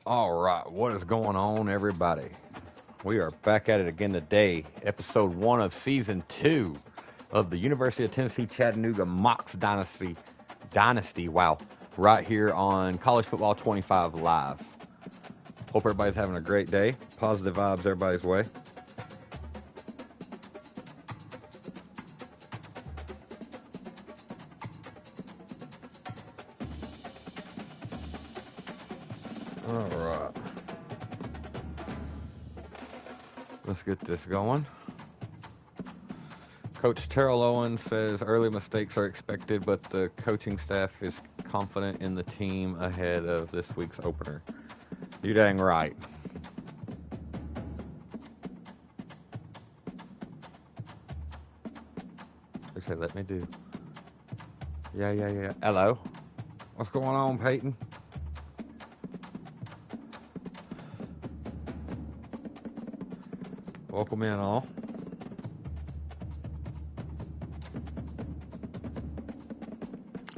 All right, what is going on, everybody? We are back at it again today, episode 1 of season 2 of the University of Tennessee Chattanooga Mocs Dynasty. Wow, right here on College Football 25 Live. Hope everybody's having a great day. Positive vibes everybody's way. All right. Let's get this going. Coach Terrell Owens says early mistakes are expected, but the coaching staff is confident in the team ahead of this week's opener. You dang right. They said, let me do. Yeah. Hello. What's going on, Peyton? Welcome in, all.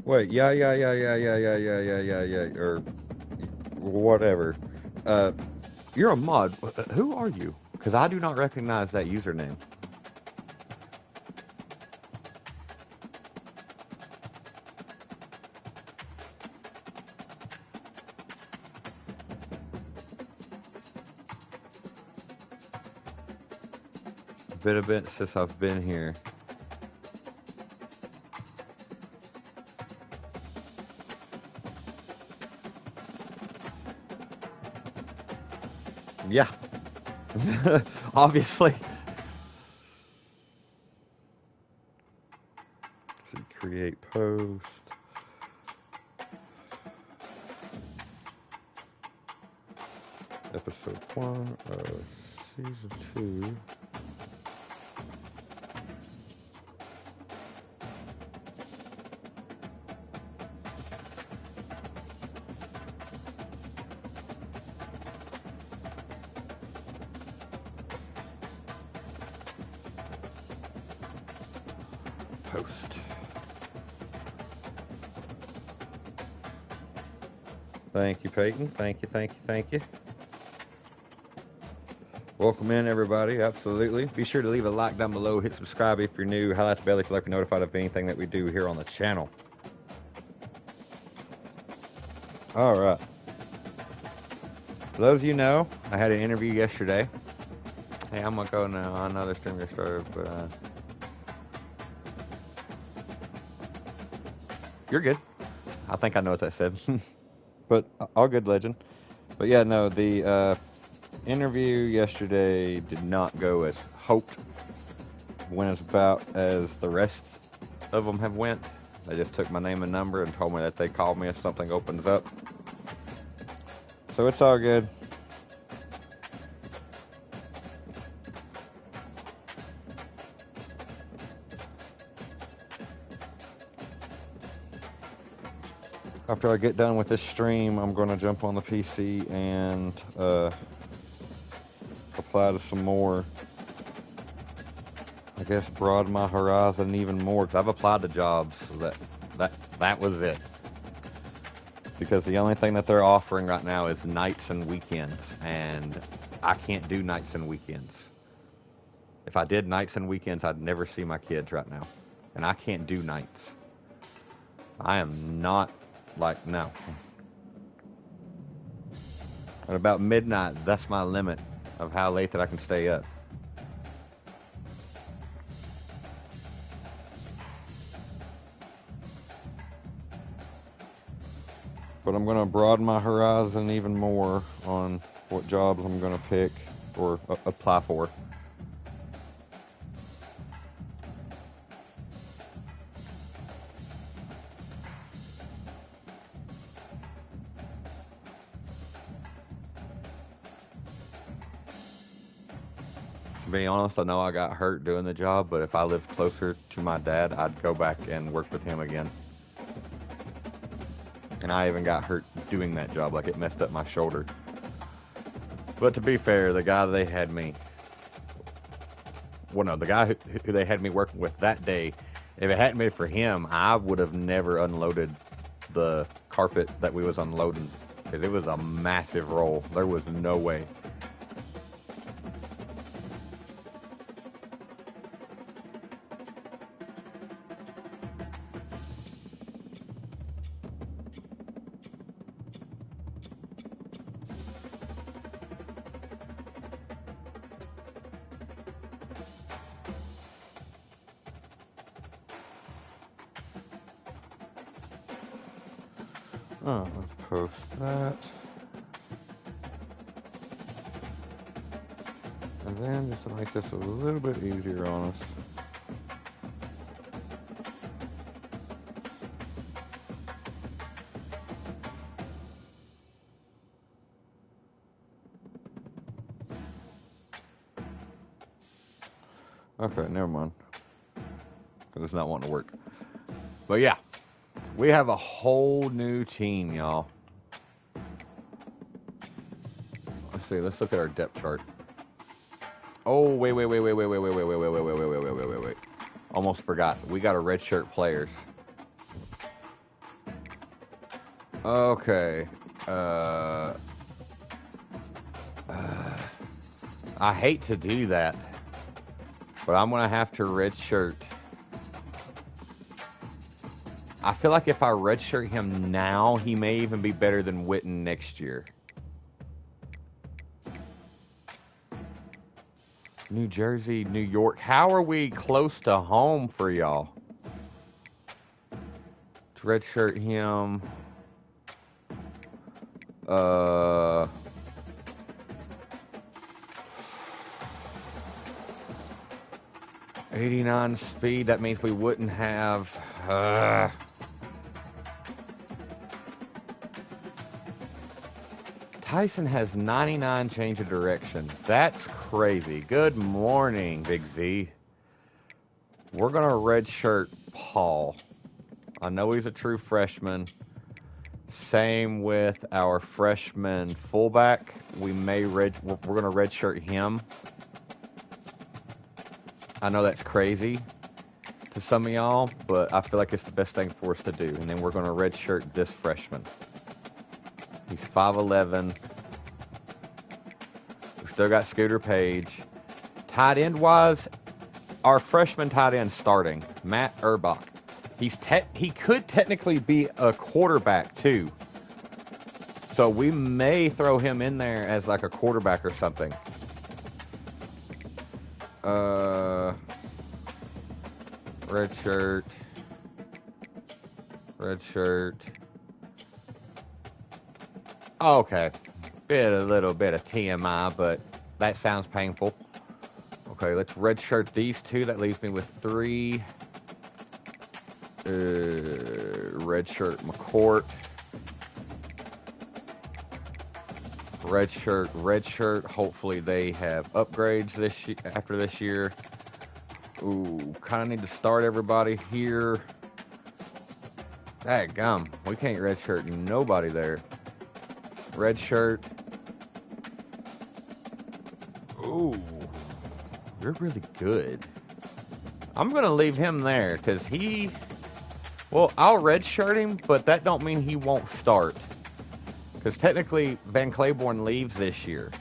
Wait, yeah, or whatever. You're a mod. Who are you? Because I do not recognize that username. Been a bit since I've been here. Yeah. Obviously. So create post. Episode 1 of season 2. Post. Thank you, Peyton. Thank you. Welcome in, everybody. Absolutely. Be sure to leave a like down below. Hit subscribe if you're new. Highlight the bell if you'd like to be notified of anything that we do here on the channel. All right. For those of you know, I had an interview yesterday. Hey, I'm going to go now. I know the stream just started, but you're good. I think I know what that said. But all good, legend. But yeah, no, the interview yesterday did not go as hoped. Went as about as the rest of them have went. They just took my name and number and told me that they called me if something opens up. So it's all good. After I get done with this stream, I'm going to jump on the PC and apply to some more. I guess broaden my horizon even more, because I've applied to jobs. So that was it. Because the only thing that they're offering right now is nights and weekends, and I can't do nights and weekends. If I did nights and weekends, I'd never see my kids right now, and I can't do nights. I am not. Like, no. At about midnight, that's my limit of how late that I can stay up. But I'm going to broaden my horizon even more on what jobs I'm going to pick or apply for. To be honest, I know I got hurt doing the job, but if I lived closer to my dad, I'd go back and work with him again. And I even got hurt doing that job, like it messed up my shoulder. But to be fair, the guy they had me, well, no, the guy who they had me working with that day, if it hadn't been for him, I would have never unloaded the carpet that we was unloading because it was a massive roll. There was no way. Oh, let's post that. And then just to make this a little bit easier on us. Okay, never mind. Because it's not wanting to work. But yeah, we have a whole new team, y'all. Let's see, let's look at our depth chart. Oh, wait. Almost forgot. We got a red shirt players. Okay. I hate to do that, but I'm going to have to red shirt. I feel like if I red shirt him now, he may even be better than Witten next year. New Jersey, New York. How are we close to home for y'all? To redshirt him. 89 speed. That means we wouldn't have. Tyson has 99 change of direction. That's crazy. Good morning, Big Z. We're going to redshirt Paul. I know he's a true freshman. Same with our freshman fullback. We're going to redshirt him. I know that's crazy to some of y'all, but I feel like it's the best thing for us to do. And then we're going to redshirt this freshman. He's 5'11". We still got Scooter Page. Tight end wise, our freshman tight end starting, Matt Urbach. He could technically be a quarterback too. So we may throw him in there as like a quarterback or something. Red shirt. Okay, a little bit of TMI, but that sounds painful. Okay, let's redshirt these two. That leaves me with 3. Redshirt McCourt. Redshirt. Hopefully they have upgrades after this year. Ooh, kind of need to start everybody here. Dadgum, we can't redshirt nobody there. Redshirt. Ooh, you're really good. I'm going to leave him there because well, I'll redshirt him, but that don't mean he won't start. Because technically, Ben Claiborne leaves this year.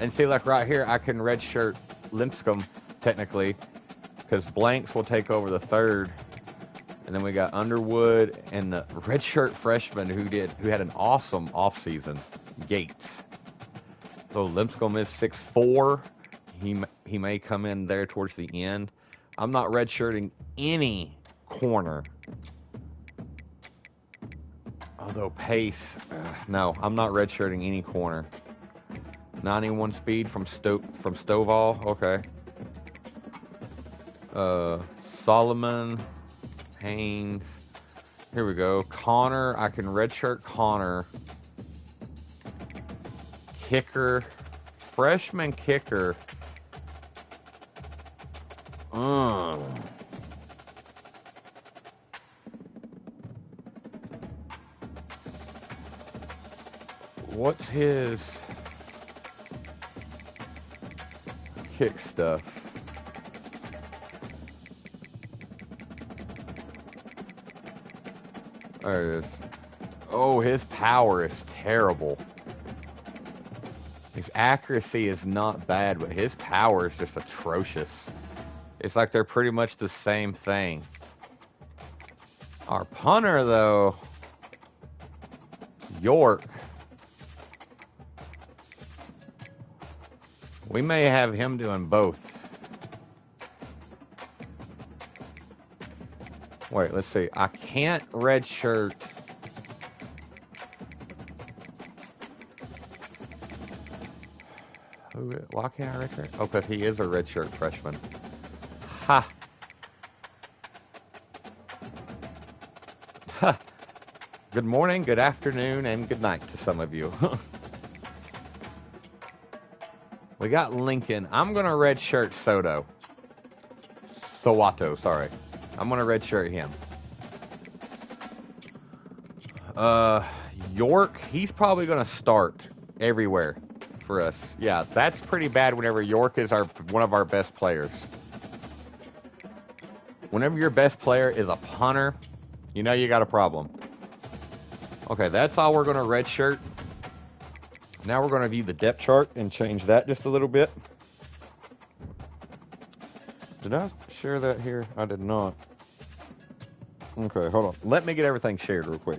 And see, like right here, I can redshirt Limpscomb, technically, because Blanks will take over the third. And then we got Underwood and the redshirt freshman who had an awesome offseason, Gates. So Limpscomb is 6'4". He may come in there towards the end. I'm not redshirting any corner. Although Pace, no, I'm not redshirting any corner. 91 speed from Stovall, okay. Solomon, Haynes. Here we go. Connor, I can redshirt Connor. Kicker, freshman kicker. What's his kick stuff? There it is. Oh, his power is terrible. His accuracy is not bad, but his power is just atrocious. It's like they're pretty much the same thing. Our punter, though, York, we may have him doing both. Wait, let's see. I can't redshirt. Why can't I redshirt? Oh, because he is a redshirt freshman. Ha! Ha! Good morning, good afternoon, and good night to some of you. We got Lincoln. I'm going to redshirt Soto. Sowato, sorry. I'm going to redshirt him. York, he's probably going to start everywhere for us. Yeah, that's pretty bad whenever York is one of our best players. Whenever your best player is a punter, you know you got a problem. Okay, that's all we're going to redshirt. Now we're going to view the depth chart and change that just a little bit. Did I share that here? I did not. Okay, hold on. Let me get everything shared real quick.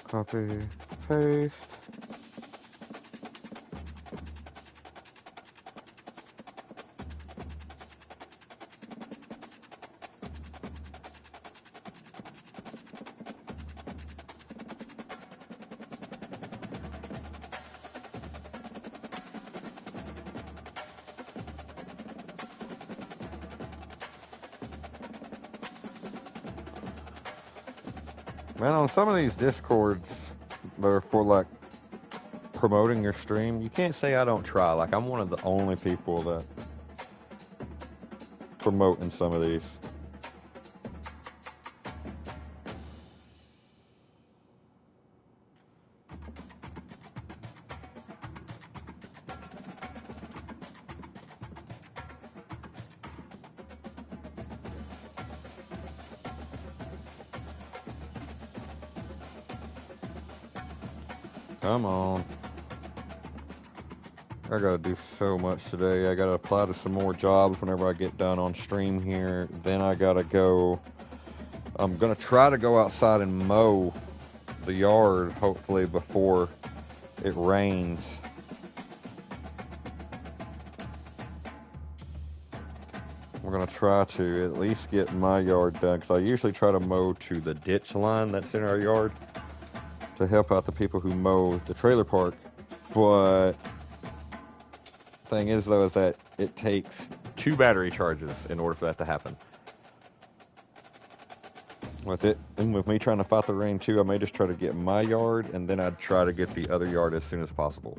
Copy, paste. Man, on some of these Discords that are for, like, promoting your stream, you can't say I don't try. Like, I'm one of the only people that promote in some of these. Come on. I gotta do so much today. I gotta apply to some more jobs whenever I get done on stream here. Then I gotta go. I'm gonna try to go outside and mow the yard, hopefully, before it rains. We're gonna try to at least get my yard done, because I usually try to mow to the ditch line that's in our yard to help out the people who mow the trailer park. But thing is, though, is that it takes 2 battery charges in order for that to happen. With it, and with me trying to fight the rain too, I may just try to get my yard, and then I'd try to get the other yard as soon as possible.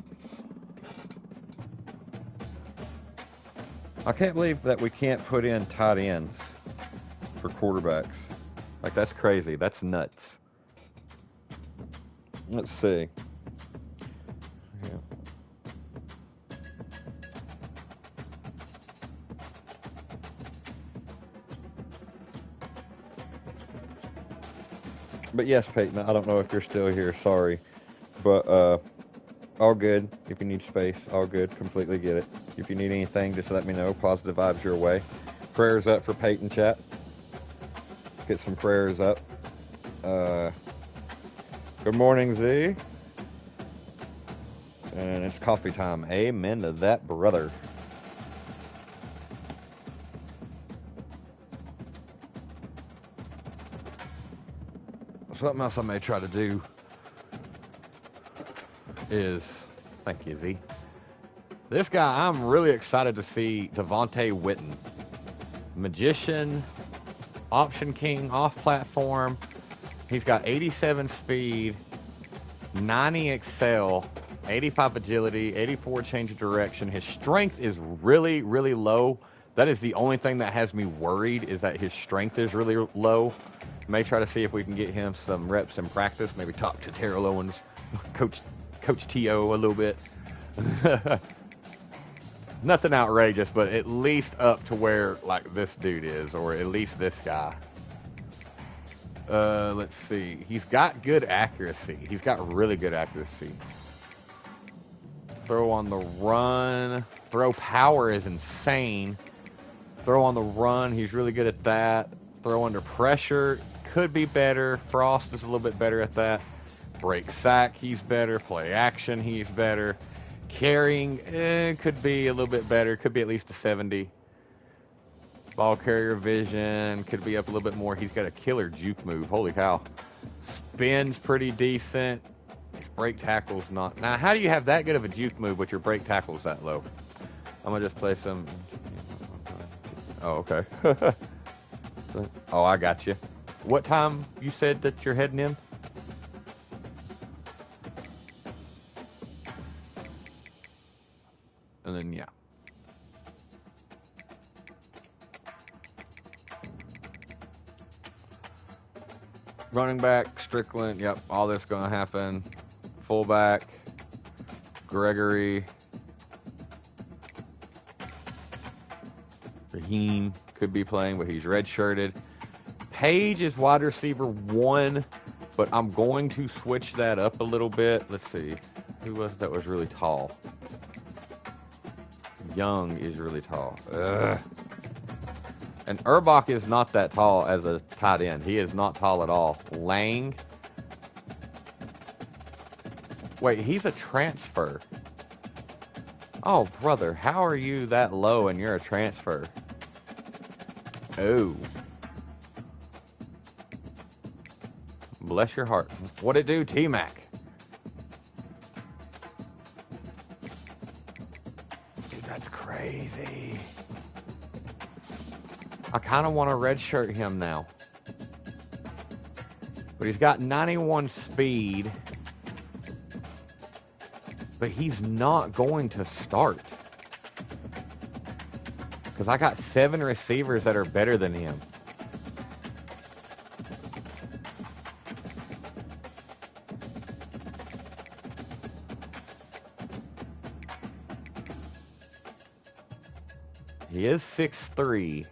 I can't believe that we can't put in tight ends for quarterbacks. Like, that's crazy. That's nuts. Let's see. Yeah. But yes, Peyton, I don't know if you're still here, sorry. But all good. If you need space, all good. Completely get it. If you need anything, just let me know. Positive vibes your way. Prayers up for Peyton, chat. Let's get some prayers up. Good morning, Z. And it's coffee time. Amen to that, brother. Something else I may try to do is, thank you, Z. This guy, I'm really excited to see Devontae Witten. Magician, Option King, off platform. He's got 87 speed, 90 excel, 85 agility, 84 change of direction. His strength is really, really low. That is the only thing that has me worried, is that his strength is really low. May try to see if we can get him some reps in practice. Maybe talk to Terrell Owens, Coach T.O. a little bit. Nothing outrageous, but at least up to where like this dude is, or at least this guy. Let's see. He's got good accuracy. He's got really good accuracy. Throw on the run. Throw power is insane. Throw on the run, he's really good at that. Throw under pressure, could be better. Frost is a little bit better at that. Break sack, he's better. Play action, he's better. Carrying, could be a little bit better. Could be at least a 70. Ball carrier vision, could be up a little bit more. He's got a killer juke move, holy cow. Spin's pretty decent. His break tackle's not. Now, how do you have that good of a juke move, but your break tackle's that low? I'm gonna just play some. Oh, okay. Oh, I got you. What time you said that you're heading in? And then, yeah. Running back, Strickland. Yep, all this going to happen. Fullback, Gregory. Raheem could be playing, but he's redshirted. Page is wide receiver 1, but I'm going to switch that up a little bit. Let's see. Who was that was really tall? Young is really tall. Ugh. And Urbach is not that tall as a tight end. He is not tall at all. Lang. Wait, he's a transfer. Oh, brother, how are you that low and you're a transfer? Oh. Bless your heart. What'd it do, T-Mac? Dude, that's crazy. I kind of want to redshirt him now. But he's got 91 speed. But he's not going to start. Because I got 7 receivers that are better than him. He is 6'3".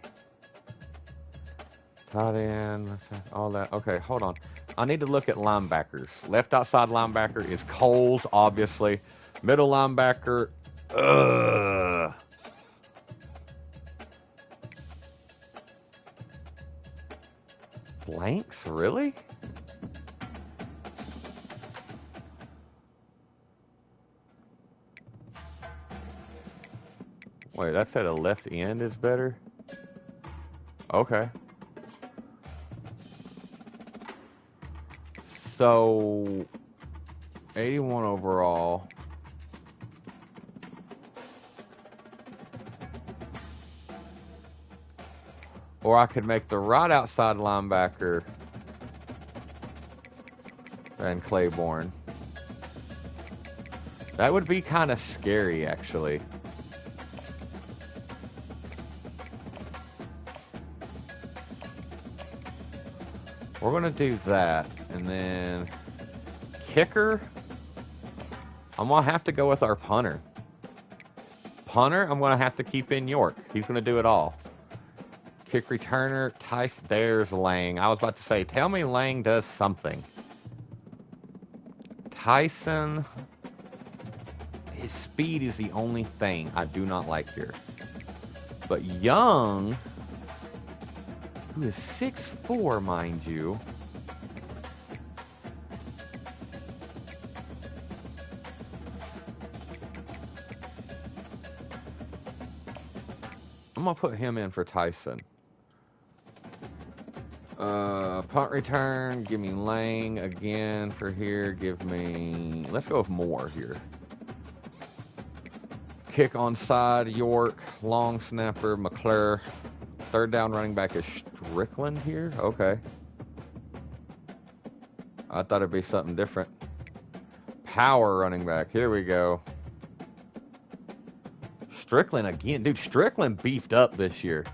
Tight end, all that. Okay, hold on. I need to look at linebackers. Left outside linebacker is Coles, obviously. Middle linebacker, Blanks, really? Wait, that said a left end is better? Okay. So, 81 overall. Or I could make the right outside linebacker and Claiborne. That would be kind of scary, actually. We're going to do that. And then kicker, I'm going to have to go with our punter. Punter, I'm going to have to keep in York. He's going to do it all. Kick returner, Tice, there's Lang. I was about to say, tell me Lang does something. Tyson, his speed is the only thing I do not like here. But Young, who is 6'4", mind you. I'm going to put him in for Tyson. Punt return, give me Lang again for here. Give me, let's go with Moore here. Kick on-side, York. Long snapper, McClure. Third down running back is Strickland here. Okay. I thought it'd be something different. power running back. Here we go. Strickland again. Dude, Strickland beefed up this year.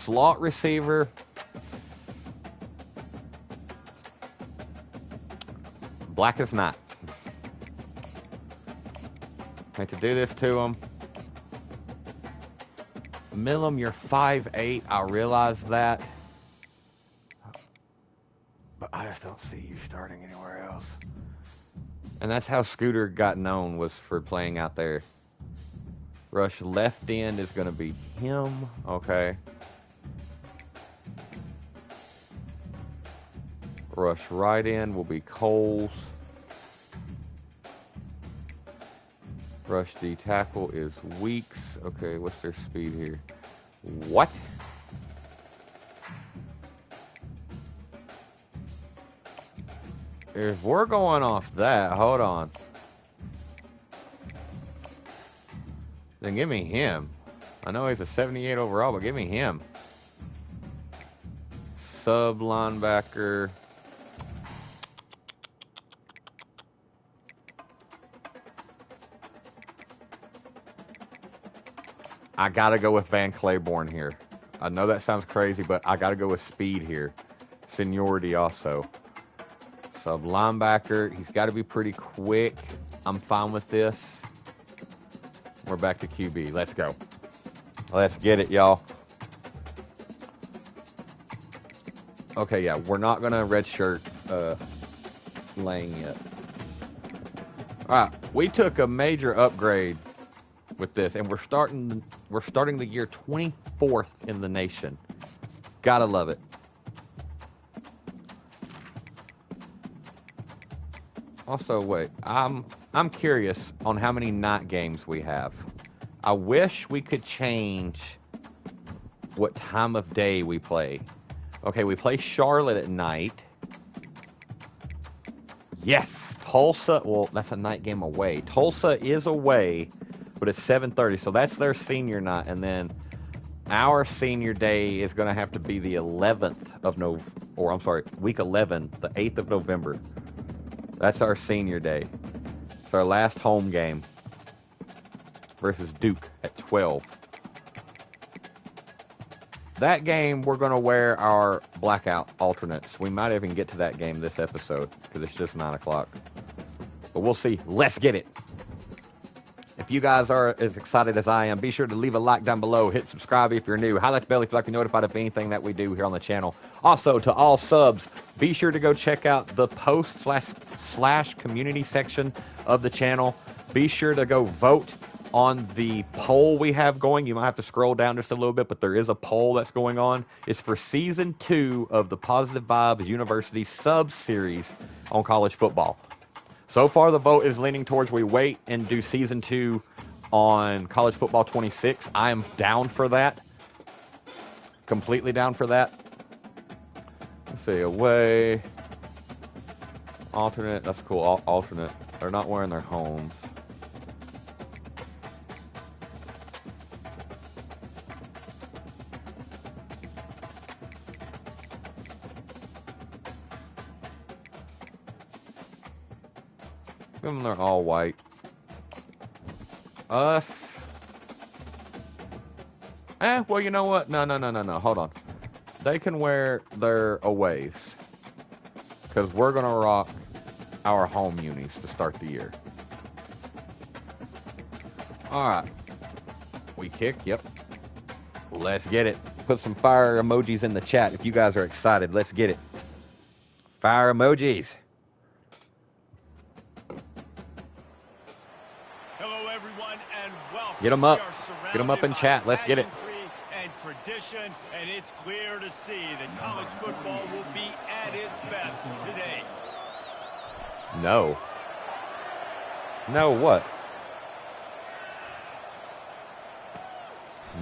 Slot receiver. Black as night. Hate to do this to him. Millum, you're 5'8". I realize that. But I just don't see you starting anywhere else. And that's how Scooter got known, was for playing out there. Rush left end is going to be him. Okay. Rush right end will be Coles. Rush D tackle is Weeks. Okay, what's their speed here? What? If we're going off that, hold on. Then give me him. I know he's a 78 overall, but give me him. Sub linebacker. I gotta go with Van Claiborne here. I know that sounds crazy, but I gotta go with speed here. Seniority also. Sub linebacker, he's got to be pretty quick. I'm fine with this. We're back to QB. Let's go. Let's get it, y'all. Okay, yeah, we're not gonna redshirt Lane yet. All right, we took a major upgrade with this, and we're starting the year 24th in the nation. Gotta love it. Also, wait, I'm curious on how many night games we have. I wish we could change what time of day we play. Okay, we play Charlotte at night. Yes, Tulsa, well, that's a night game away. Tulsa is away, but it's 7:30, so that's their senior night, and then our senior day is going to have to be the 11th of week 11, the 8th of November. That's our senior day. It's our last home game versus Duke at 12. That game, we're going to wear our blackout alternates. We might even get to that game this episode because it's just 9 o'clock. But we'll see. Let's get it. If you guys are as excited as I am, be sure to leave a like down below. Hit subscribe if you're new. Highlight the bell if you'd like to be notified of anything that we do here on the channel. Also, to all subs, be sure to go check out the post/slash community section of the channel. Be sure to go vote on the poll we have going. You might have to scroll down just a little bit, but there is a poll that's going on. It's for Season 2 of the Positive Vibes University sub-series on college football. So far, the vote is leaning towards we wait and do Season 2 on College Football 26. I am down for that. Completely down for that. Let's see, away. Alternate, that's cool. Alternate. They're not wearing their homes. They're all white. Us. Well, you know what? No. Hold on. They can wear their aways. Because we're going to rock our home unis to start the year. Alright. We kick, yep. Let's get it. Put some fire emojis in the chat if you guys are excited. Let's get it. Fire emojis. Get them up. Get them up in chat. Let's get it. And tradition, and it's clear to see that college football will be at its best today. No. No what?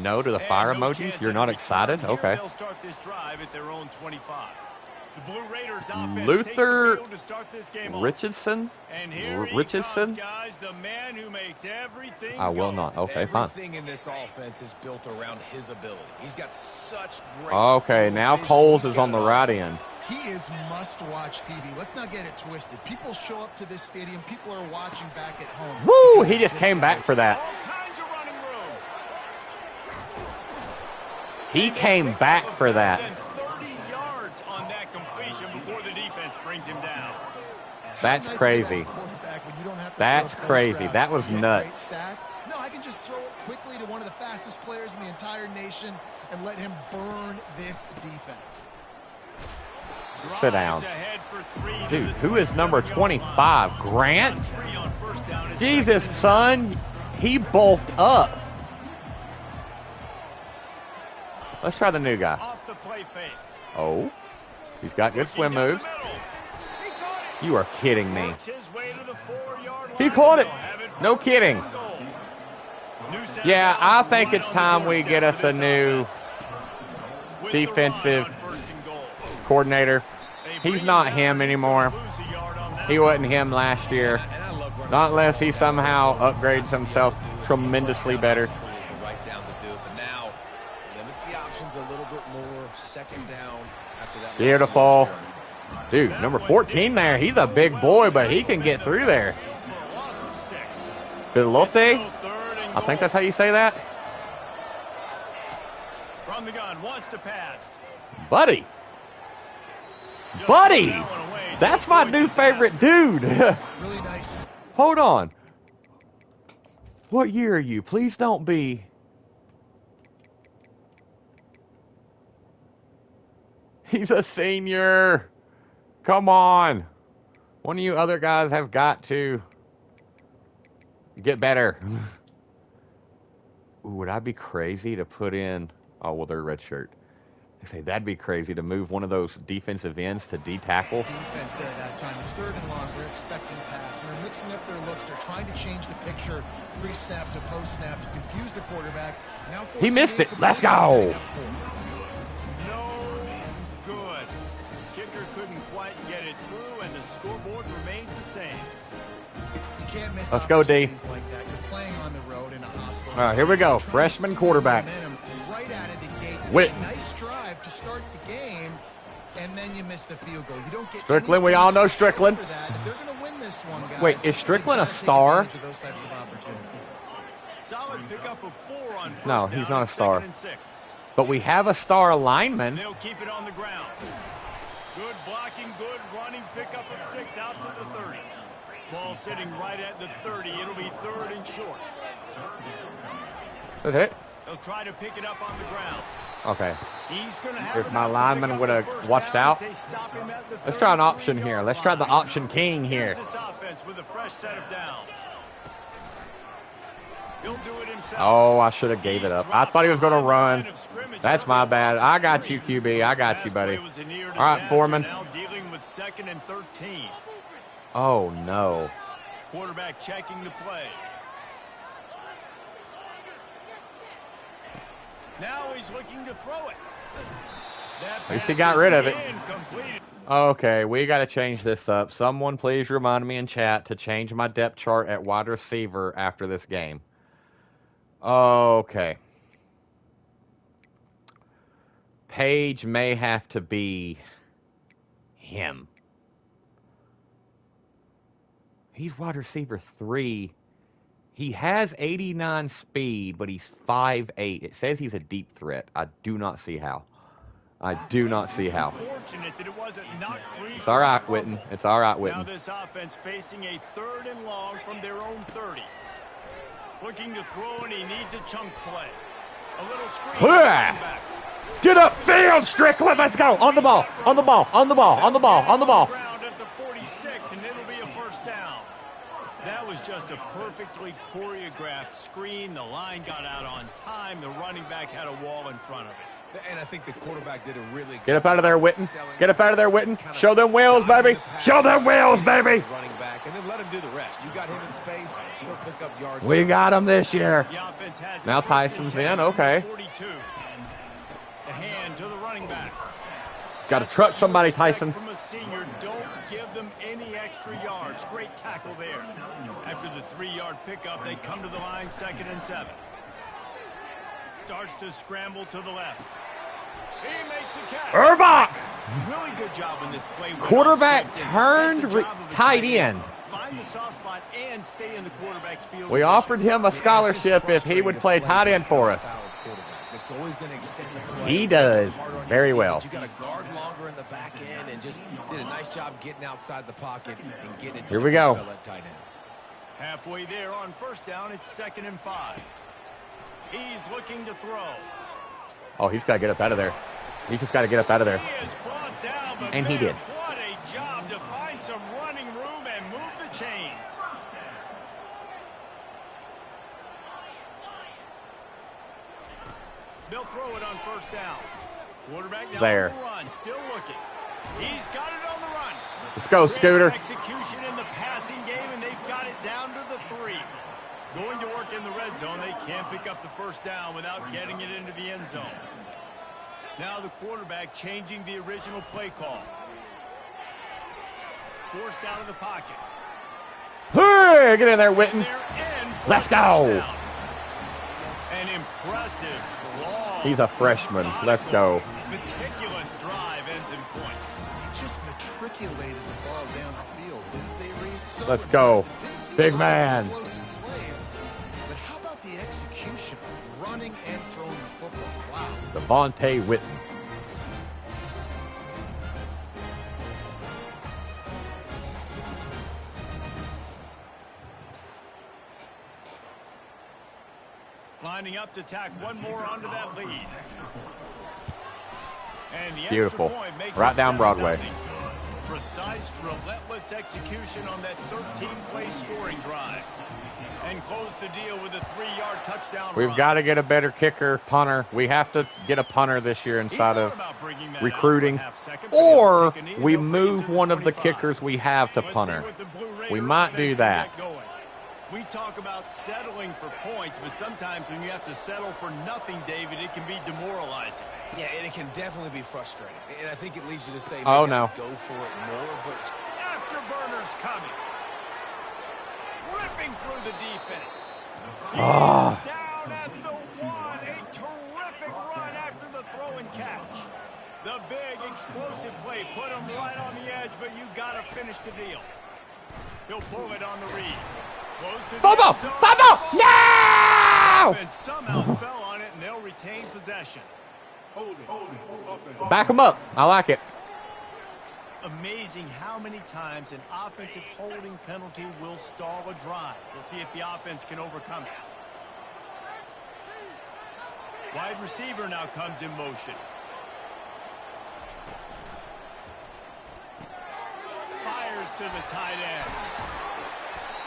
No to the fire emojis? You're not excited? Okay. They'll start this drive at their own 25. The Blue Raiders offense Luther takes the field to start this game Richardson? And here Richardson? Comes, guys, the man who makes everything I will not. Okay, fine. Everything in this offense is built around his ability. He's got such great Okay, now Coles is on the right end. He is must-watch TV. Let's not get it twisted. People show up to this stadium. People are watching back at home. Woo! He just came back for that. All kinds of running room. He came back for that. 30 yards on that completion before the defense brings him down. That's crazy. That's crazy. That was nuts. No, I can just throw it quickly to one of the fastest players in the entire nation and let him burn this defense. Sit down. Dude, who is number 25? Grant? Jesus, son. He bulked up. Let's try the new guy. Oh, he's got good swim moves. You are kidding me. He caught it. No kidding. Yeah, I think it's time we get us a new defensive coordinator. He's not him anymore. He wasn't him last year. Not unless he somehow upgrades himself tremendously better. Beautiful. Dude, number 14 there. He's a big boy, but he can get through there. Bilote? I think that's how you say that. From the gun, wants to pass. Buddy. Buddy! That's my new favorite dude. Really nice. Hold on. What year are you? Please don't be. He's a senior. Come on. One of you other guys have got to get better. Ooh, would I be crazy to put in... Oh, well, they're red shirt. I say that'd be crazy to move one of those defensive ends to D-tackle. Defense there that time. It's 3rd and long. They're expecting pass. They're mixing up their looks. They're trying to change the picture pre-snap to post-snap to confuse the quarterback. Now he missed it. Let's go. No good. Kicker couldn't quite get it through, and the scoreboard remains the same. You can't miss. Let's go, D. Like that. You're playing on the road in a hostile. All right, here we go. Freshman quarterback. Right out of the gate. Witten. Nice drive to start the game, and then you miss the field goal. You don't get Strickland. We all know Strickland. for that. If they're going to win this one, guys, Wait, is Strickland a they've got to take star? advantage of those types of opportunities. Solid pickup of 4 on first No, down he's not a and star. 2nd and 6. But we have a star lineman. They'll keep it on the ground. Good blocking, good running, pickup of 6 out to the 30. Ball sitting right at the 30. It'll be 3rd and short. That's it. They'll try to pick it up on the ground. Okay. He's gonna have If my lineman would have watched out. Let's try an option here. Let's try the option king here. This offense with a fresh set of downs. He'll do it himself. Oh, I should have gave it up. I thought he was going to run. That's my bad. I got you, QB. I got you, buddy. All right, Foreman. Now dealing with 2nd and 13. Oh, no. Quarterback checking the play. Now he's looking to throw it. At least he got rid of it. Okay, we got to change this up. Someone please remind me in chat to change my depth chart at wide receiver after this game. Okay. Page may have to be him. He's wide receiver 3. He has 89 speed, but he's 5'8". It says he's a deep threat. I do not see how. I do not see how. It's all right, Witten. It's all right, Witten. Now this offense facing a 3rd and long from their own 30. Looking to throw, and he needs a chunk play. A little screen. Get up field, Strickland. Let's go. On the ball. On the ball. On the ball. On the ball. On the ball. At the 46, and it'll be a first down. That was just a perfectly choreographed screen. The line got out on time. The running back had a wall in front of it. And I think the quarterback did a really good Get up out of there, Witten. Get up out of there, Witten. Show them wheels, baby. Show them wheels, baby. Running back, and then let him do the rest. You got him in space. He'll pick up yards. We got him this year. Now Tyson's in. Okay. 42. The hand to the running back. Got to truck somebody, Tyson. From a senior, don't give them any extra yards. Great tackle there. After the 3-yard pickup, they come to the line, 2nd and 7. Starts to scramble to the left. He makes the catch. Urbach! Really good job in this play. Quarterback turned tight end. Find the soft spot and stay in the quarterback's field. We offered him a scholarship if he would play tight end for us. It's always going to extend the play. He does very well. You got to guard longer in the back end and just did a nice job getting outside the pocket and getting into Here we go. Tight end. Halfway there on first down, it's 2nd and 5. He's looking to throw. Oh, he's got to get up out of there. He's just got to get up out of there. He is brought down, but And he did. What a job to find some running room and move the chains. They'll throw it on first down. Quarterback now there. on the run, still looking. He's got it on the run. Let's go, Scooter. Execution in the passing game, and they've got it down to the 3. Going to work in the red zone. They can't pick up the first down without getting it into the end zone. Now the quarterback changing the original play call. Forced out of the pocket. Hey, get in there, Witten. Let's go. An impressive long. He's a freshman. Let's go. Meticulous drive ends in points. They just matriculated the ball down the field, didn't they, Reese? So Let's go. impressive. Didn't Big see man. explosive plays, but how about the execution, running and throwing the football? Wow. Devontae Witten. Lining up to tack one more onto that lead. And the Beautiful. extra point makes Right it down 7-0. Broadway. Precise, relentless execution on that 13-play scoring drive. And close the deal with a 3-yard touchdown We've run. got to get a better kicker, punter. We have to get a punter this year inside of recruiting. Or we move one of the kickers we have to punter. We might do that. We talk about settling for points, but sometimes when you have to settle for nothing, David, it can be demoralizing. Yeah, and it can definitely be frustrating. And I think it leads you to say, oh, no. Go for it more, but Afterburners coming. Ripping through the defense. He's Ah. down at the 1. A terrific run after the throw and catch. The big explosive play put him right on the edge, but you got to finish the deal. He'll pull it on the read. Bobo! Bobo! No! And somehow fell on it, and they'll retain possession. Back him up. I like it. Amazing how many times an offensive holding penalty will stall a drive. We'll see if the offense can overcome it. Wide receiver now comes in motion. Fires to the tight end.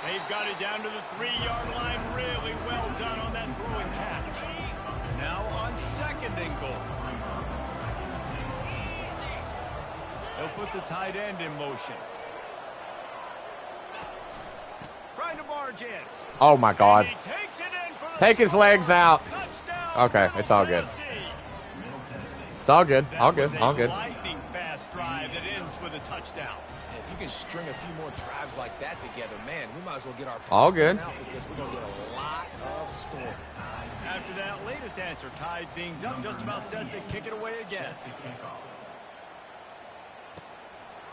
They've got it down to the 3-yard line. Really well done on that throw and catch. Now on 2nd and goal. They'll put the tight end in motion. Trying to barge in. Oh, my God. And he takes it in for the Take his legs out. touchdown. Okay, it's all good. Tennessee. It's all good. That All good. was a All good. lightning fast drive that ends with a touchdown. if you can string a few more drives like that together, man, we might as well get our all good out because we're going to get a lot of scoring. After that latest answer tied things up, just about set to kick it away again.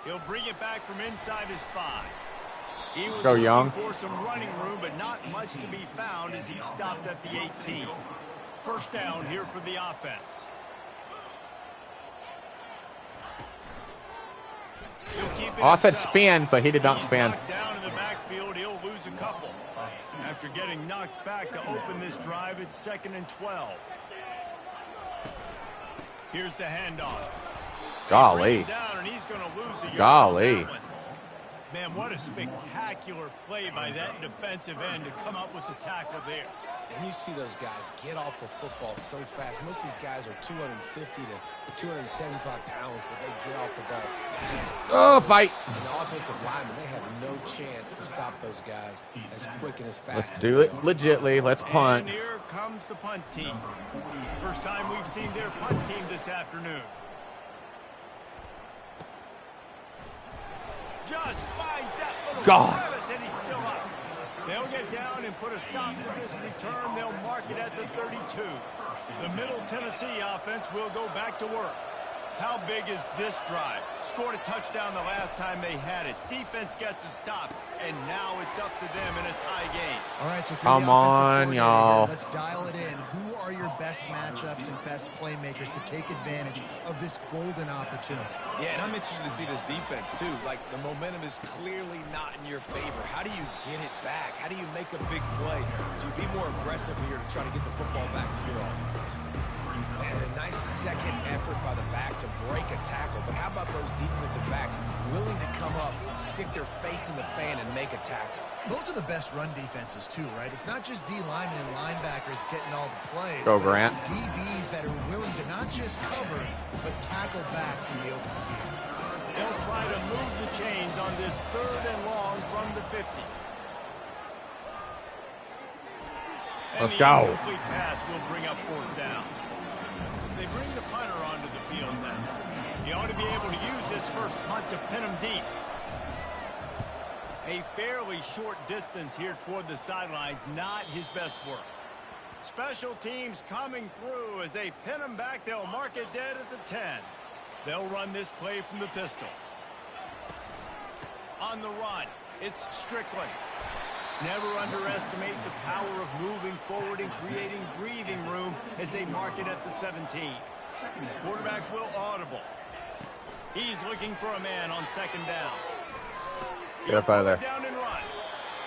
He'll bring it back from inside his 5. He was Go looking Young. for some running room, but not much to be found as he stopped at the 18. First down here for the offense. I said spin, but he did not spin. Knocked down in the backfield, he'll lose a couple. After getting knocked back to open this drive, it's 2nd and 12. Here's the handoff. Golly. Down and he's going to lose a yard. Golly. Man, what a spectacular play by that defensive end to come up with the tackle there. And you see those guys get off the football so fast. Most of these guys are 250 to 275 pounds, but they get off the ball fast. Oh, fight. And the offensive linemen, they have no chance to stop those guys as quick and as fast. Let's do it legitly. Let's punt. And here comes the punt team. First time we've seen their punt team this afternoon. Just finds that little crevice and he's still up. They'll get down and put a stop to this return. They'll mark it at the 32. The Middle Tennessee offense will go back to work. How big is this drive? Scored a touchdown the last time they had it. Defense gets a stop, and now it's up to them in a tie game. All right, so for Come the on, y'all. let's dial it in. Who are your best matchups and best playmakers to take advantage of this golden opportunity? Yeah, and I'm interested to see this defense, too. Like, the momentum is clearly not in your favor. How do you get it back? How do you make a big play? Do you be more aggressive here to try to get the football back to your offense? And a nice second effort by the back to break a tackle. But how about those defensive backs willing to come up, stick their face in the fan, and make a tackle? Those are the best run defenses, too, right? It's not just D linemen and linebackers getting all the plays. Go, Grant. It's DBs that are willing to not just cover, but tackle backs in the open field. They'll try to move the chains on this 3rd and long from the 50. Let's go. The incomplete pass will bring up 4th down. They bring the punter onto the field now. He ought to be able to use this first punt to pin him deep. A fairly short distance here toward the sidelines, not his best work. Special teams coming through as they pin him back. They'll mark it dead at the 10. They'll run this play from the pistol. On the run, it's Strickland. Never underestimate the power of moving forward and creating breathing room as they mark it at the 17. Quarterback will audible. He's looking for a man on 2nd down. Get up out of there. Down and run.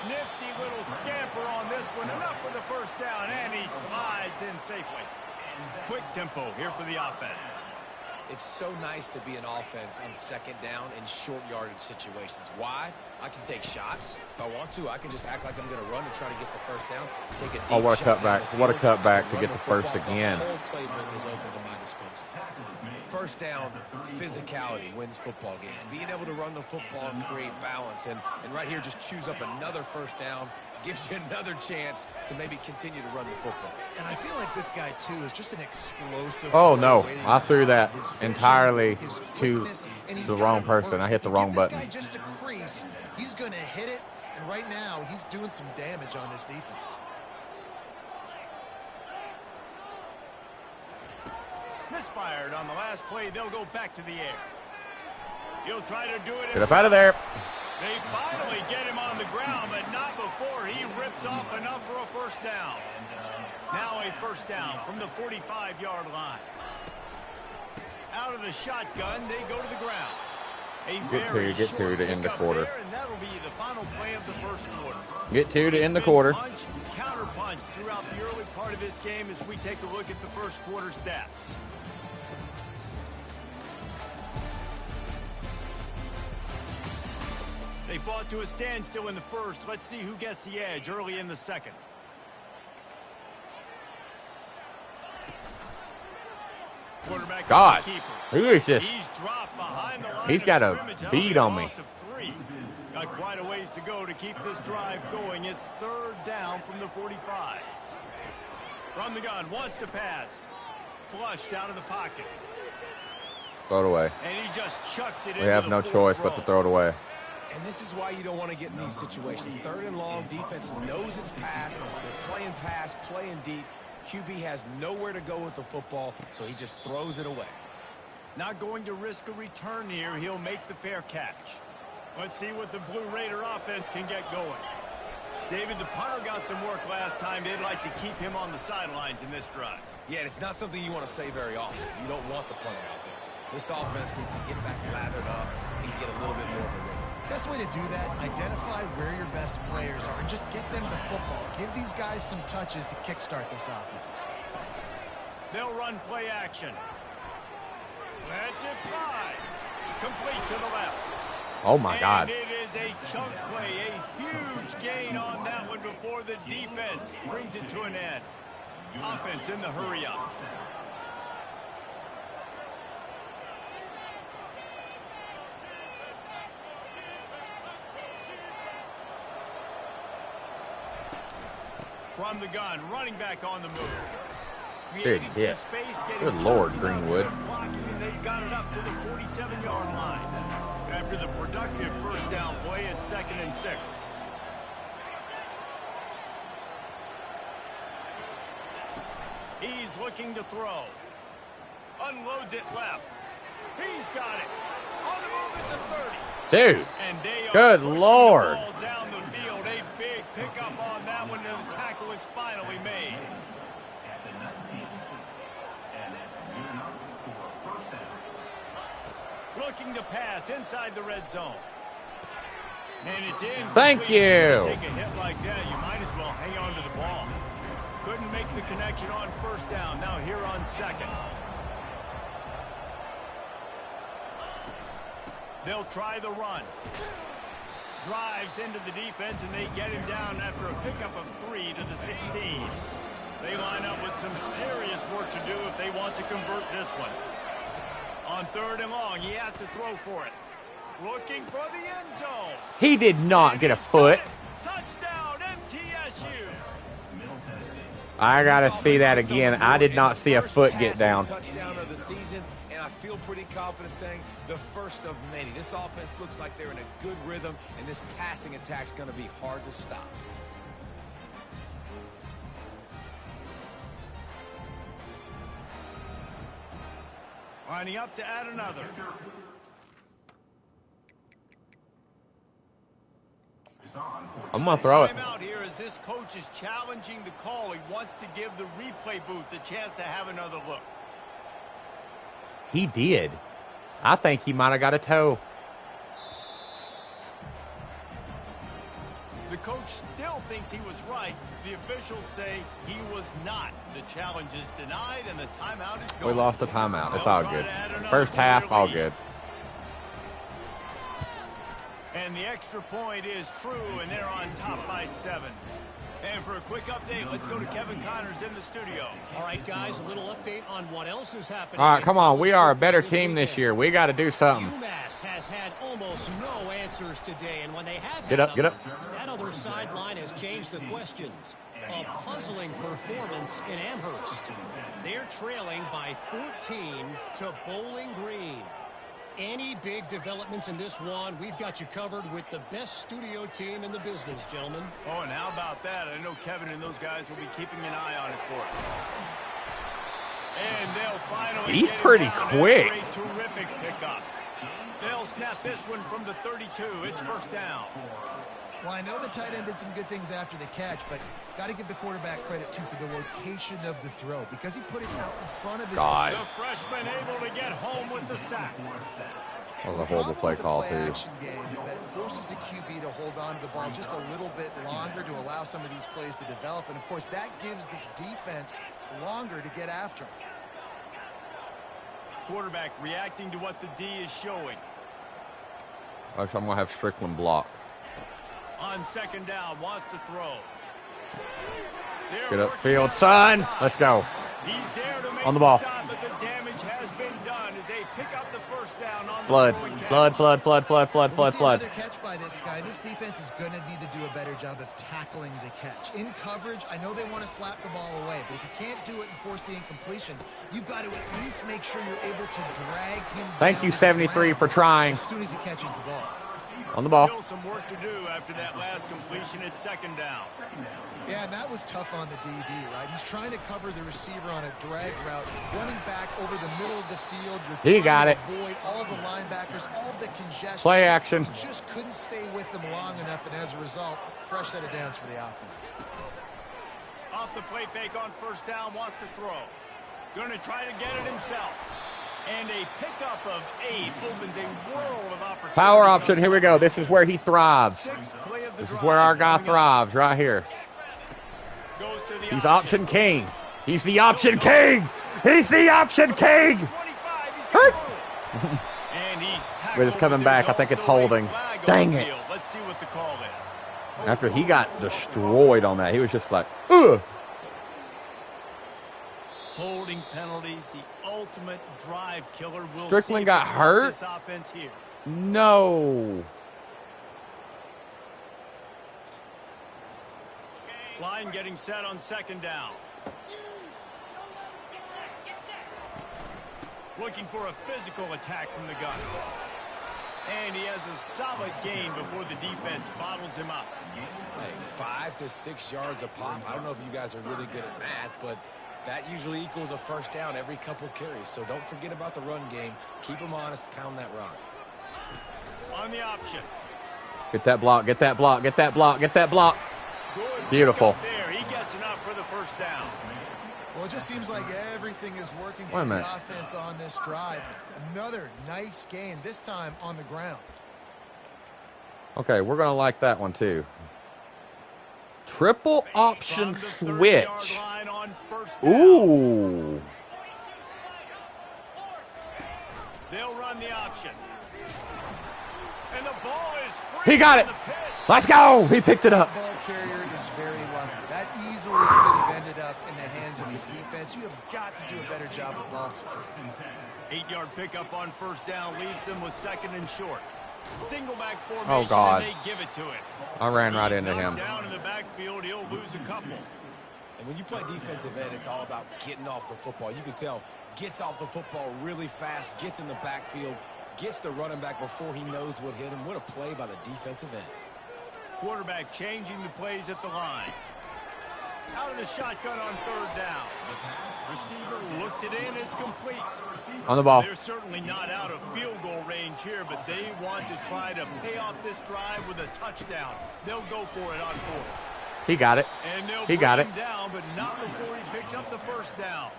Nifty little scamper on this one. Enough for the 1st down, and he slides in safely. Quick tempo here for the offense. It's so nice to be an offense on 2nd down in short yardage situations. Why? I can take shots. If I want to, I can just act like I'm going to run and try to get the 1st down. Take a deep Oh, what a shot cutback. down the What a field, cutback to run get the first football. again. The whole playbook is open to my disposal. 1st down, physicality wins football games. Being able to run the football and create balance. And right here, just choose up another 1st down. Gives you another chance to maybe continue to run the football. And I feel like this guy, too, is just an explosive. Oh, no. waiting I threw to that his vision, entirely his to quickness, and he's the got wrong a person. burst. I hit the If you wrong give button. This guy just a crease, he's going to hit it. And right now, he's doing some damage on this defense. Misfired on the last play. They'll go back to the air. He'll try to do it. Get up out of there. They finally get him on the ground, but not before he rips off enough for a 1st down. Now a 1st down from the 45-yard line. Out of the shotgun, they go to the ground. Get to end the quarter. There, and that'll be the final play of the 1st quarter. Get to end the quarter. Punch, counter punch throughout the early part of this game as we take a look at the 1st quarter stats. They fought to a standstill in the 1st. Let's see who gets the edge early in the 2nd. Quarterback God, keeper. who is this? He's dropped behind the line. He's got a bead on me. Got quite a ways to go to keep this drive going. It's 3rd down from the 45. From the gun, wants to pass. Flushed out of the pocket. Throw it away. And he just chucks it. We have no choice but to throw it away. And this is why you don't want to get in these situations. 3rd and long, defense knows it's pass. They're playing pass, playing deep. QB has nowhere to go with the football, so he just throws it away. Not going to risk a return here. He'll make the fair catch. Let's see what the Blue Raider offense can get going. David, the punter got some work last time. They'd like to keep him on the sidelines in this drive. Yeah, and it's not something you want to say very often. You don't want the punter out there. This offense needs to get back lathered up and get a little bit more of a rhythm. Best way to do that, identify where your best players are and just get them the football. Give these guys some touches to kickstart this offense. They'll run play action. That's it fly. Complete to the left. Oh, my God. And it is a chunk play, a huge gain on that one before the defense brings it to an end. Offense in the hurry up. From the gun, running back on the move. Creating some space, getting Good Lord, just Greenwood. blocking, and they got it up to the 47-yard line. After the productive 1st down play, it's 2nd and 6. He's looking to throw. Unloads it left. He's got it. On the move at the 30. Dude, And they are good pushing Lord. the ball down the field. A big pickup on that one, and the tackle is finally made. Looking to pass inside the red zone. And it's in. Thank you. Take a hit like that, you might as well hang on to the ball. Couldn't make the connection on first down. Now here on second. They'll try the run. Drives into the defense, and they get him down after a pickup of 3 to the 16. They line up with some serious work to do if they want to convert this one. On 3rd and long, he has to throw for it. Looking for the end zone. He did not get a foot. Touchdown, MTSU. I got to see that again. I did not see a foot get down. Touchdown of the season, and I feel pretty confident saying the first of many. This offense looks like they're in a good rhythm, and this passing attack's going to be hard to stop. Lining up to add another. I'm going to throw it. Out here as this coach is challenging the call. He wants to give the replay booth the chance to have another look. He did. I think he might have got a toe. The coach still thinks he was right. The officials say he was not. The challenge is denied, and the timeout is gone. We lost the timeout. It's all good. First half, all good. And the extra point is true, and they're on top by 7. And for a quick update, let's go to Kevin Connors in the studio. All right, guys, a little update on what else is happening. All right, come on. We are a better team this year. We got to do something. UMass has had almost no answers today, and when they have Get up, get up. That other sideline has changed the questions. A puzzling performance in Amherst. They're trailing by 14 to Bowling Green. Any big developments in this one, we've got you covered with the best studio team in the business, gentlemen. Oh, and how about that? I know Kevin and those guys will be keeping an eye on it for us. And they'll finally He's pretty quick. A terrific pickup. They'll snap this one from the 32. It's first down. Well, I know the tight end did some good things after the catch, but got to give the quarterback credit, too, for the location of the throw, because he put it out in front of his... God. The freshman able to get home with the sack. That was a horrible play call, too. The action game is that it forces the QB to hold on to the ball just a little bit longer to allow some of these plays to develop, and, of course, that gives this defense longer to get after him. Quarterback reacting to what the D is showing. Actually, I'm going to have Strickland block. On second down, wants to throw. Get upfield, son. Let's go. He's there to make on the ball. Stop, but the damage has been done as they pick up the first down on the Flood, flood. Another catch by this guy. This defense is going to need to do a better job of tackling the catch. In coverage, I know they want to slap the ball away, but if you can't do it and force the incompletion, you've got to at least make sure you're able to drag him Thank down you, to the 73, ground for trying. as soon as he catches the ball. On the ball. Still some work to do after that last completion at second down. Yeah, and that was tough on the DB, right? He's trying to cover the receiver on a drag route, running back over the middle of the field. He got it. Avoid all of the linebackers, all of the congestion. Play action. He just couldn't stay with them long enough, and as a result, fresh set of downs for the offense. Off the play fake on first down, wants to throw. Going to try to get it himself. And a pickup of 8 opens a world of opportunity. Power option. Here we go. This is where he thrives. This is where our guy thrives, right here. He's option king. He's the option king. He's the option king. We're just coming back. I think it's holding. Dang it. Let's see what the call is. After he got destroyed on that, he was just like, ugh. Holding penalties, the ultimate drive killer. Will Strickland got hurt? This offense here. No. Line getting set on second down. Looking for a physical attack from the gun. And he has a solid gain before the defense bottles him up. Hey, 5 to 6 yards a pop. I don't know if you guys are really good at math, but That usually equals a first down every couple carries, so don't forget about the run game. Keep them honest, pound that rock. On the option. Get that block, get that block, get that block, get that block. Good. Beautiful. There, he gets enough for the first down. Well, it just seems like everything is working for the offense on this drive. Another nice gain, this time on the ground. Okay, we're going to like that one too. Triple option switch. Ooh. They'll run the option. And the ball is free. He got it. Let's go. He picked it up. The ball carrier is very lucky. That easily could have ended up in the hands of the defense. You have got to do a better job of ball support. 8-yard pickup on first down leaves them with second and short. Single back formation. Oh God! And they give it to him. I ran right into him. Down in the backfield, he'll lose a couple. And when you play defensive end, it's all about getting off the football. You can tell, gets off the football really fast, gets in the backfield, gets the running back before he knows what hit him. What a play by the defensive end. Quarterback changing the plays at the line. Out of the shotgun on third down. Receiver looks it in, it's complete. On the ball. They're certainly not out of field goal range here, but they want to try to pay off this drive with a touchdown. They'll go for it on fourth. He got it. And he got it. Down, but not before he picks up the first down.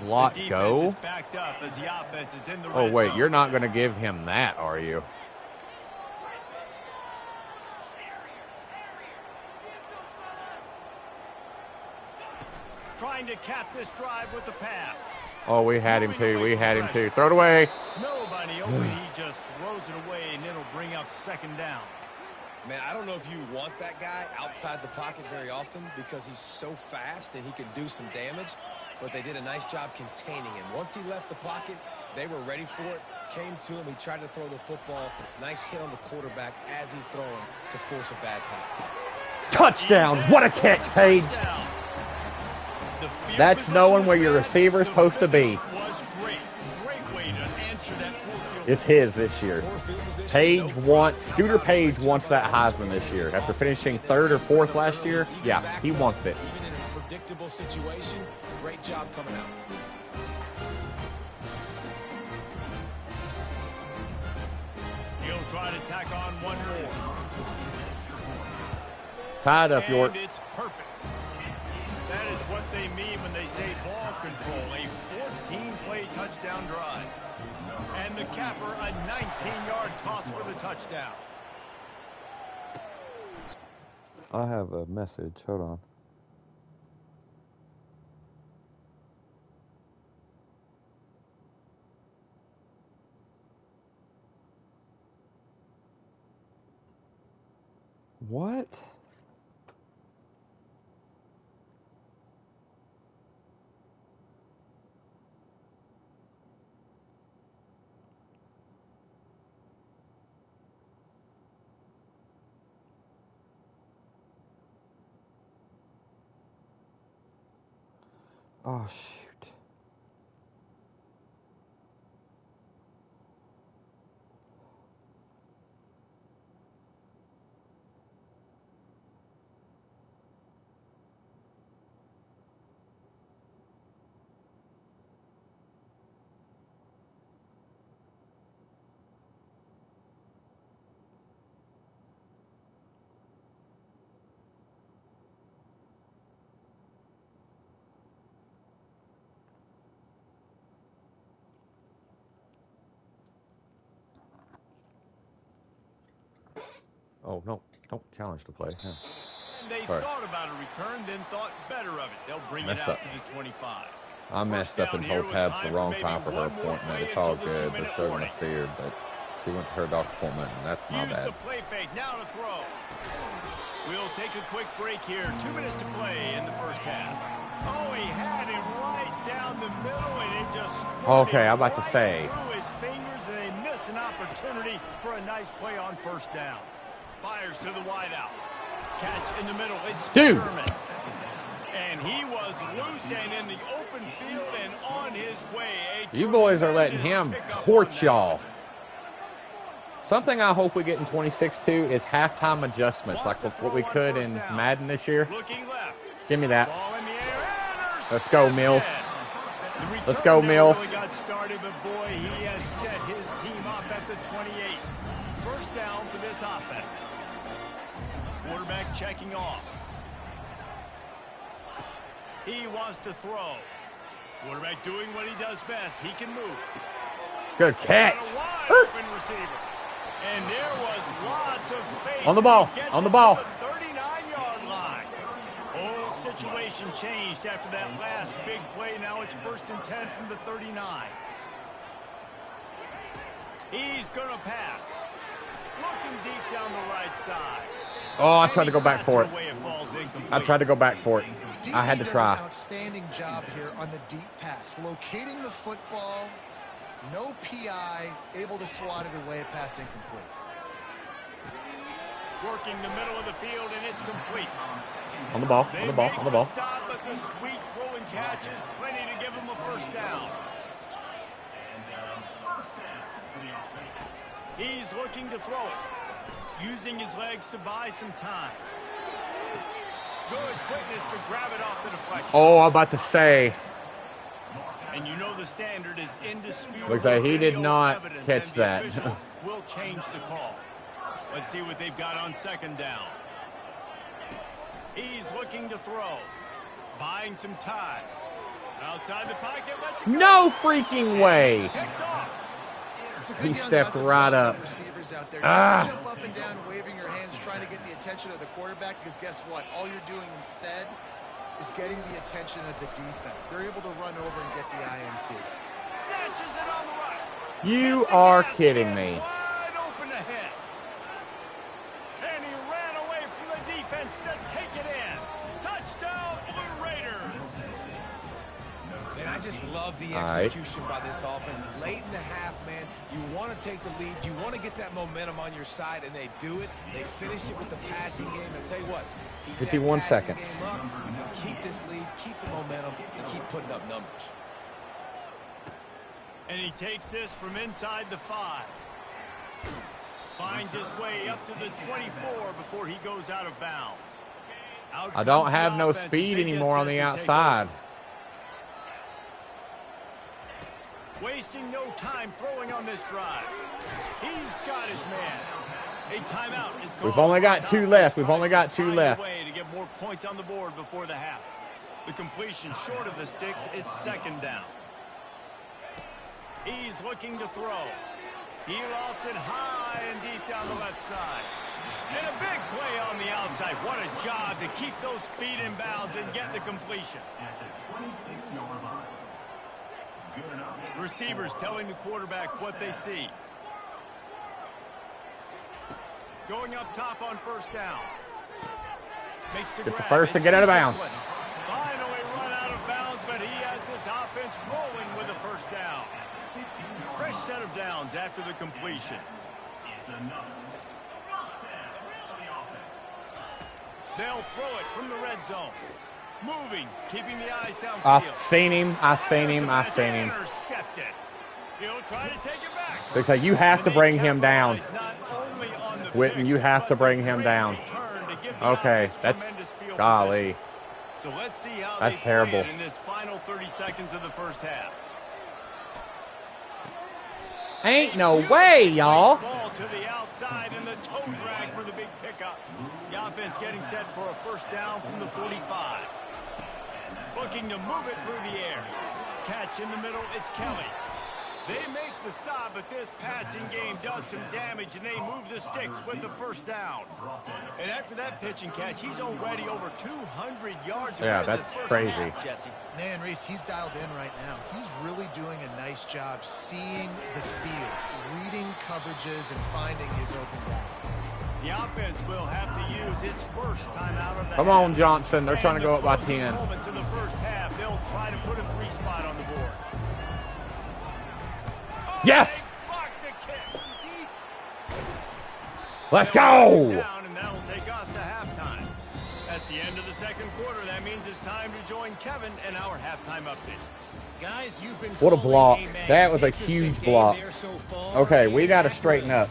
Slot go. Is backed up as the offense is in the oh, red wait. zone. You're not going to give him that, are you? Trying to cap this drive with the pass. Oh, we had him too. We had him too. Throw it away. Nobody open. He just throws it away, and it'll bring up second down. Man, I don't know if you want that guy outside the pocket very often because he's so fast and he can do some damage, but they did a nice job containing him. Once he left the pocket, they were ready for it, came to him, he tried to throw the football. Nice hit on the quarterback as he's throwing to force a bad pass. Touchdown. What a catch, Paige. That's knowing where your receiver is supposed to be. It's his this year. Scooter Page wants that Heisman this year. After finishing third or fourth last year, yeah, he wants it. Even in a predictable situation, great job coming out. He'll try to tack on one more. Tied up, York. And it's perfect. That is what they mean when they say ball control. A 14-play touchdown drive. And the capper, a 19-yard toss for the touchdown. I have a message. Hold on. What? Oh, shoot. Oh, no. Don't challenge the play. Yeah. They thought about a return, then thought better of it. They'll bring it out to the 25. I messed up and told Tabs the wrong time for her appointment. It's all good. They're still going to see her, but she went to her doctor's appointment, and that's my bad. Use the play fake. Now to throw. We'll take a quick break here. 2 minutes to play in the first half. Oh, he had it right down the middle, and it just okay, I'm about to say. Through his fingers, and they miss an opportunity for a nice play on first down. Fires to the wideout. Catch in the middle. It's Sherman. And he was loose and in the open field and on his way. You boys are letting him torch y'all. Something I hope we get in 26-2 is halftime adjustments, like what we could in Madden this year. Looking left. Give me that. Ball in the air. Let's go, Mills. Let's go, Mills. Really got started, but boy, he has set his team up at the 28. First down for this offense. Quarterback checking off. He wants to throw. Quarterback doing what he does best. He can move. Good catch. A wide open receiver. And there was lots of space. On the ball. On the ball. The 39-yard line. Whole situation changed after that last big play. Now it's 1st and 10 from the 39. He's going to pass. Looking deep down the right side. Oh, I tried to go back for it. I tried to go back for it. I had to try. Does an outstanding job here on the deep pass. Locating the football, no PI, able to swat it away, pass incomplete. Working the middle of the field, and it's complete. On the ball, on the ball, on the ball. Stop, but the sweet throw and catch is plenty to give him a first down. He's looking to throw it, using his legs to buy some time. Good quickness to grab it off the deflection. Oh, I'm about to say. And you know the standard is indisputable. Looks like he did not catch that. Will change the call. Let's see what they've got on 2nd down. He's looking to throw. Buying some time. Outside the pocket, let's go. No freaking way. Picked off. He stepped right up. Jump up and down, waving your hands, trying to get the attention of the quarterback, because guess what? All you're doing instead is getting the attention of the defense. They're able to run over and get the INT. Snatches it on the right. You are kidding me. Wide open ahead. And he ran away from the defense to take it in. Touchdown, Blue Raiders. Man, I just love the execution by this offense. Late in the half, man, you want to take the lead. You want to get that momentum on your side, and they do it. They finish it with the passing game. And I'll tell you what, 51 seconds. Keep this lead, keep the momentum, and keep putting up numbers. And he takes this from inside the 5. Finds his way up to the 24 before he goes out of bounds. I don't have no speed anymore on the outside. Wasting no time throwing on this drive. He's got his man. A timeout is called. We've only got 2 left. We've only got 2 left. To get more points on the board before the half. The completion short of the sticks. It's 2nd down. He's looking to throw. He lofts it high and deep down the left side. And a big play on the outside. What a job to keep those feet in bounds and get the completion. Receivers telling the quarterback what they see. Going up top on 1st down. Makes the Get the grab. first to get out of bounds. Finally run out of bounds, but he has this offense rolling with a 1st down. Fresh set of downs after the completion. They'll throw it from the red zone. Moving, keeping the eyes downfield. I've seen him. I've seen him. I've seen him. Intercepted. He'll try to take it back. Looks like you have to bring him down. Whitten, you have to bring him down. Okay, that's golly. So let's see how that's they terrible. in this final 30 seconds of the 1st half. Ain't no way, y'all. Ball to the outside and the toe drag for the big pickup. The offense getting set for a 1st down from the 45. Looking to move it through the air. Catch in the middle, it's Kelly. They make the stop, but this passing game does some damage, and they move the sticks with the 1st down. And after that pitch and catch, he's already over 200 yards. Yeah, that's crazy. Half, Jesse. Man, Reese, he's dialed in right now. He's really doing a nice job seeing the field, reading coverages, and finding his open guy. The offense will have to use its first time out of the Come on, Johnson. They're trying to go up by 10. Moments in the 1st half, they'll try to put a 3 spot on the board. Yes! Let's go! And that'll take us to halftime. That's the end of the 2nd quarter. That means it's time to join Kevin and our halftime update. Guys, you've been what a block. That was a magnificent huge block. so far. Okay, we got to straighten up.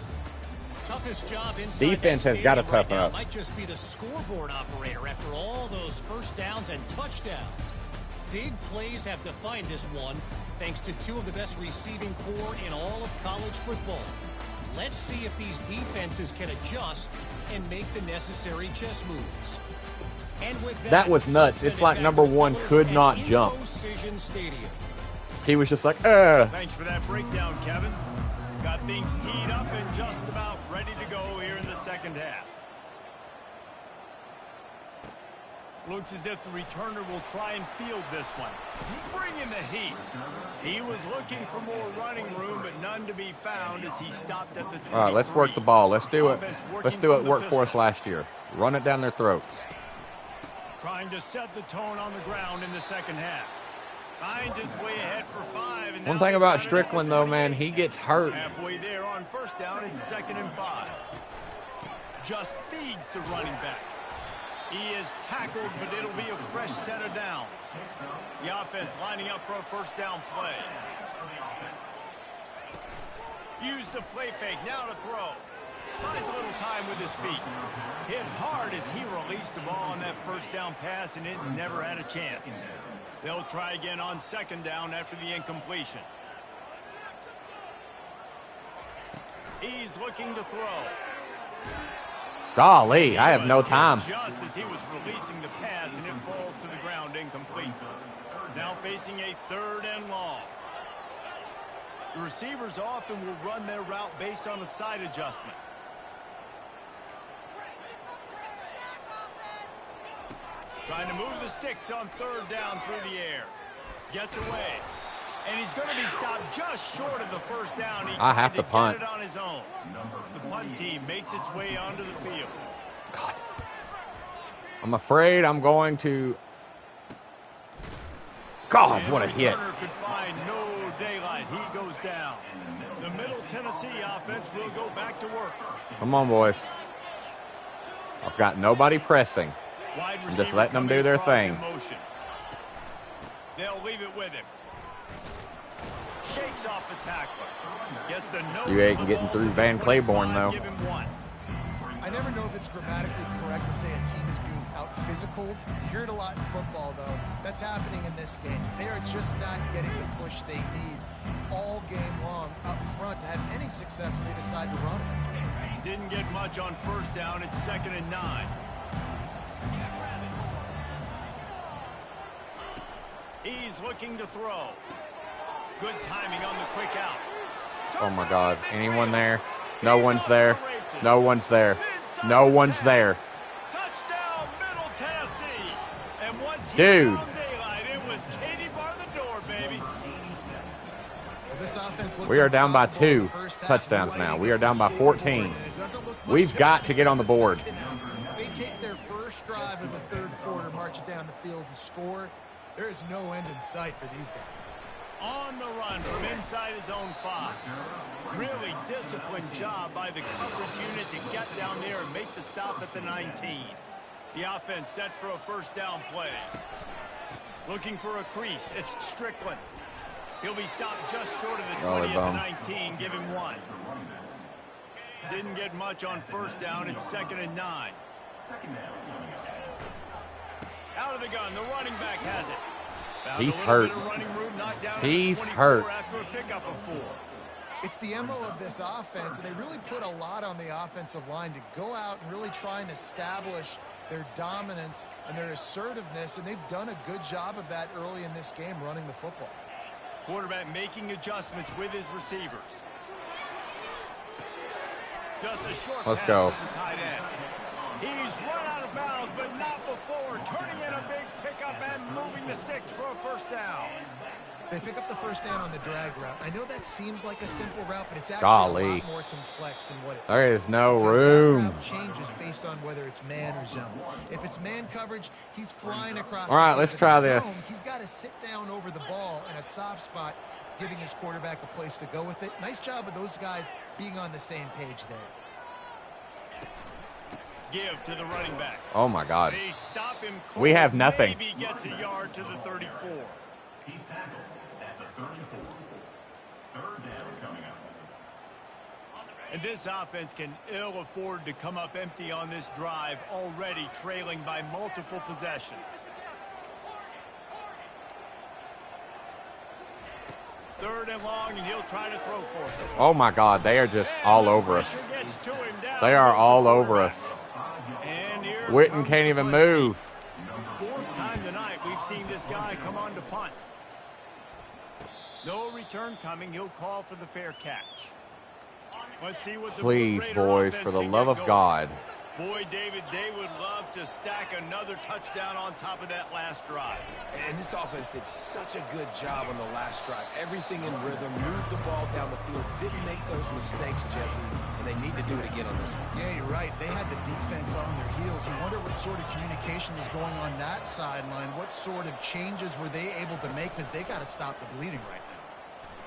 Toughest job inside Defense that has got to stadium toughen right now up. Might just be the scoreboard operator after all those 1st downs and touchdowns. Big plays have defined this one, thanks to two of the best receiving core in all of college football. Let's see if these defenses can adjust and make the necessary chess moves. And with That was nuts. It's like number one could not jump. He was just like, Thanks for that breakdown, Kevin. Got things teed up and just about ready to go here in the second half. Looks as if the returner will try and field this one. Bringing the heat. He was looking for more running room, but none to be found as he stopped at the 23. all right, let's work the ball. Let's do it. Let's do it. Work for us last year. Run it down their throats. Trying to set the tone on the ground in the second half. Finds his way ahead for 5. And One thing about Strickland, though, man, he gets hurt. Halfway there on first down, it's 2nd and 5. Just feeds the running back. He is tackled, but it'll be a fresh set of downs. The offense lining up for a first down play. Use the play fake, now to throw. Buys a little time with his feet. Hit hard as he released the ball on that first down pass, and it never had a chance. They'll try again on 2nd down after the incompletion. He's looking to throw. Golly, I have no time. Just as he was releasing the pass, and it falls to the ground incomplete. Now facing a 3rd and long. The receivers often will run their route based on a side adjustment. Trying to move the sticks on 3rd down through the air. Gets away. And he's going to be stopped just short of the first down. I have to punt. Get it on his own. The punt team makes its way onto the field. God. I'm afraid I'm going to... God, what a hit. Could find no daylight. He goes down. The Middle Tennessee offense will go back to work. Come on, boys. I've got nobody pressing. I'm just letting them do their thing. They'll leave it with him. Shakes off the tackler. Gets the nose. You ain't getting through Van Claiborne, though. I never know if it's grammatically correct to say a team is being out-physicaled. You hear it a lot in football, though. That's happening in this game. They are just not getting the push they need all game long up front to have any success when they decide to run it. Didn't get much on first down. It's 2nd and 9. He's looking to throw. Good timing on the quick out. Oh, my God. Anyone there? No one's there. No one's there. No one's there. Touchdown, Middle Tennessee. And once dude. Daylight, it was Katie bar the door, baby. This offense we are down by 2 touchdowns now. We are down by 14. We've got to get on the board. They take their first drive of the 3rd quarter, march it down the field, and score. There is no end in sight for these guys. On the run from inside his own 5. Really disciplined job by the coverage unit to get down there and make the stop at the 19. The offense set for a first down play. Looking for a crease. It's Strickland. He'll be stopped just short of the 20 at the 19. Give him 1. Didn't get much on first down. It's 2nd and 9. Out of the gun. The running back has it. He's hurt. He's hurt. After a pickup of 4. It's the MO of this offense, and they really put a lot on the offensive line to go out and really try and establish their dominance and their assertiveness, and they've done a good job of that early in this game running the football. Quarterback making adjustments with his receivers. Just a short Let's pass go. to the tight end. He's run out of bounds, but not before turning in a big pickup and moving the sticks for a first down. They pick up the first down on the drag route. I know that seems like a simple route, but it's actually a lot more complex than what it is. There is no room. That route changes based on whether it's man or zone. If it's man coverage, he's flying across. All right, let's try this. He's got to sit down over the ball in a soft spot, giving his quarterback a place to go with it. Nice job of those guys being on the same page there. Give to the running back. Oh, my God. They stop him cold. We have nothing. Maybe gets a yard to the 34. He's tackled at the 34. 3rd down coming up. And this offense can ill afford to come up empty on this drive, already trailing by multiple possessions. 3rd and long, and he'll try to throw for it. Oh, my God. They are just all over us. They are all over us. Witten can't even move. 4th time tonight we've seen this guy come on to punt. No return coming. He'll call for the fair catch. Let's see what the Please, boys, for the love of God. Boy, David, they would love to stack another touchdown on top of that last drive. And this offense did such a good job on the last drive. Everything in rhythm, moved the ball down the field, didn't make those mistakes, Jesse, and they need to do it again on this one. Yeah, you're right. They had the defense on their heels. You wonder what sort of communication was going on that sideline. What sort of changes were they able to make, because they got to stop the bleeding right now.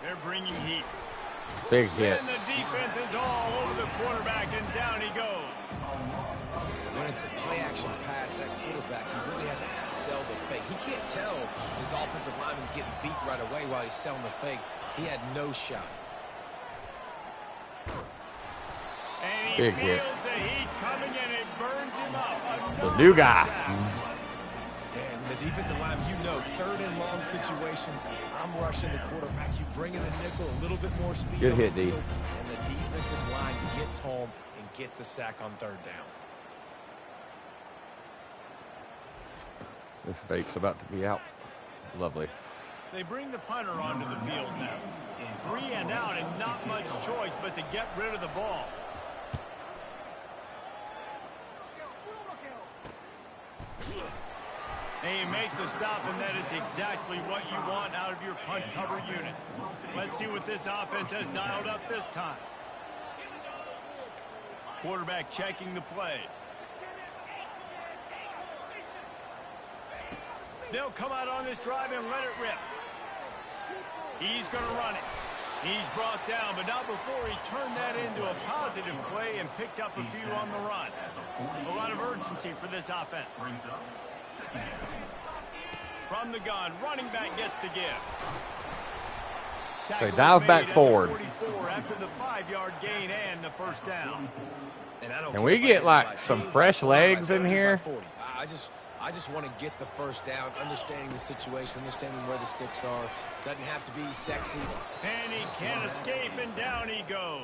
They're bringing heat. Big hit. And the defense is all over the quarterback, and down he goes. When it's a play-action pass, that quarterback, he really has to sell the fake. He can't tell his offensive lineman's getting beat right away while he's selling the fake. He had no shot. And he Big feels hit. the heat coming, and it burns him up. The new guy. And the defensive line, you know, 3rd and long situations, I'm rushing the quarterback. You bring in the nickel, a little bit more speed. Good on hit, the D. field, and the defensive line gets home and gets the sack on 3rd down. This bait's about to be out. Lovely. They bring the punter onto the field now. 3 and out, and not much choice but to get rid of the ball. They make the stop, and that is exactly what you want out of your punt cover unit. Let's see what this offense has dialed up this time. Quarterback checking the play. They'll come out on this drive and let it rip. He's going to run it. He's brought down, but not before he turned that into a positive play and picked up a few on the run. A lot of urgency for this offense. From the gun, running back gets to give. They dive back forward. 44 after the 5-yard gain and the 1st down. Can we get like some fresh legs in here? I just want to get the 1st down, understanding the situation, understanding where the sticks are. Doesn't have to be sexy. And he can't escape, and down he goes.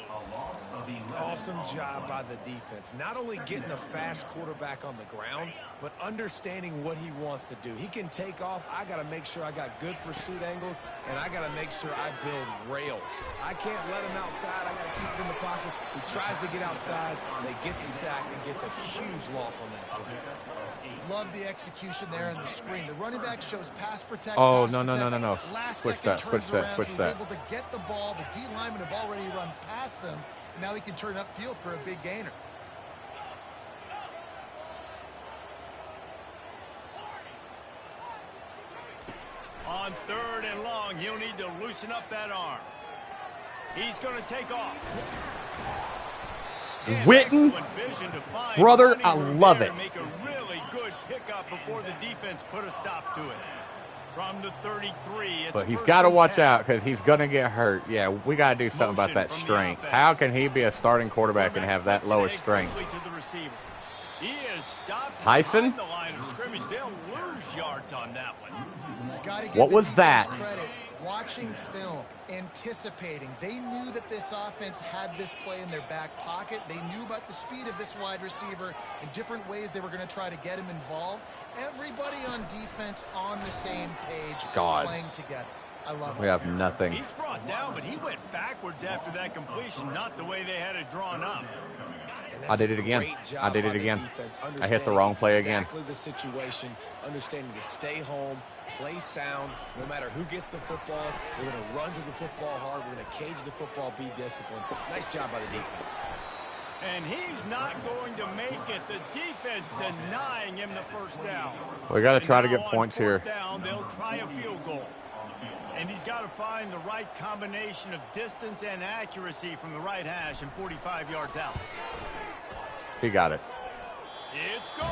Awesome job by the defense. Not only getting a fast quarterback on the ground, but understanding what he wants to do. He can take off. I got to make sure I got good pursuit angles, and I got to make sure I build rails. I can't let him outside. I got to keep him in the pocket. He tries to get outside. They get the sack and get the huge loss on that play. Love the execution there on the screen. The running back shows pass protect. Oh, pass no. protect. Last Switch second that, switch turns that, around, switch so he's that. able to get the ball. The D linemen have already run past him. Now he can turn upfield for a big gainer. On 3rd and long, he'll need to loosen up that arm. He's going to take off. Witten, brother, I love it. Make a really good pickup before the defense put a stop to it. From the 33, But he's got to watch out because he's going to get hurt. Yeah, we got to do something about that strength. How can he be a starting quarterback and have that lowest strength? He is stopped Tyson? behind the line of scrimmage. They'll lose yards on that one. What was that? Credit. Watching film, anticipating. They knew that this offense had this play in their back pocket. They knew about the speed of this wide receiver and different ways they were going to try to get him involved. Everybody on defense on the same page, playing together. I love it. We have nothing. He's brought down, but he went backwards after that completion, not the way they had it drawn up. I did it again. I did it again. I hit the wrong play again. Exactly the situation, understanding to stay home, play sound, no matter who gets the football. We're going to run to the football hard. We're going to cage the football, be disciplined. Nice job by the defense. And he's not going to make it. The defense denying him the 1st down. We got to try to get points here. Down, they'll try a field goal. And he's got to find the right combination of distance and accuracy from the right hash and 45 yards out. He got it. It's good.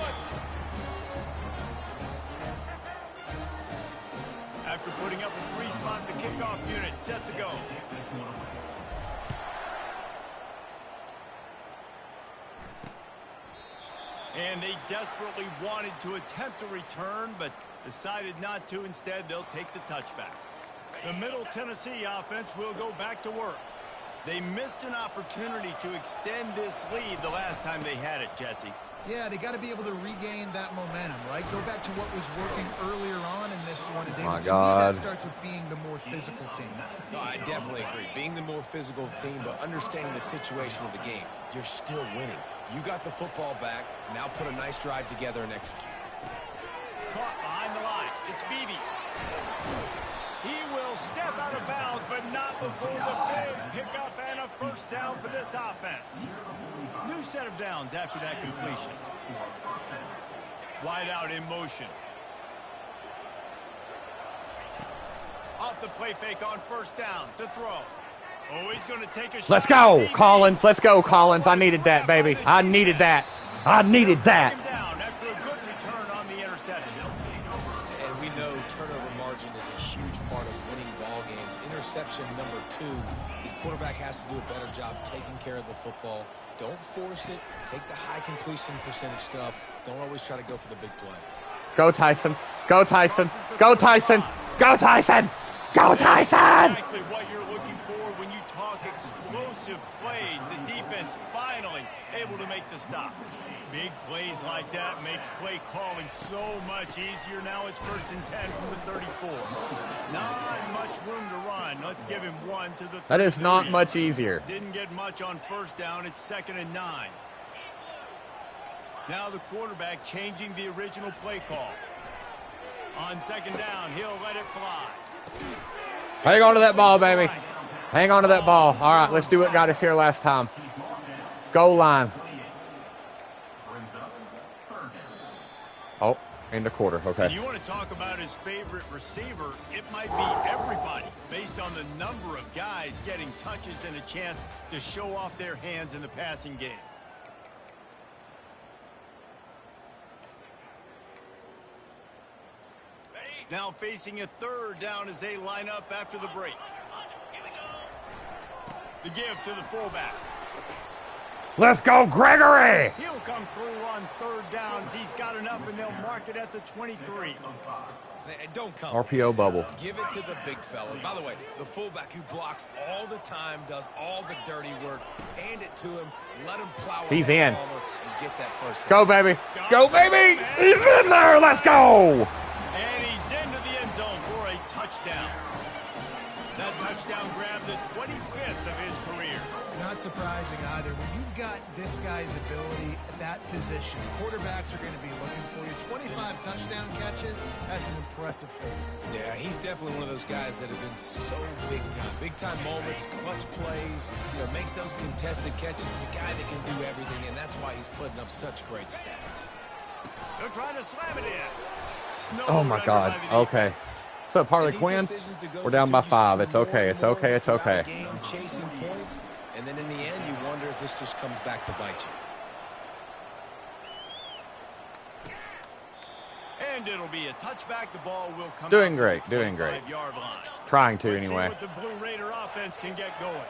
After putting up a 3-spot, the kickoff unit set to go. And they desperately wanted to attempt a return, but decided not to. Instead, they'll take the touchback. The Middle Tennessee offense will go back to work. They missed an opportunity to extend this lead the last time they had it, Jesse. Yeah, they got to be able to regain that momentum, right? Go back to what was working earlier on in this one. And David, to me, that starts with being the more physical team. No, I definitely agree. Being the more physical team, but understanding the situation of the game. You're still winning. You got the football back. Now put a nice drive together and execute. Caught behind the line. It's Beebe. He will step out of bounds, but not before the big pickup and a first down for this offense. New set of downs after that completion. Wide out in motion. Off the play fake on first down to throw. Oh, he's going to take a shot. Let's go, Collins. Let's go, Collins. I needed that, baby. I needed that. I needed that. Down after a good return on the interception. And we know turnover margin is a huge part of winning ball games. Interception number 2. His quarterback has to do a better job taking care of the football. Don't force it. Take the high completion percentage stuff. Don't always try to go for the big play. Go, Tyson. Go, Tyson. Go, Tyson. Go, Tyson. Go, Tyson. Exactly what you're looking for when you talk explosive plays. The defense finally able to make the stop. Big plays like that makes play calling so much easier. Now it's 1st and 10 from the 34. Not much room to run. Let's give him one to the 33. That is not much easier. Didn't get much on first down. It's 2nd and 9. Now the quarterback changing the original play call. On 2nd down, he'll let it fly. Hang on to that ball, baby. Hang on to that ball. All right, let's do what got us here last time. Goal line. Oh, in the quarter. Okay. And you want to talk about his favorite receiver, it might be everybody based on the number of guys getting touches and a chance to show off their hands in the passing game. Now facing a 3rd down as they line up after the break. The give to the fullback. Let's go, Gregory! He'll come through on 3rd downs. He's got enough, and they'll mark it at the 23. Don't come. RPO bubble. Give it to the big fella. By the way, the fullback who blocks all the time, does all the dirty work. Hand it to him. Let him plow. He's in. And get that first down. Go, baby. Go, baby! He's in there. Let's go! And he's into the end zone for a touchdown. That touchdown grabbed the 25th of his career. Not surprising either. When you've got this guy's ability at that position, quarterbacks are going to be looking for you. 25 touchdown catches, that's an impressive feat. Yeah, he's definitely one of those guys that have been so big time. Big time moments, clutch plays, makes those contested catches. He's a guy that can do everything, and that's why he's putting up such great stats. They're trying to slam it in. Oh, my God. Okay. What's up, Harley Quinn? We're down by 5. It's okay. It's okay. It's okay. Chasing points, and then in the end, you wonder if this just comes back to bite you. And it'll be a touchback. The ball will come Doing great. Doing great. Line. Trying to, Let's anyway. See what the Blue Raider offense can get going.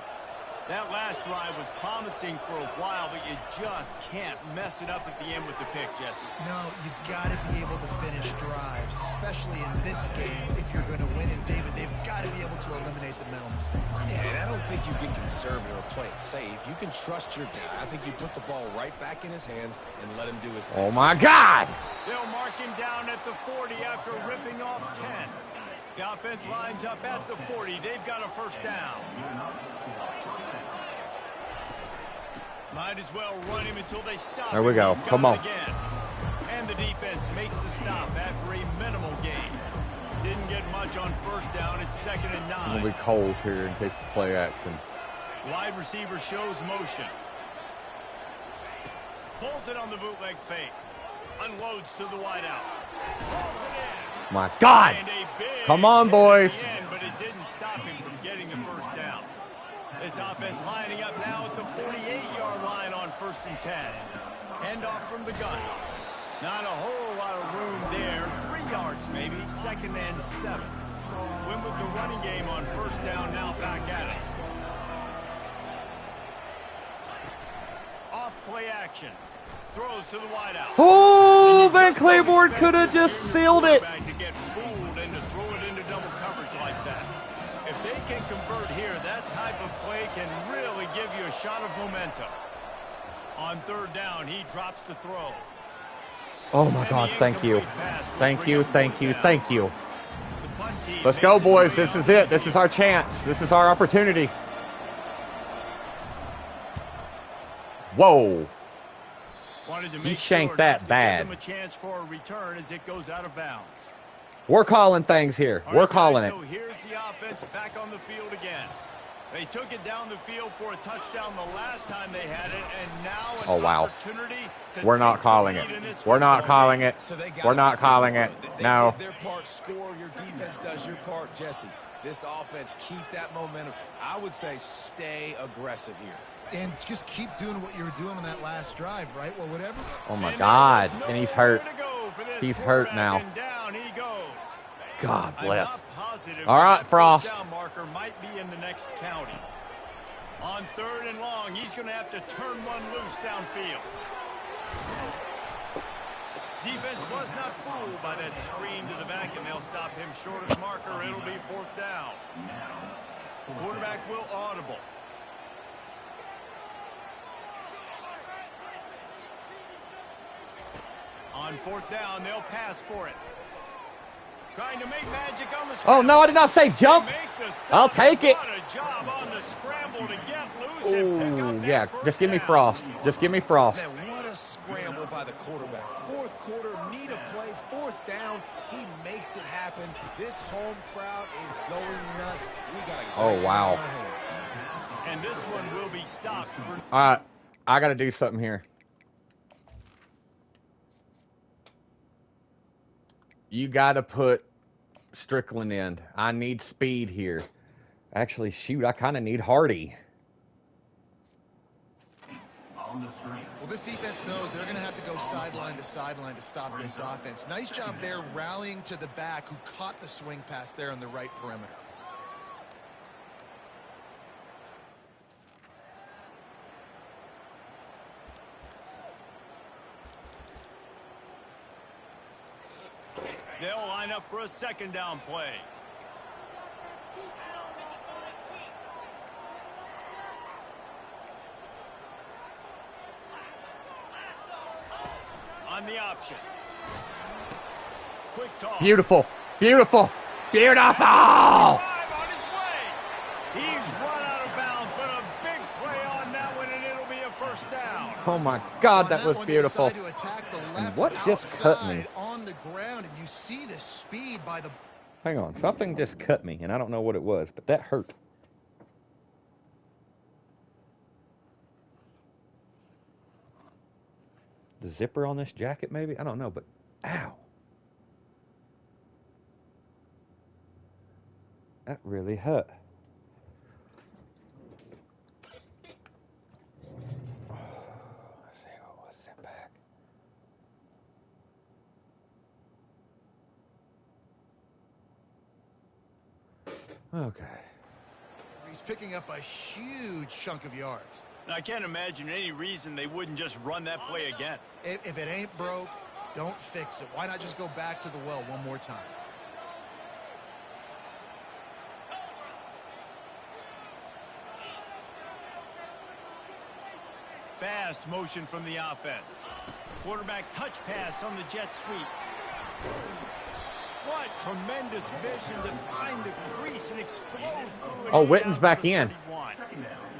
That last drive was promising for a while, but you just can't mess it up at the end with the pick, Jesse. No, you've got to be able to finish drives, especially in this game if you're going to win. And, David, they've got to be able to eliminate the mental mistakes. Yeah, and I don't think you get conservative or play it safe. You can trust your guy. I think you put the ball right back in his hands and let him do his thing. Oh, my God! They'll mark him down at the 40 after ripping off 10. The offense lines up at the 40. They've got a first down. Might as well run him until they stop. There we go. Come on. Again. And the defense makes the stop after a minimal gain. Didn't get much on first down. It's 2nd and 9. I'm going to be cold here in case of play action. Wide receiver shows motion. Pulls it on the bootleg fake. Unloads to the wideout. Pulls it in. My God! Come on, boys. End, but it didn't stop him from getting the first down. This offense lining up now at the 48-yard line on 1st and 10. End off from the gun. Not a whole lot of room there. 3 yards maybe. 2nd and 7. Win with the running game on first down. Now back at it. Off play action. Throws to the wideout. Oh, Van Claiborne could have just sealed it. To get fooled and to throw it into double coverage like that. they can convert here, that type of play can really give you a shot of momentum. On third down, he drops the throw. Oh, my God. Thank you. Thank you, thank you, thank you. Let's go, boys. This is it. This is our chance. This is our opportunity. Whoa. He shanked that bad. Give him a chance for a return as it goes out of bounds. We're calling things here. We're calling it. So here's the offense back on the field again. They took it down the field for a touchdown the last time they had it, and now an opportunity to We're not calling it. We're not calling it. We're not calling it. No. They did their part, score. Your defense does your part, Jesse. This offense, keep that momentum. I would say stay aggressive here. And just keep doing what you were doing on that last drive, right? Well, whatever. Oh, my God. And he's hurt. He's hurt now. Down he goes. God bless. All right, Frost. Marker might be in the next county. On third and long, he's going to have to turn one loose downfield. Defense was not fooled by that screen to the back, and they'll stop him short of the marker. It'll be fourth down. Quarterback will audible. On fourth down, they'll pass for it. Trying to make magic on the scramble. Oh, no, I did not say jump. I'll take it. What a job on the scramble to get loose and pick up that Yeah, first just give me down. Frost. Just give me Frost. Man, what a scramble by the quarterback. Fourth quarter, need a play, fourth down. He makes it happen. This home crowd is going nuts. We got to Oh, wow. And this one will be stopped. All right, I got to do something here. You got to put Strickland in. I need speed here. Actually, shoot, I kind of need Hardy. On the screen. Well, this defense knows they're going to have to go sideline to stop this offense. Nice job there rallying to the back who caught the swing pass there on the right perimeter. They'll line up for a second down play. On the option. Quick toss. Beautiful. Beautiful. Beautiful. On his way. He's run out of bounds, but a big play on that one, and it'll be a first down. Oh, my God, that On was one, beautiful. they decide to attack the left What just cut me? outside on the ground, and you see the speed by the... Hang on. Something just cut me, and I don't know what it was, but that hurt. The zipper on this jacket, maybe? I don't know, but ow. That really hurt. Let's see, what was that back? Okay. He's picking up a huge chunk of yards. Now, I can't imagine any reason they wouldn't just run that play again. If it ain't broke, don't fix it. Why not just go back to the well one more time? Fast motion from the offense. Quarterback touch pass on the jet sweep. What tremendous vision to find the crease and explode through it. Oh, Witten's back in.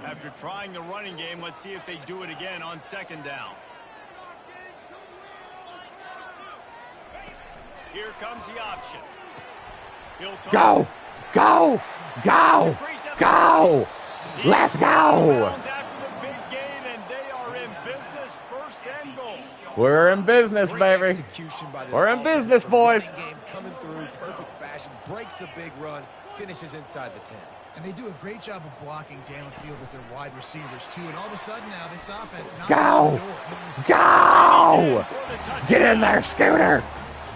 After trying the running game, let's see if they do it again on second down. Here comes the option. Go! Go! Go! Go! Let's go! We're in business, baby. We're in business, boys. Game coming through, perfect fashion, breaks the big run, finishes inside the 10. And they do a great job of blocking downfield with their wide receivers, too. And all of a sudden now, this offense... Go! Go! Get in there, Scooter!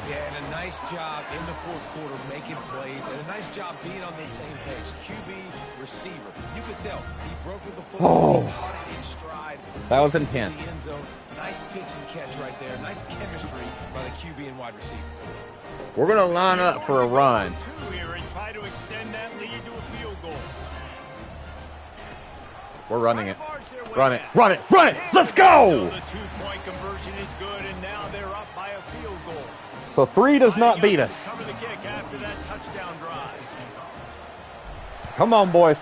Yeah, and a nice nice job in the fourth quarter making plays, and a nice job being on the same page. QB, receiver. You could tell he broke with the football. He caught it in stride. That was intense. The end zone. Nice pitch and catch right there. Nice chemistry by the QB and wide receiver. We're going to line up for a run. Here and try to extend that lead to a field goal. We're running it. Run it. Run it. Run it. Let's go. The two-point conversion is good, and now they're up by a field goal. So 3 does not beat us. Cover the kick after that touchdown drive. Come on, boys.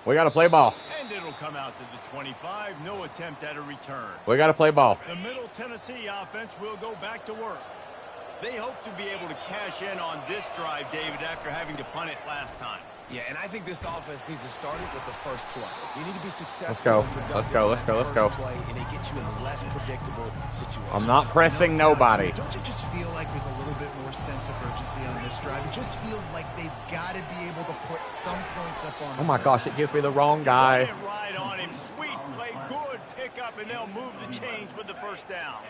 We got to play ball. And it'll come out to the 25. No attempt at a return. We got to play ball. The Middle Tennessee offense will go back to work. They hope to be able to cash in on this drive, David, after having to punt it last time. Yeah, and I think this offense needs to start it with the first play. You need to be successful. Let's go. And productive Let's go. on Let's that go. Let's first go. Play, and it gets you in less predictable situations. I'm not pressing nobody. Don't you just feel like there's a little bit more sense of urgency on this drive? It just feels like they've got to be able to put some points up on. Oh my gosh, it gives me the wrong guy. Right on him. Sweet play. Good pickup, and they'll move the chains with the first down.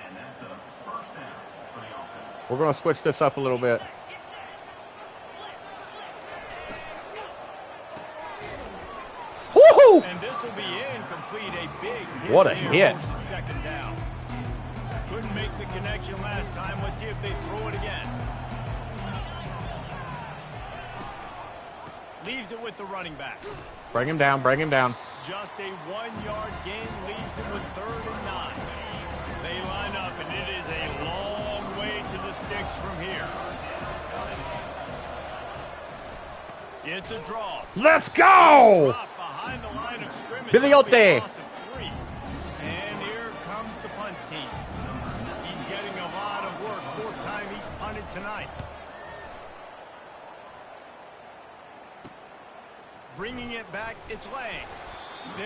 We're going to switch this up a little bit. Woohoo! And this will be incomplete. A big hit. What a hit. Second down. Couldn't make the connection last time. Let's see if they throw it again. Leaves it with the running back. Bring him down. Bring him down. Just a 1-yard gain leaves it with 3rd and 9. They line up, and it is a long way to the sticks from here. It's a draw. Let's go! Behind the line of scrimmage. Biliote. And here comes the punt team. He's getting a lot of work. 4th time he's punted tonight. Bringing it back, it's Lang.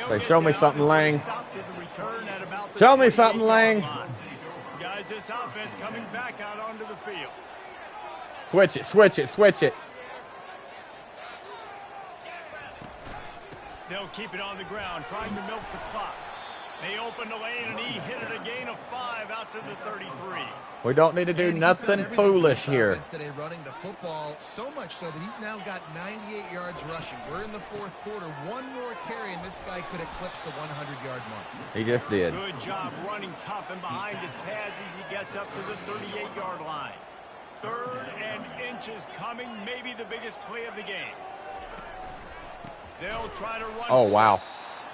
Hey, show me something, Lang. Show me something, Lang. Guys, this offense coming back out onto the field. Switch it, switch it, switch it. They'll keep it on the ground, trying to milk the clock. They open the lane, and he hit it a gain of 5 out to the 33. We don't need to do nothing foolish here. Today running the football so much so that he's now got 98 yards rushing. We're in the 4th quarter. One more carry, and this guy could eclipse the 100-yard mark. He just did. Good job running tough and behind his pads as he gets up to the 38-yard line. 3rd and inches coming, maybe the biggest play of the game. They'll try to run. Oh, wow.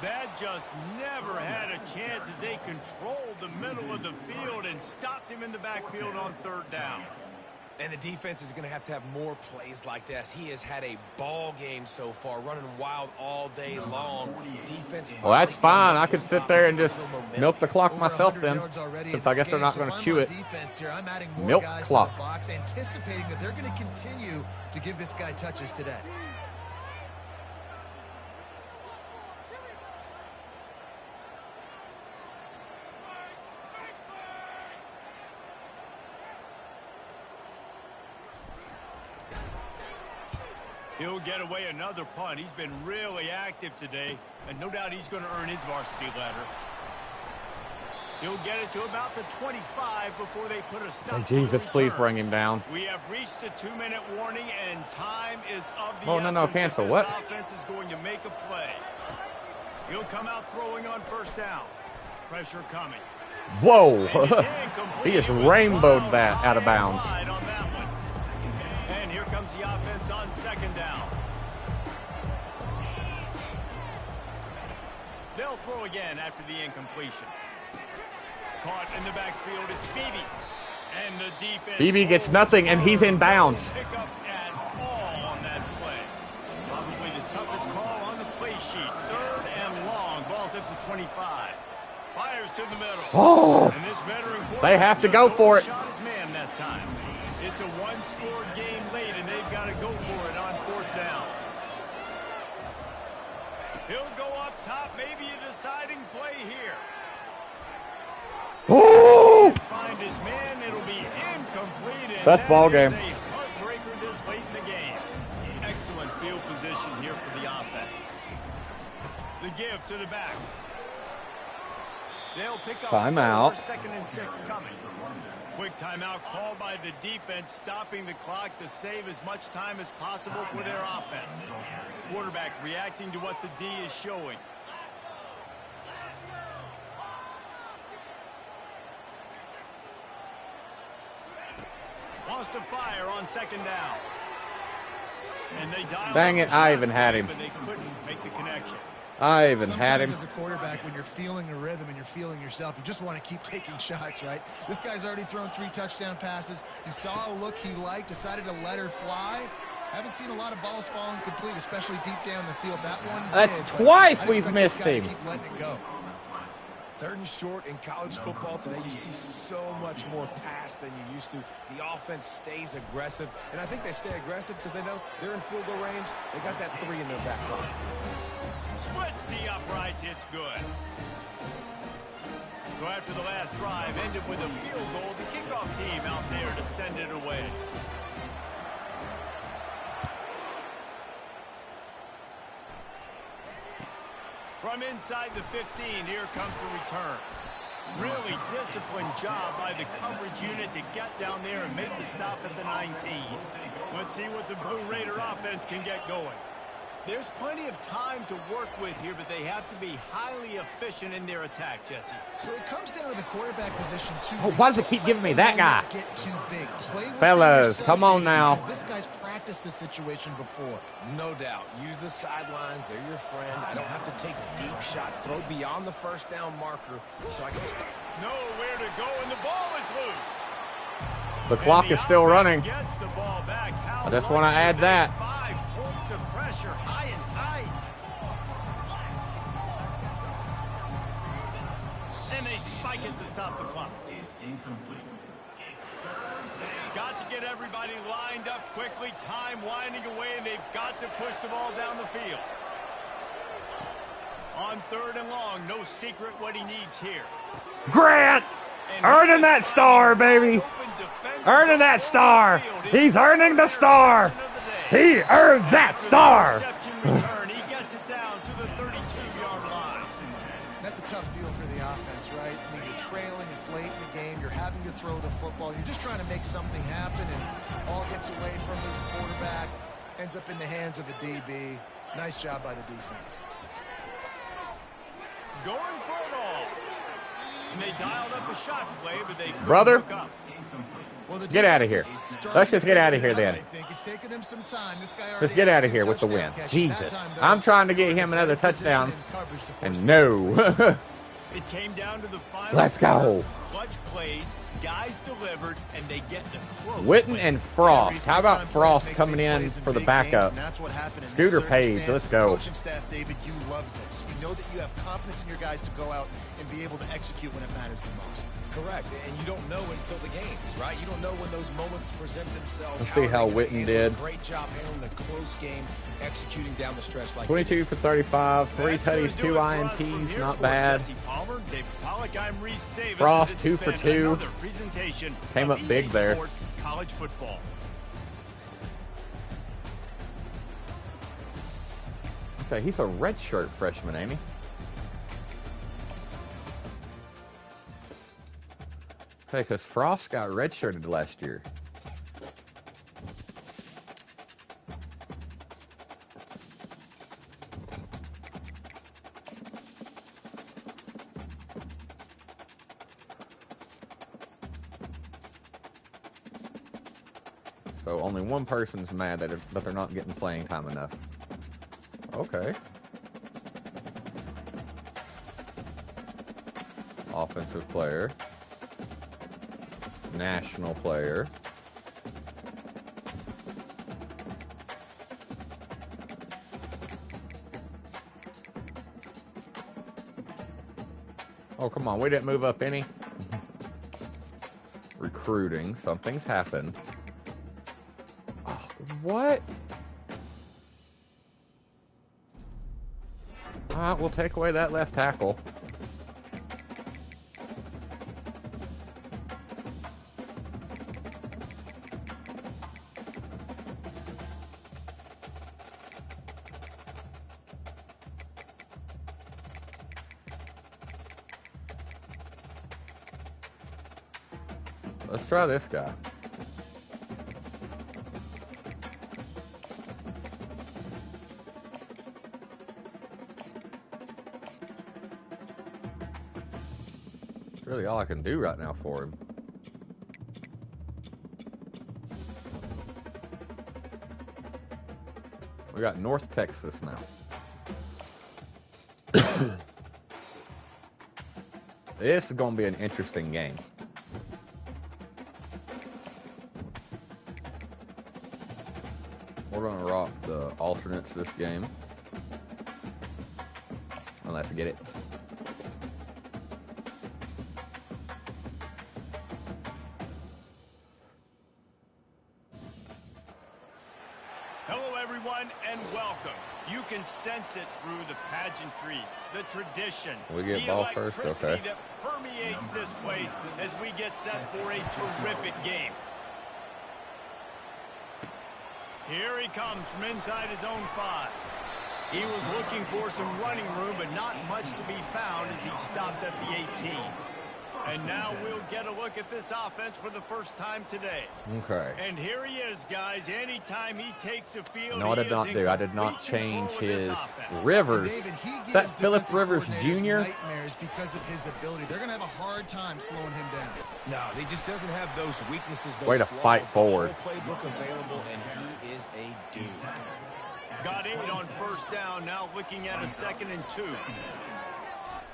That just never had a chance as they controlled the middle of the field and stopped him in the backfield on 3rd down. And the defense is going to have more plays like that. He has had a ball game so far, running wild all day long. Defense. Well, that's fine. I could sit there and just milk the clock myself then, since I guess they're not going to chew it. Milk clock. Anticipating that they're going to continue to give this guy touches today. He'll get away another punt. He's been really active today, and no doubt he's going to earn his varsity ladder. He'll get it to about the 25 before they put a stop. Hey, Jesus, please bring him down. We have reached the 2-minute warning, and time is of the essence. No, cancel. What? This offense is going to make a play. He'll come out throwing on 1st down. Pressure coming. Whoa. He just rainbowed that out of bounds. And here comes the offense on 2nd down. They'll throw again after the incompletion. Caught in the backfield, it's Beebe. And the defense. Beebe gets nothing, and he's in bounds. Pick up at all on that play. Probably the toughest call on the play sheet. 3rd and long. Ball's at the 25. Fires to the middle. Oh, and this veteran they have to go for it. Shot his man that time. It's a 1-score game late, and they've got to go for it on 4th down. He'll go up top, maybe a deciding play here. Oh! Find his man, it'll be incomplete. That's ball game. A heartbreaker this late in the game. Excellent field position here for the offense. The give to the back. They'll pick up timeout. 2nd and 6 coming. Quick timeout called by the defense, stopping the clock to save as much time as possible for their offense. Quarterback reacting to what the D is showing. Wants to fire on second down. And they dang it, I even had him. But they couldn't make the connection. I even had him. Sometimes as a quarterback, when you're feeling a rhythm and you're feeling yourself, you just want to keep taking shots, right? This guy's already thrown 3 touchdown passes. He saw a look he liked, decided to let her fly. Haven't seen a lot of balls falling complete, especially deep down the field. That one That's twice we've missed him. Keep letting it go. 3rd and short in college football today. You see so much more pass than you used to. The offense stays aggressive, and I think they stay aggressive because they know they're in field goal range. They got that 3 in their back pocket. Splits the uprights, it's good. So after the last drive ended with a field goal, the kickoff team out there to send it away. From inside the 15, here comes the return. Really disciplined job by the coverage unit to get down there and make the stop at the 19. Let's see what the Blue Raider offense can get going. There's plenty of time to work with here, but they have to be highly efficient in their attack, Jesse. So it comes down to the quarterback position, too. Oh, why does it keep giving me that guy? Get too big. Play with Fellas, yourself, come on David, now. because this guy's practiced this situation before. No doubt. Use the sidelines. They're your friend. I don't have to take deep shots. Throw beyond the first down marker so I can stop. Nowhere to go, and the ball is loose. The clock is still running. Gets the ball back. I just want to add that. 5 points of pressure, high and tight. And they spike it to stop the clock. Got to get everybody lined up quickly. Time winding away, and they've got to push the ball down the field. On 3rd and long, no secret what he needs here. Grant! Earning that star, baby! Earning that star! He's earning the star! He earned that star! He gets it down to the 32-yard line. That's a tough deal for the offense, right? I mean, you're trailing, it's late in the game, you're having to throw the football, you're just trying to make something happen, and all gets away from the quarterback, ends up in the hands of a DB. Nice job by the defense. Going for it all. And they dialed up a shot play, but they couldn't Brother, hook up. Well, get out of here. Let's just get out of here then. It's taken him some time. This guy Just get out of here with the win. Jesus. I'm trying to get him another touchdown, and no. It came down to the final. Let's go. Clutch plays, guys delivered, and they get the close. Witten and Frost. How about Frost coming in for the backup? Scooter Page, let's go. Coaching staff, David, you love this. You know that you have confidence in your guys to go out and be able to execute when it matters the most. Correct, and you don't know until the games, right? You don't know when those moments present themselves. Let's see how Witten did. Great job handling the close game, executing down the stretch like 22 for 35, 3 tutties, 2 INTs, not bad. Frost 2 for 2. Came up big there. College football. Okay, he's a redshirt freshman, ain't he? Okay, because Frost got redshirted last year. So only one person's mad that they're not getting playing time enough. Okay. Offensive player. National player. Oh, come on. We didn't move up any. Recruiting. Something's happened. Oh, what? All right, we'll take away that left tackle. Let's try this guy. That's really all I can do right now for him. We got North Texas now. This is going to be an interesting game. We're going to rock the alternates this game. And let's get it. Hello, everyone, and welcome. You can sense it through the pageantry, the tradition, We get the ball first, electricity okay. that permeates this place as we get set for a terrific game. Here he comes from inside his own 5. He was looking for some running room, but not much to be found as he stopped at the 18. And now we'll get a look at this offense for the first time today. Okay. And here he is, guys. Anytime he takes the field, No, I did not do. I did not change his Rivers. David, he gives That Philip defensive Rivers coordinators Jr. nightmares because of his ability. They're going to have a hard time slowing him down. No, he just doesn't have those weaknesses, those Way to flaws, fight the forward. whole playbook available, and he is a dude. Got 8 on first down, now looking at a 2nd and 2.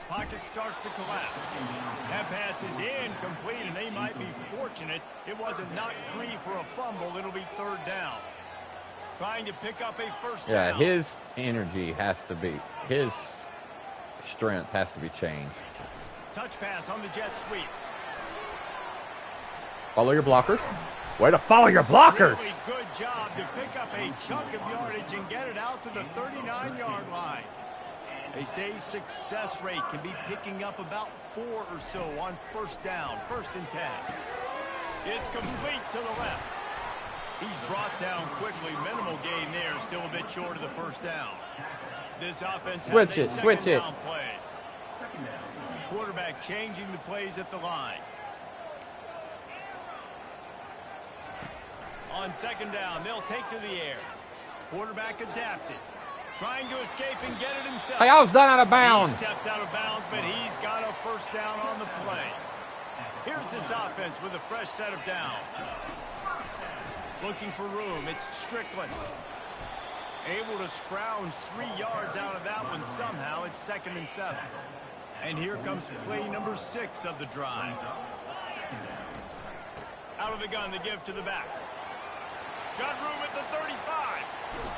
Pocket starts to collapse. That pass is incomplete, and they might be fortunate it wasn't knocked free for a fumble. It'll be 3rd down. Trying to pick up a first down. Yeah, his energy has to be, his strength has to be changed. Touch pass on the jet sweep. Follow your blockers. Way to follow your blockers. Really good job to pick up a chunk of yardage and get it out to the 39-yard line. They say success rate can be picking up about 4 or so on first down, 1st and 10. It's complete to the left. He's brought down quickly. Minimal gain there, still a bit short of the first down. This offense has Switch a it, second switch it. down play. Quarterback changing the plays at the line. On 2nd down, they'll take to the air. Quarterback adapted. Trying to escape and get it himself. Hey, I was done out of bounds. He steps out of bounds, but he's got a first down on the play. Here's this offense with a fresh set of downs. Looking for room, it's Strickland. Able to scrounge 3 yards out of that one somehow. It's 2nd and 7. And here comes play number 6 of the drive. Out of the gun, the give to the back. Got room at the 35.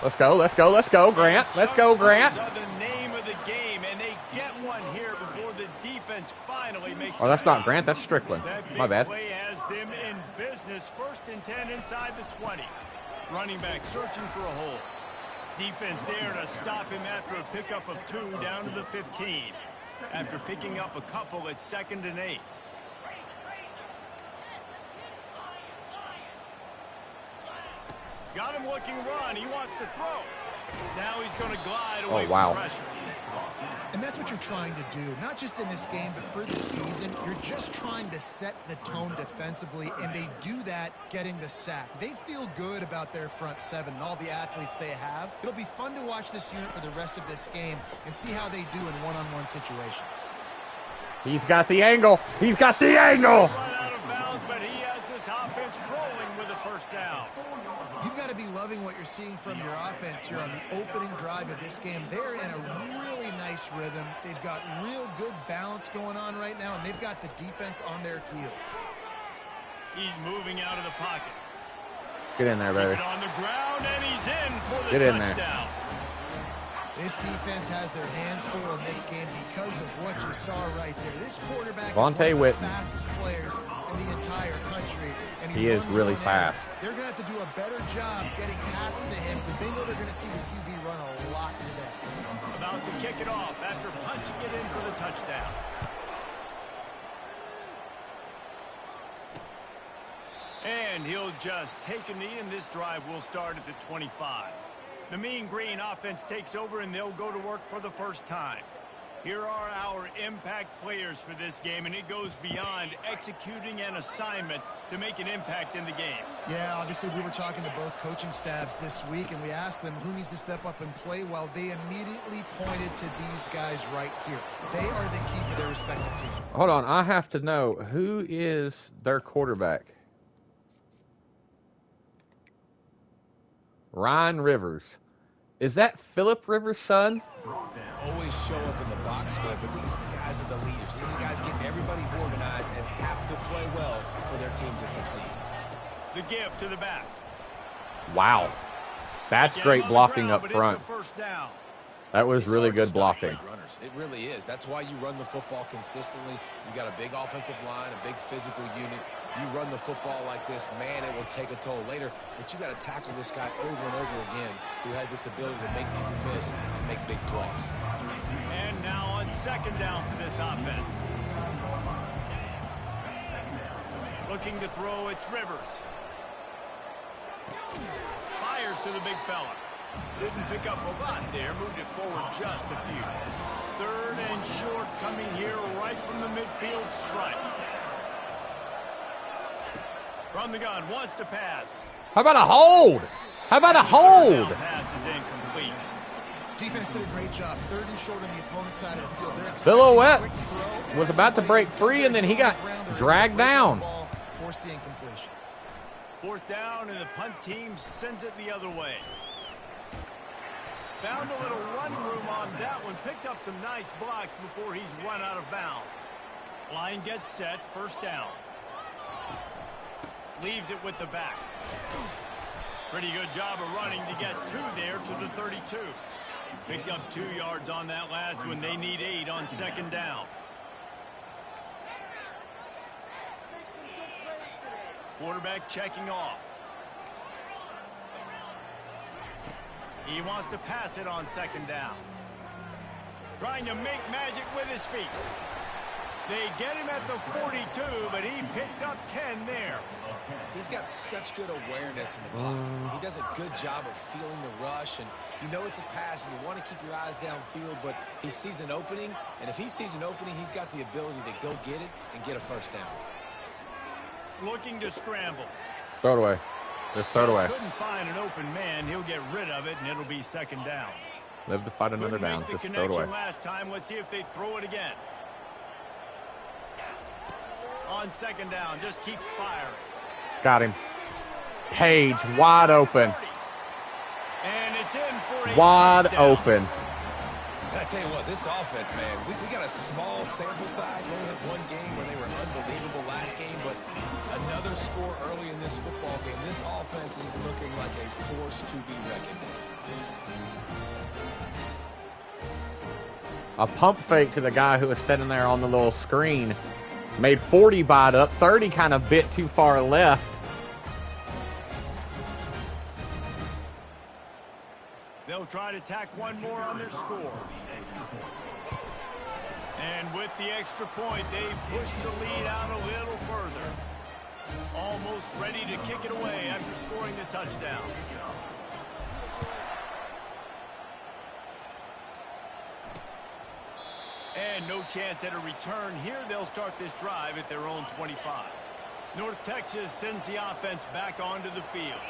Let's go, let's go, let's go, Grant. Let's go, Grant. Are the name of the game, and they get one here before the defense finally makes. Oh, that's not Grant, that's Strickland. That big My bad. play has them in business. 1st and 10 inside the 20. Running back searching for a hole. Defense there to stop him after a pickup of 2 down to the 15. After picking up a couple at 2nd and 8. Got him looking run. He wants to throw. Now he's going to glide away from pressure. And that's what you're trying to do, not just in this game, but for the season. You're just trying to set the tone defensively, and they do that getting the sack. They feel good about their front 7 and all the athletes they have. It'll be fun to watch this unit for the rest of this game and see how they do in one-on-one situations. He's got the angle. He's got the angle. Run out of bounds, but he has this offense rolling with a first down. You've got to be loving what you're seeing from your offense here on the opening drive of this game. They're in a really nice rhythm. They've got real good balance going on right now, and they've got the defense on their heels. He's moving out of the pocket. Get in there, baby. Keep it on the ground, and he's in for the Get in there. touchdown. This defense has their hands full in this game because of what you saw right there. This quarterback Vontae is one of Whitten. the fastest players in the entire country. And He is runs really one in. fast. They're going to have to do a better job getting hats to him because they know they're going to see the QB run a lot today. About to kick it off after punching it in for the touchdown. And he'll just take a knee, and this drive will start at the 25. The Mean Green offense takes over, and they'll go to work for the first time. Here are our impact players for this game, and it goes beyond executing an assignment to make an impact in the game. Yeah, obviously we were talking to both coaching staffs this week, and we asked them who needs to step up and play well. They immediately pointed to these guys right here. They are the key for their respective team. Hold on, I have to know, who is their quarterback? Ryan Rivers. Is that Phillip Rivers' son? Always show up in the box score, but these are the guys that are the leaders. These are the guys getting everybody organized and have to play well for their team to succeed. The give to the back. Wow. That's great blocking up front. That was really good blocking. It really is. That's why you run the football consistently. You got a big offensive line, a big physical unit. You run the football like this, man, it will take a toll later. But you got to tackle this guy over and over again who has this ability to make people miss and make big plays. And now on second down for this offense. Looking to throw, it's Rivers. Fires to the big fella. Didn't pick up a lot there, moved it forward just a few. Third and short coming here right from the midfield stripe. From the gun, wants to pass. How about a hold? How about a hold? Pass is incomplete. Defense did a great job. Third and short on the opponent's side of the field. Silhouette was about to break free, and then he got dragged down. Forced the incompletion. Fourth down, and the punt team sends it the other way. Found a little running room on that one. Picked up some nice blocks before he's run out of bounds. Line gets set. First down. Leaves it with the back. Pretty good job of running to get two there to the 32. Picked up 2 yards on that last one. They need 8 on second down. Quarterback checking off. He wants to pass it on second down. Trying to make magic with his feet. They get him at the 42, but he picked up 10 there. He's got such good awareness in the pocket. He does a good job of feeling the rush, and you know it's a pass, and you want to keep your eyes downfield, but he sees an opening, and if he sees an opening, he's got the ability to go get it and get a first down. Looking to scramble. Throw it away. Just throw it away. Couldn't find an open man. He'll get rid of it, and it'll be second down. Live to fight another down. Just throw it away. Last time. Let's see if they throw it again. On second down, just keeps firing. Got him. Page wide open. And it's in for a wide touchdown. Open. I tell you what, this offense, man, we got a small sample size. We only had one game where they were unbelievable last game, but another score early in this football game. This offense is looking like a force to be reckoned with. A pump fake to the guy who was standing there on the little screen. Made 40 bite up. 30 kind of bit too far left. They'll try to tack one more on their score. And with the extra point, they push the lead out a little further. Almost ready to kick it away after scoring the touchdown. And no chance at a return here. They'll start this drive at their own 25. North Texas sends the offense back onto the field.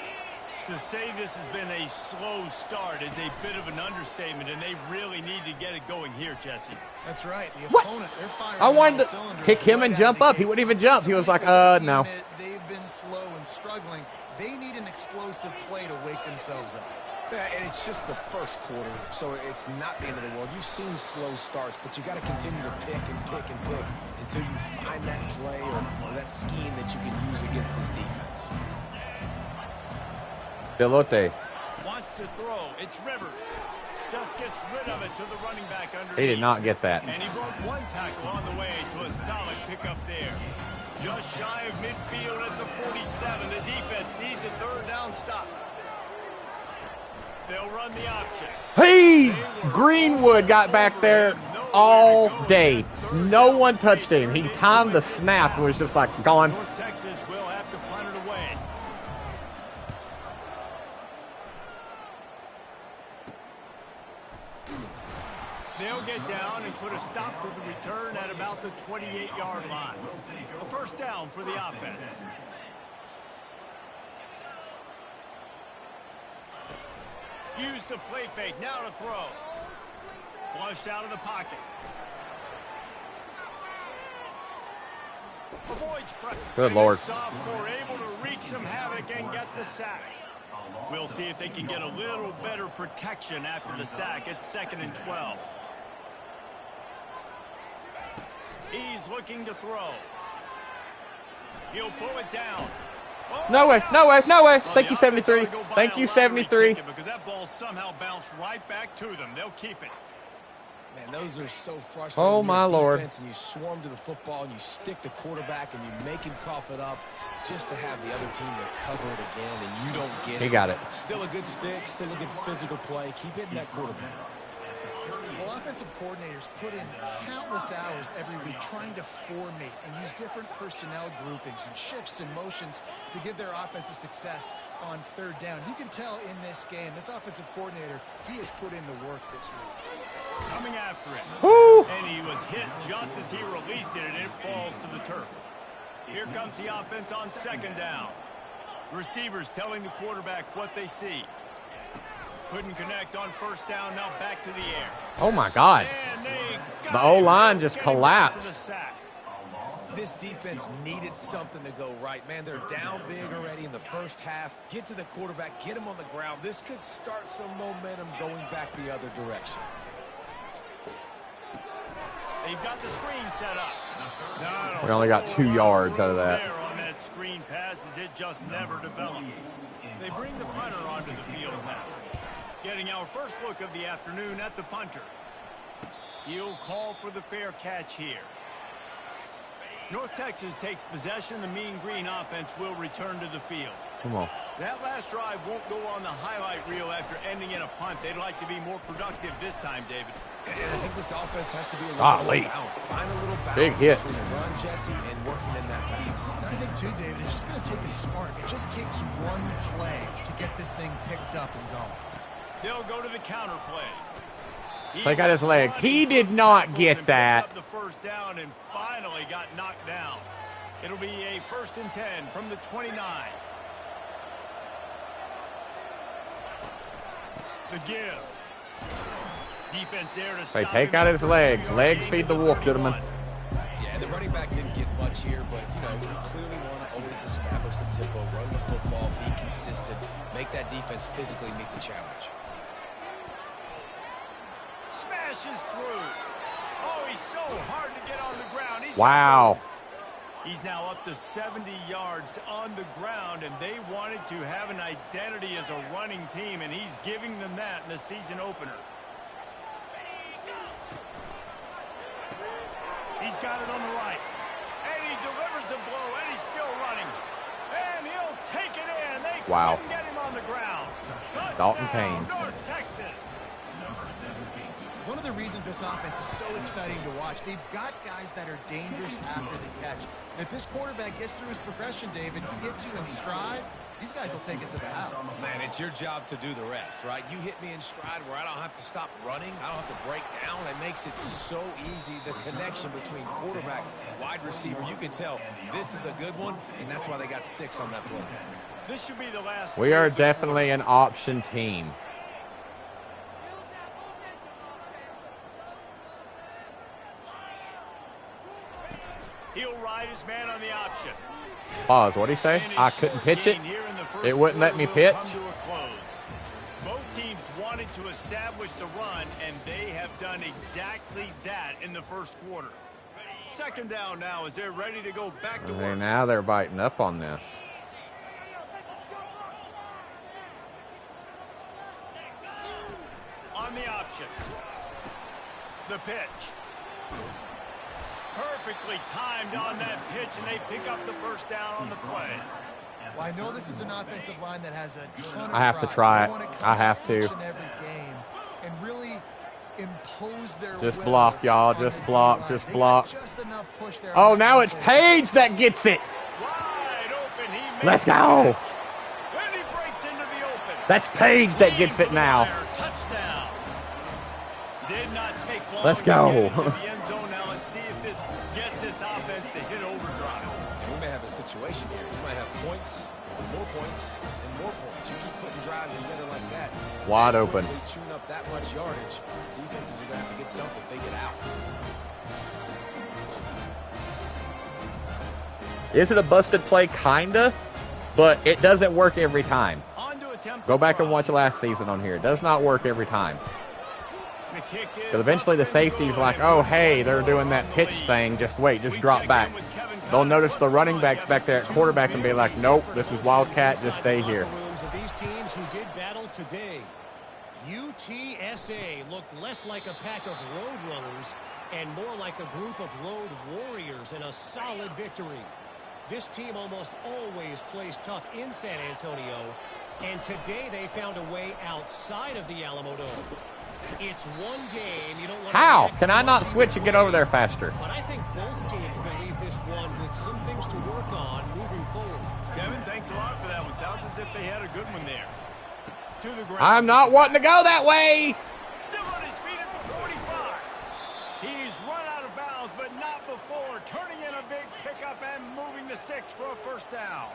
To say this has been a slow start is a bit of an understatement, and they really need to get it going here, Jesse. That's right. The opponent, they're firing. I wanted to kick him and jump up. He wouldn't even jump. He was like, no. They've been slow and struggling. They need an explosive play to wake themselves up. Yeah, and it's just the first quarter, so it's not the end of the world. You've seen slow starts, but you got to continue to pick and pick and pick until you find that play or that scheme that you can use against this defense. Delote. Wants to throw. It's Rivers. Just gets rid of it to the running back underneath. He did not get that. And he broke one tackle on the way to a solid pickup there. Just shy of midfield at the 47. The defense needs a third down stop. They'll run the option. Hey, Greenwood got back there all day. No one touched him. He timed the snap and was just like gone. North Texas will have to punt it away. They'll get down and put a stop to the return at about the 28-yard line. A first down for the offense. Use the play fake. Now to throw. Flushed out of the pocket. Avoids pressure. Good Lord. Sophomore able to wreak some havoc and get the sack. We'll see if they can get a little better protection after the sack. It's 2nd and 12. He's looking to throw. He'll pull it down. Oh, No way, no way, no way. Thank you, 73. Thank you, 73. Because that ball somehow bounced right back to them. They'll keep it. Man, those are so frustrating. Oh, my Lord. And you swarm to the football and you stick the quarterback and you make him cough it up just to have the other team recover it again, and you don't get it. He got it. Still a good stick, still a good physical play. Keep hitting that quarterback. Well, offensive coordinators put in countless hours every week trying to formate and use different personnel groupings and shifts and motions to give their offensive success on 3rd down. You can tell in this game, this offensive coordinator, he has put in the work this week. Coming after it. Woo! And he was hit just as he released it, and it falls to the turf. Here comes the offense on 2nd down. Receivers telling the quarterback what they see. Couldn't connect on 1st down, now back to the air. Oh, my God. The O-line just collapsed. This defense needed something to go right. Man, they're down big already in the first half. Get to the quarterback, get him on the ground. This could start some momentum going back the other direction. They've got the screen set up. We only got 2 yards out of that. There on that screen pass as it just never developed. They bring the punter onto the field now. Getting our first look of the afternoon at the punter. He'll call for the fair catch here. North Texas takes possession. The Mean Green offense will return to the field. Come on. That last drive won't go on the highlight reel after ending in a punt. They'd like to be more productive this time, David. And I think this offense has to be a little bit balanced. Find a little balance big hits between the run, Jesse, and working in that pass. I think, too, David, it's just going to take a spark. It just takes one play to get this thing picked up and going. They'll go to the counter play. Take out his legs. He did not get that. The first down and finally got knocked down. It'll be a 1st and 10 from the 29. The give. Defense there to stop. Take out his legs. Legs feed the wolf, gentlemen. Yeah, the running back didn't get much here, but, you know, you clearly want to always establish the tempo, run the football, be consistent, make that defense physically meet the challenge. Smashes through. Oh, he's so hard to get on the ground. Wow. He's now up to 70 yards on the ground, and they wanted to have an identity as a running team, and he's giving them that in the season opener. He's got it on the right, and he delivers the blow, and he's still running. And he'll take it in. They couldn't get him on the ground. Dalton Kane. North Texas. One of the reasons this offense is so exciting to watch, they've got guys that are dangerous after the catch. And if this quarterback gets through his progression, David, hits you in stride, these guys will take it to the house. Man, it's your job to do the rest, right? You hit me in stride where I don't have to stop running. I don't have to break down. It makes it so easy, the connection between quarterback, wide receiver. You can tell this is a good one, and that's why they got 6 on that play. This should be the last. We are definitely an option team. He'll ride his man on the option. Pause. What'd he say? I couldn't pitch it. It wouldn't let me pitch. Both teams wanted to establish the run, and they have done exactly that in the first quarter. 2nd down now as they're ready to go back to work. Now they're biting up on this. On the option. The pitch. Perfectly timed on that pitch, and they pick up the first down on the play. Well, I know this is an offensive line that has a ton of I have to try it. I have to. Every game and really impose their Just will block, y'all. on Just the block. line. Just They block. got just enough push there Oh, on now the it's play. Page that gets it. Wide open. He makes Let's the go. catch. And he breaks into the open. That's Page that gets it now. Touchdown. Did not take long Let's to go. get into the end Gets this offense to hit overdrive. And we may have a situation here. We might have points, and more points, and more points. You keep putting drives together like that. Wide open. Tune up that much yardage. Defenses are going to have to get something figured out. Is it a busted play? Kinda, but it doesn't work every time. Go back and watch last season on here. It does not work every time. Because eventually the safety's like, oh, hey, they're doing that pitch thing. Just wait, just drop back. They'll notice the running backs back there at quarterback and be like, nope, this is Wildcat, just stay here. These teams who did battle today, UTSA looked less like a pack of road runners and more like a group of road warriors in a solid victory. This team almost always plays tough in San Antonio, and today they found a way outside of the Alamo Dome. It's one game. You don't want How? Can I not switch and get over there faster? But I think both teams will leave this one with some things to work on moving forward. Kevin, thanks a lot for that one. Sounds as if they had a good one there. To the ground. I'm not wanting to go that way. Still on his feet at the 45. He's run out of bounds, but not before turning in a big pickup and moving the sticks for a first down.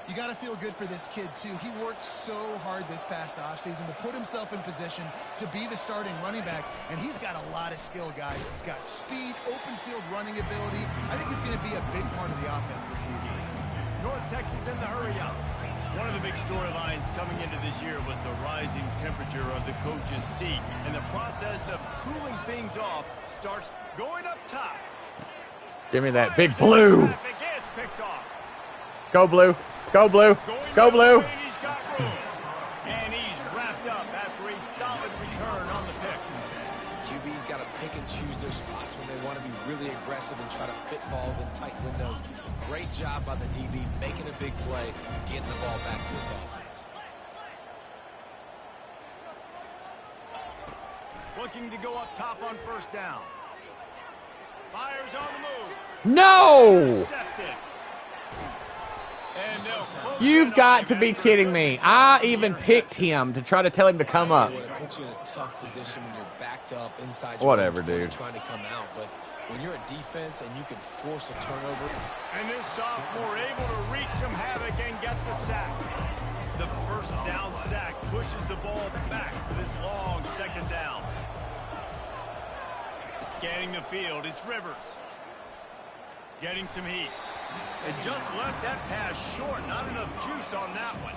You got to feel good for this kid, too. He worked so hard this past offseason to put himself in position to be the starting running back, and he's got a lot of skill, guys. He's got speed, open field running ability. I think he's going to be a big part of the offense this season. North Texas in the hurry-up. One of the big storylines coming into this year was the rising temperature of the coach's seat, and the process of cooling things off starts going up top. Give me that big blue. It's picked off. Go blue. Go blue. Go blue. He's got room. And he's wrapped up after a solid return on the pick. QB's got to pick and choose their spots when they want to be really aggressive and try to fit balls in tight windows. Great job by the DB making a big play, getting the ball back to its offense. Looking to go up top on first down. Fires on the move. No! Intercepted. You've got to be kidding me. I even picked him to try to tell him to come up. It puts you in a tough position when you're backed up inside. Whatever, dude. Trying to come out, but when you're a defense and you can force a turnover. And this sophomore able to wreak some havoc and get the sack. The first down sack pushes the ball back for this long second down. Scanning the field, it's Rivers. Getting some heat. And just left that pass short. Not enough juice on that one.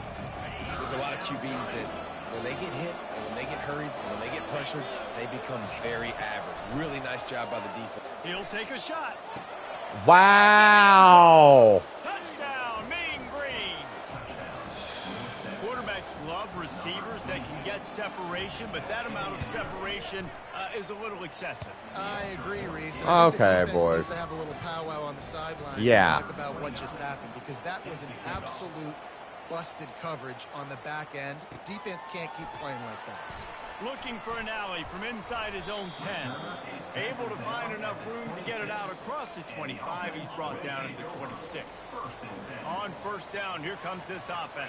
There's a lot of QBs that when they get hit, or when they get hurried, or when they get pressured, they become very average. Really nice job by the defense. He'll take a shot. Wow. Touchdown, Mean Green. Quarterbacks love receivers that can get separation, but that amount of separation is a little excessive. I agree, Reese. Okay, boys. Needs to have a little powwow on the sideline Yeah. to talk about what just happened, because that was an absolute busted coverage on the back end. Defense can't keep playing like that. Looking for an alley from inside his own 10. Able to find enough room to get it out across the 25. He's brought down at the 26. On first down, here comes this offense.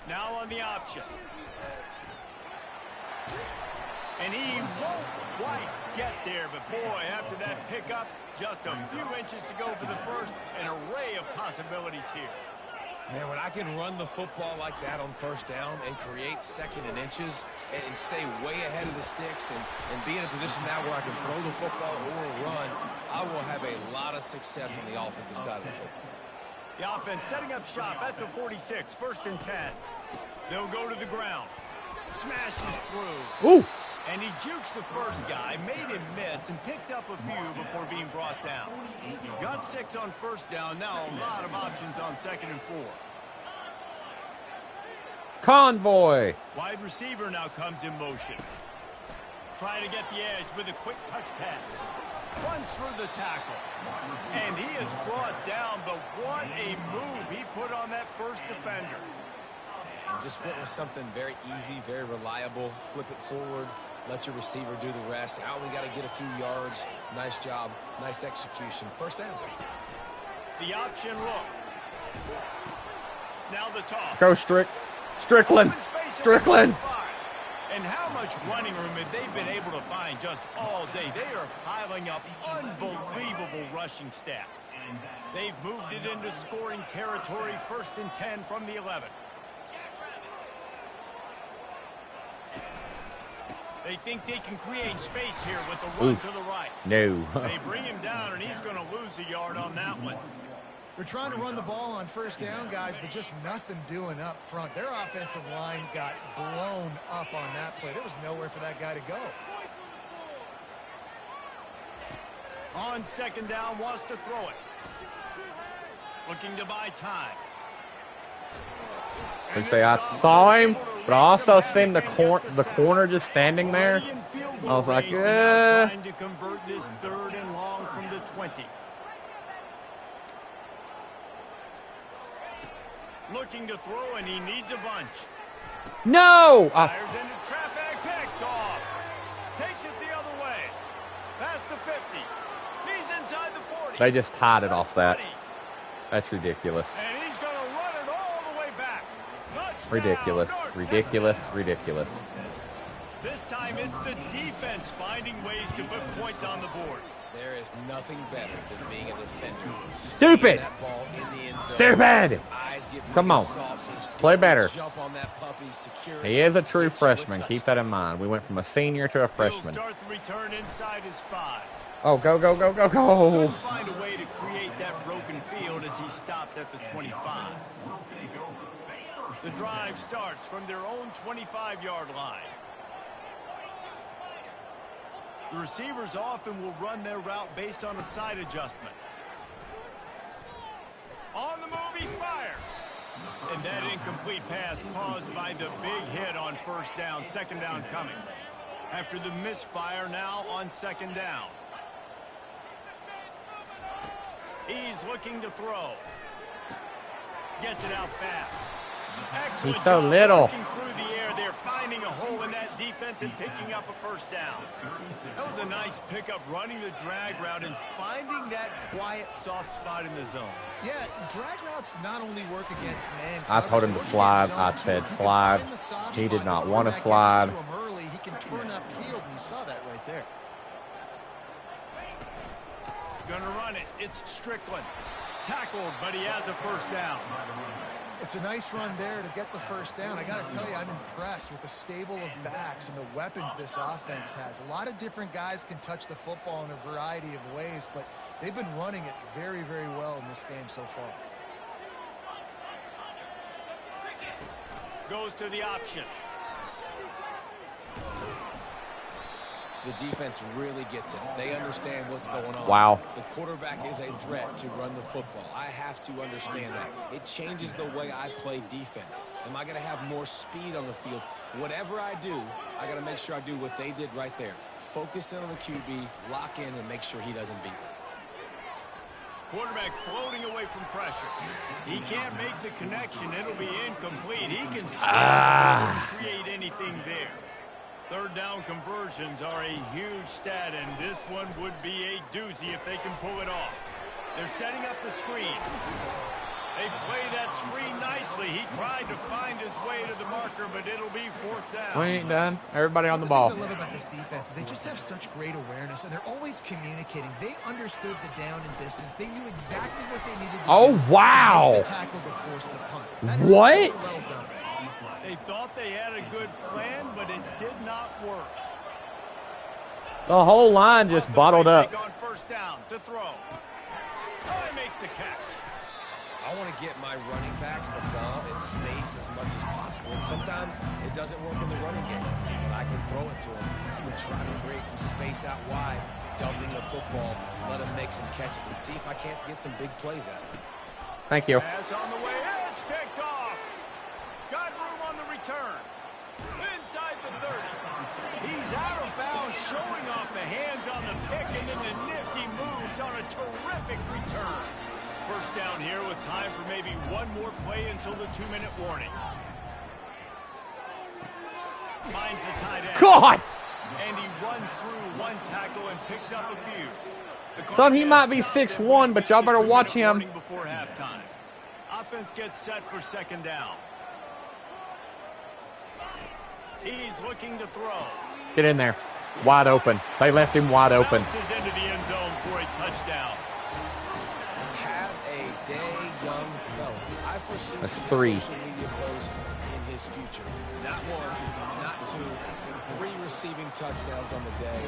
Now on the option. And he won't quite get there, but boy, after that pickup, just a few inches to go for the first. An array of possibilities here. Man, when I can run the football like that on first down and create second and inches and stay way ahead of the sticks and be in a position now where I can throw the football or run, I will have a lot of success on the offensive side of the football. The offense setting up shop at the 46, first and 10. They'll go to the ground. Smashes through. Ooh. And he jukes the first guy, made him miss, and picked up a few before being brought down. Got 6 on first down. Now a lot of options on second and 4. Convoy. Wide receiver now comes in motion. Trying to get the edge with a quick touch pass. Runs through the tackle. And he is brought down, but what a move he put on that first defender. And just went with something very easy, very reliable. Flip it forward. Let your receiver do the rest. I only got to get a few yards. Nice job. Nice execution. First down. The option look. Now the toss. Go Strickland. Strickland. And how much running room have they been able to find just all day? They are piling up unbelievable rushing stats. They've moved it into scoring territory, 1st and 10 from the 11. They think they can create space here with a run to the right. No. They bring him down, and he's going to lose a yard on that one. We're trying to run the ball on 1st down, guys, but just nothing doing up front. Their offensive line got blown up on that play. There was nowhere for that guy to go. On 2nd down, wants to throw it. Looking to buy time. I saw him, but I also seen the corner just standing there. I was like, Trying to convert this 3rd and long from the 20. Looking to throw, and he needs a bunch. No! Fires into traffic, picked off. Takes it the other way. Past the 50. He's inside the 40. They just tied it off that. That's ridiculous. And he's going to run it all the way back. Touchdown, Ridiculous, North ridiculous, Texas. ridiculous. This time it's the defense finding ways to put points on the board. There is nothing better than being a defender. Stupid! That ball in the end zone. Stupid! Eyes get Come on. sausage. Play better. Jump on that puppy, secure He is a true freshman. Keep that in mind. We went from a senior to a He'll freshman. start the return inside his 5. Oh, go, go, go, go, go. Couldn't find a way to create that broken field as he stopped at the 25. The drive starts from their own 25-yard line. The receivers often will run their route based on a side adjustment. On the move, he fires. And that incomplete pass caused by the big hit on 1st down, 2nd down coming. After the misfire, now on 2nd down. He's looking to throw. Gets it out fast. Excellent He's so job little. working through the air. They're finding a hole in that defense and picking up a 1st down. That was a nice pickup, running the drag route and finding that quiet, soft spot in the zone. Yeah, drag routes not only work against man I told him to slide. I said slide. He did not want to slide. Early, he can turn upfield, and you saw that right there. Gonna run it. It's Strickland. Tackled, but he has a 1st down. It's a nice run there to get the 1st down. I got to tell you, I'm impressed with the stable of backs and the weapons this offense has. A lot of different guys can touch the football in a variety of ways, but they've been running it very, very well in this game so far. Goes to the option. The defense really gets it. They understand what's going on. Wow. The quarterback is a threat to run the football. I have to understand that. It changes the way I play defense. Am I going to have more speed on the field? Whatever I do, I got to make sure I do what they did right there. Focus in on the QB, lock in, and make sure he doesn't beat me. Quarterback floating away from pressure. He can't make the connection. It'll be incomplete. He can still create anything there. 3rd down conversions are a huge stat, and this one would be a doozy if they can pull it off. They're setting up the screen. They play that screen nicely. He tried to find his way to the marker, but it'll be 4th down. We ain't done. Everybody on the The ball. things I love about this defense is they just have such great awareness, and they're always communicating. They understood the down and distance. They knew exactly what they needed to do. Oh, wow. To make the tackle to force the punt. That is What? so well done. They thought they had a good plan, but it did not work. The whole line just bottled up. On 1st down to throw. He makes the catch. I want to get my running backs the ball in space as much as possible. And sometimes it doesn't work in the running game, but I can throw it to them. I can try to create some space out wide, dumping the football, let them make some catches, and see if I can't get some big plays out of it. Thank you. Pass on the way. It's picked off. Got room on the return. Inside the 30. He's out of bounds, showing off the hands on the pick, and then the nifty moves on a terrific return. 1st down here with time for maybe one more play until the 2-minute warning. Finds the tight end. God! And he runs through one tackle and picks up a few. Son, he might be 6'1", but y'all better watch him. Before halftime. Offense gets set for 2nd down. He's looking to throw. Get in there. Wide open. They left him wide open. Bounces into the end zone for a touchdown. Have a day, young fella. I foresee That's some 3. social media posts in his future. Not 1, not 2, 3 receiving touchdowns on the day.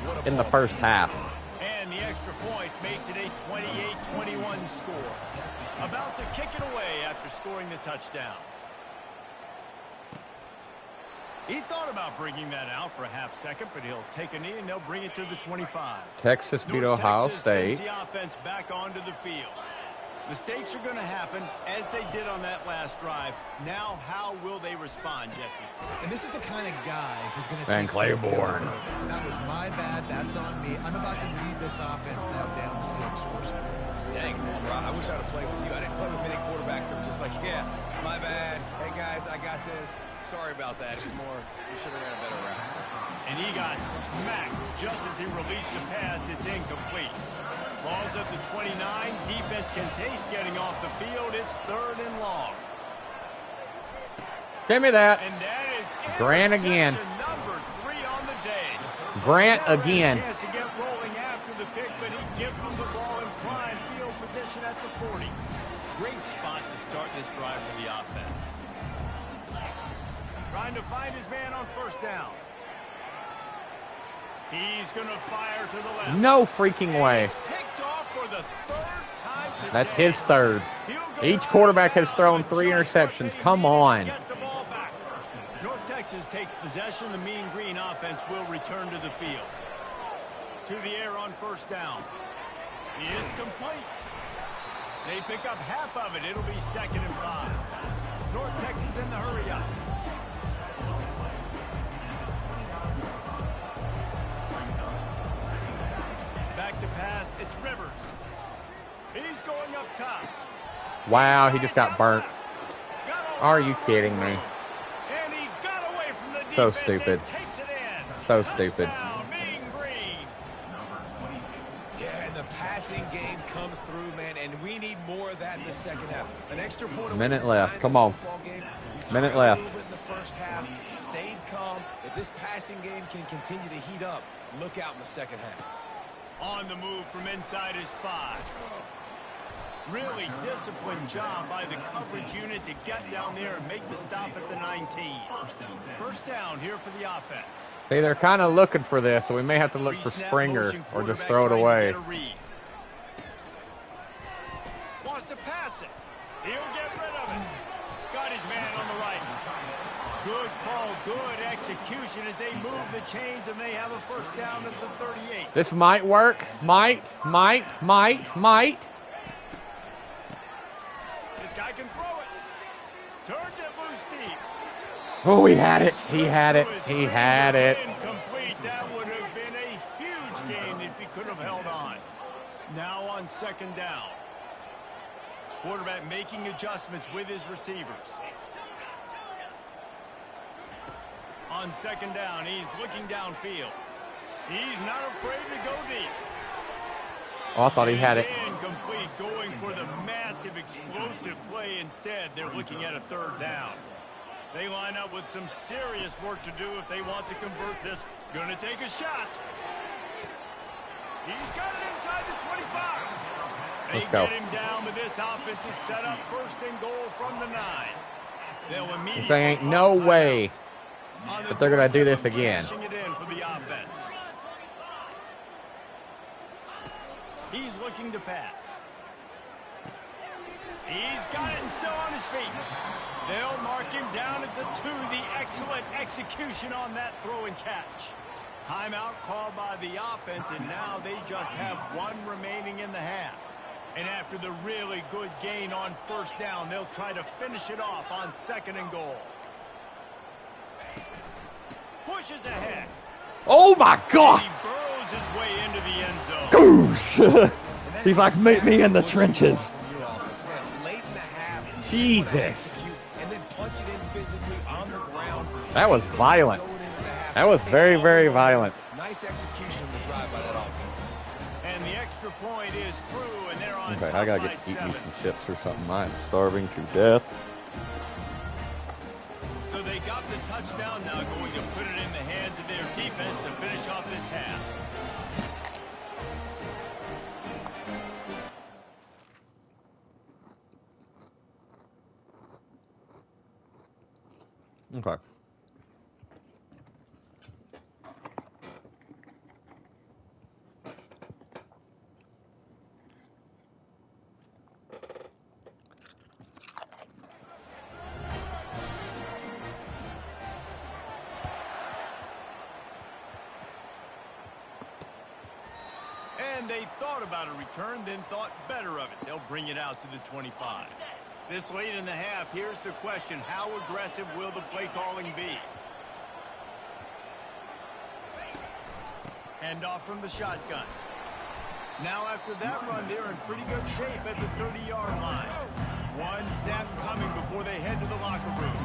What a In the ball. first half. And the extra point makes it a 28-21 score. About to kick it away after scoring the touchdown. He thought about bringing that out for a half second, but he'll take a knee and they'll bring it to the 25. Texas beat North Ohio Texas State. sends the offense back onto the field. Mistakes are going to happen, as they did on that last drive. Now, how will they respond, Jesse? And this is the kind of guy who's going to Van take Claiborne. That was my bad. That's on me. I'm about to lead this offense now down the field, score some points. Dang, bro, I wish I'd have played with you. I didn't play with many quarterbacks that were just like, yeah, my bad. Hey, guys, I got this. Sorry about that. It was more, we should have ran a better route. And he got smacked just as he released the pass. It's incomplete. Ball's at the 29. Defense can taste getting off the field. It's 3rd and long. Give me that. And that is Grant again. number 3 on the day. Grant Never again. had a chance to get rolling after the pick, but he gives them the ball in prime field position at the 40. Great spot to start this drive for the offense. Trying to find his man on 1st down. He's going to fire to the left. No freaking way. Picked off for the 3rd time today. That's his 3rd. Each quarterback has thrown 3 interceptions. Come on. Get the ball back. North Texas takes possession. The Mean Green offense will return to the field. To the air on 1st down. It's complete. They pick up half of it. It'll be 2nd and 5. North Texas in the hurry up. Back to pass. It's Rivers. He's going up top. Wow, he just got burnt. Are you kidding me? And he got away from the So defense stupid. and takes it in. So stupid. Touchdown, Mean Green. Yeah, and the passing game comes through, man, and we need more of that in the second half. An extra point. Minute away from left. tying Come this on. football game. We Minute trailed left. A little bit in the first half, stayed calm. If this passing game can continue to heat up, look out in the second half. On the move from inside his 5. Really disciplined job by the coverage unit to get down there and make the stop at the 19. 1st down here for the offense. See, they're kind of looking for this, so we may have to look for Pre-snap Springer motion, or just quarterback throw it trying to away. get a read. Wants to pass it. He'll get rid of it. Got his man on the right. Good call, good execution as they move the chains and they have a 1st down at the 38. This might work. Might. This guy can throw it. Turns it loose deep. Oh, he had it. He had it. He had it. Incomplete. That would have been a huge gain if he could have held on. Now on 2nd down. Quarterback making adjustments with his receivers. On 2nd down, he's looking downfield. He's not afraid to go deep. Oh, I thought he had it. It's incomplete, going for the massive explosive play instead. They're looking at a 3rd down. They line up with some serious work to do if they want to convert this. Going to take a shot. He's got it inside the 25. They Let's go. get him down, but this offense is set up 1st and goal from the 9. They'll immediately There ain't call no timeout. way On the that they're going to do this doorstep of again. cashing it in for the offense. He's looking to pass. He's got it and still on his feet. They'll mark him down at the 2. The excellent execution on that throw and catch. Timeout called by the offense, and now they just have 1 remaining in the half. And after the really good gain on 1st down, they'll try to finish it off on 2nd and goal. Pushes ahead. Oh, my God. He burrows his way into the end zone. Goosh. He's like, meet me in the trenches. Late in the half, Jesus. execute, and then punch it in physically on the ground. That was violent. Going into the half. That was very, very violent. Nice execution of the drive by that offense. And the extra point is true, and they're on Okay, top I gotta by get eat me 7. some chips or something. I'm starving to death. So So they got the touchdown, now going to put it in the hands of their defense to finish off this half. Okay. And they thought about a return, then thought better of it. They'll bring it out to the 25. This late in the half, here's the question. How aggressive will the play calling be? Hand off from the shotgun. Now after that run, they're in pretty good shape at the 30-yard line. One snap coming before they head to the locker room.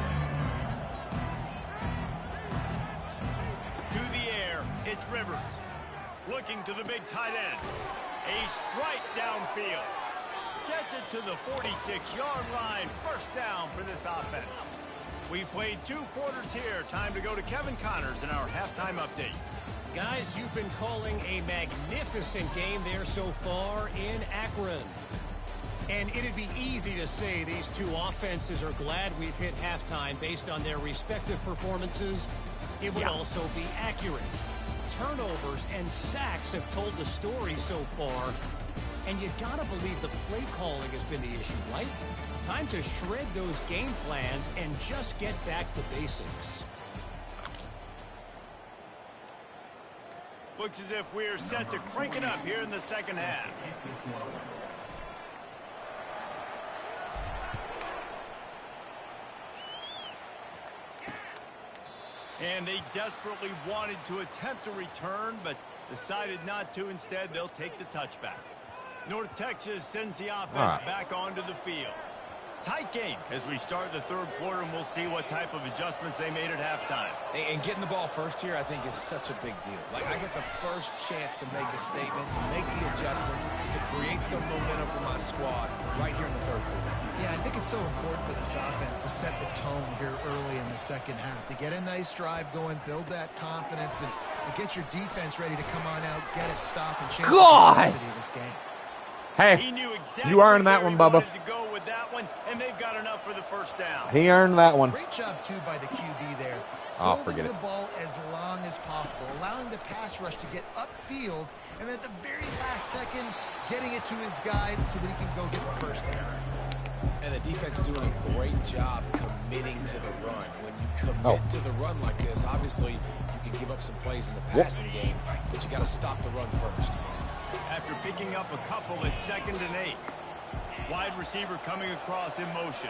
To the air, it's Rivers. Looking to the big tight end. A strike downfield. Gets it to the 46-yard line. First down for this offense. We've played 2 quarters here. Time to go to Kevin Connors in our halftime update. Guys, you've been calling a magnificent game there so far in Akron. And it'd be easy to say these two offenses are glad we've hit halftime based on their respective performances. It would also be accurate. Turnovers and sacks have told the story so far. And you gotta believe the play calling has been the issue, right? Time to shred those game plans and just get back to basics. Looks as if we're set to crank it up here in the second half. And they desperately wanted to attempt a return, but decided not to. Instead, they'll take the touchback. North Texas sends the offense back onto the field. Tight game as we start the third quarter, and we'll see what type of adjustments they made at halftime. And getting the ball first here, I think, is such a big deal. Like, I get the first chance to make a statement, to make the adjustments, to create some momentum for my squad right here in the third quarter. Yeah, I think it's so important for this offense to set the tone here early in the second half, to get a nice drive going, build that confidence, and get your defense ready to come on out, get a stop, and change the intensity of this game. Hey, he knew exactly you earned that one, Bubba. To go with that one, and they've got enough for the first down. He earned that one. Great job, too, by the QB there. Oh, Holding forget the it. ball as long as possible, allowing the pass rush to get upfield, and at the very last second, getting it to his guy so that he can go get the first down. And the defense doing a great job committing to the run. When you commit to the run like this, obviously you can give up some plays in the passing game, but you got to stop the run first. After picking up a couple at 2nd and 8. Wide receiver coming across in motion.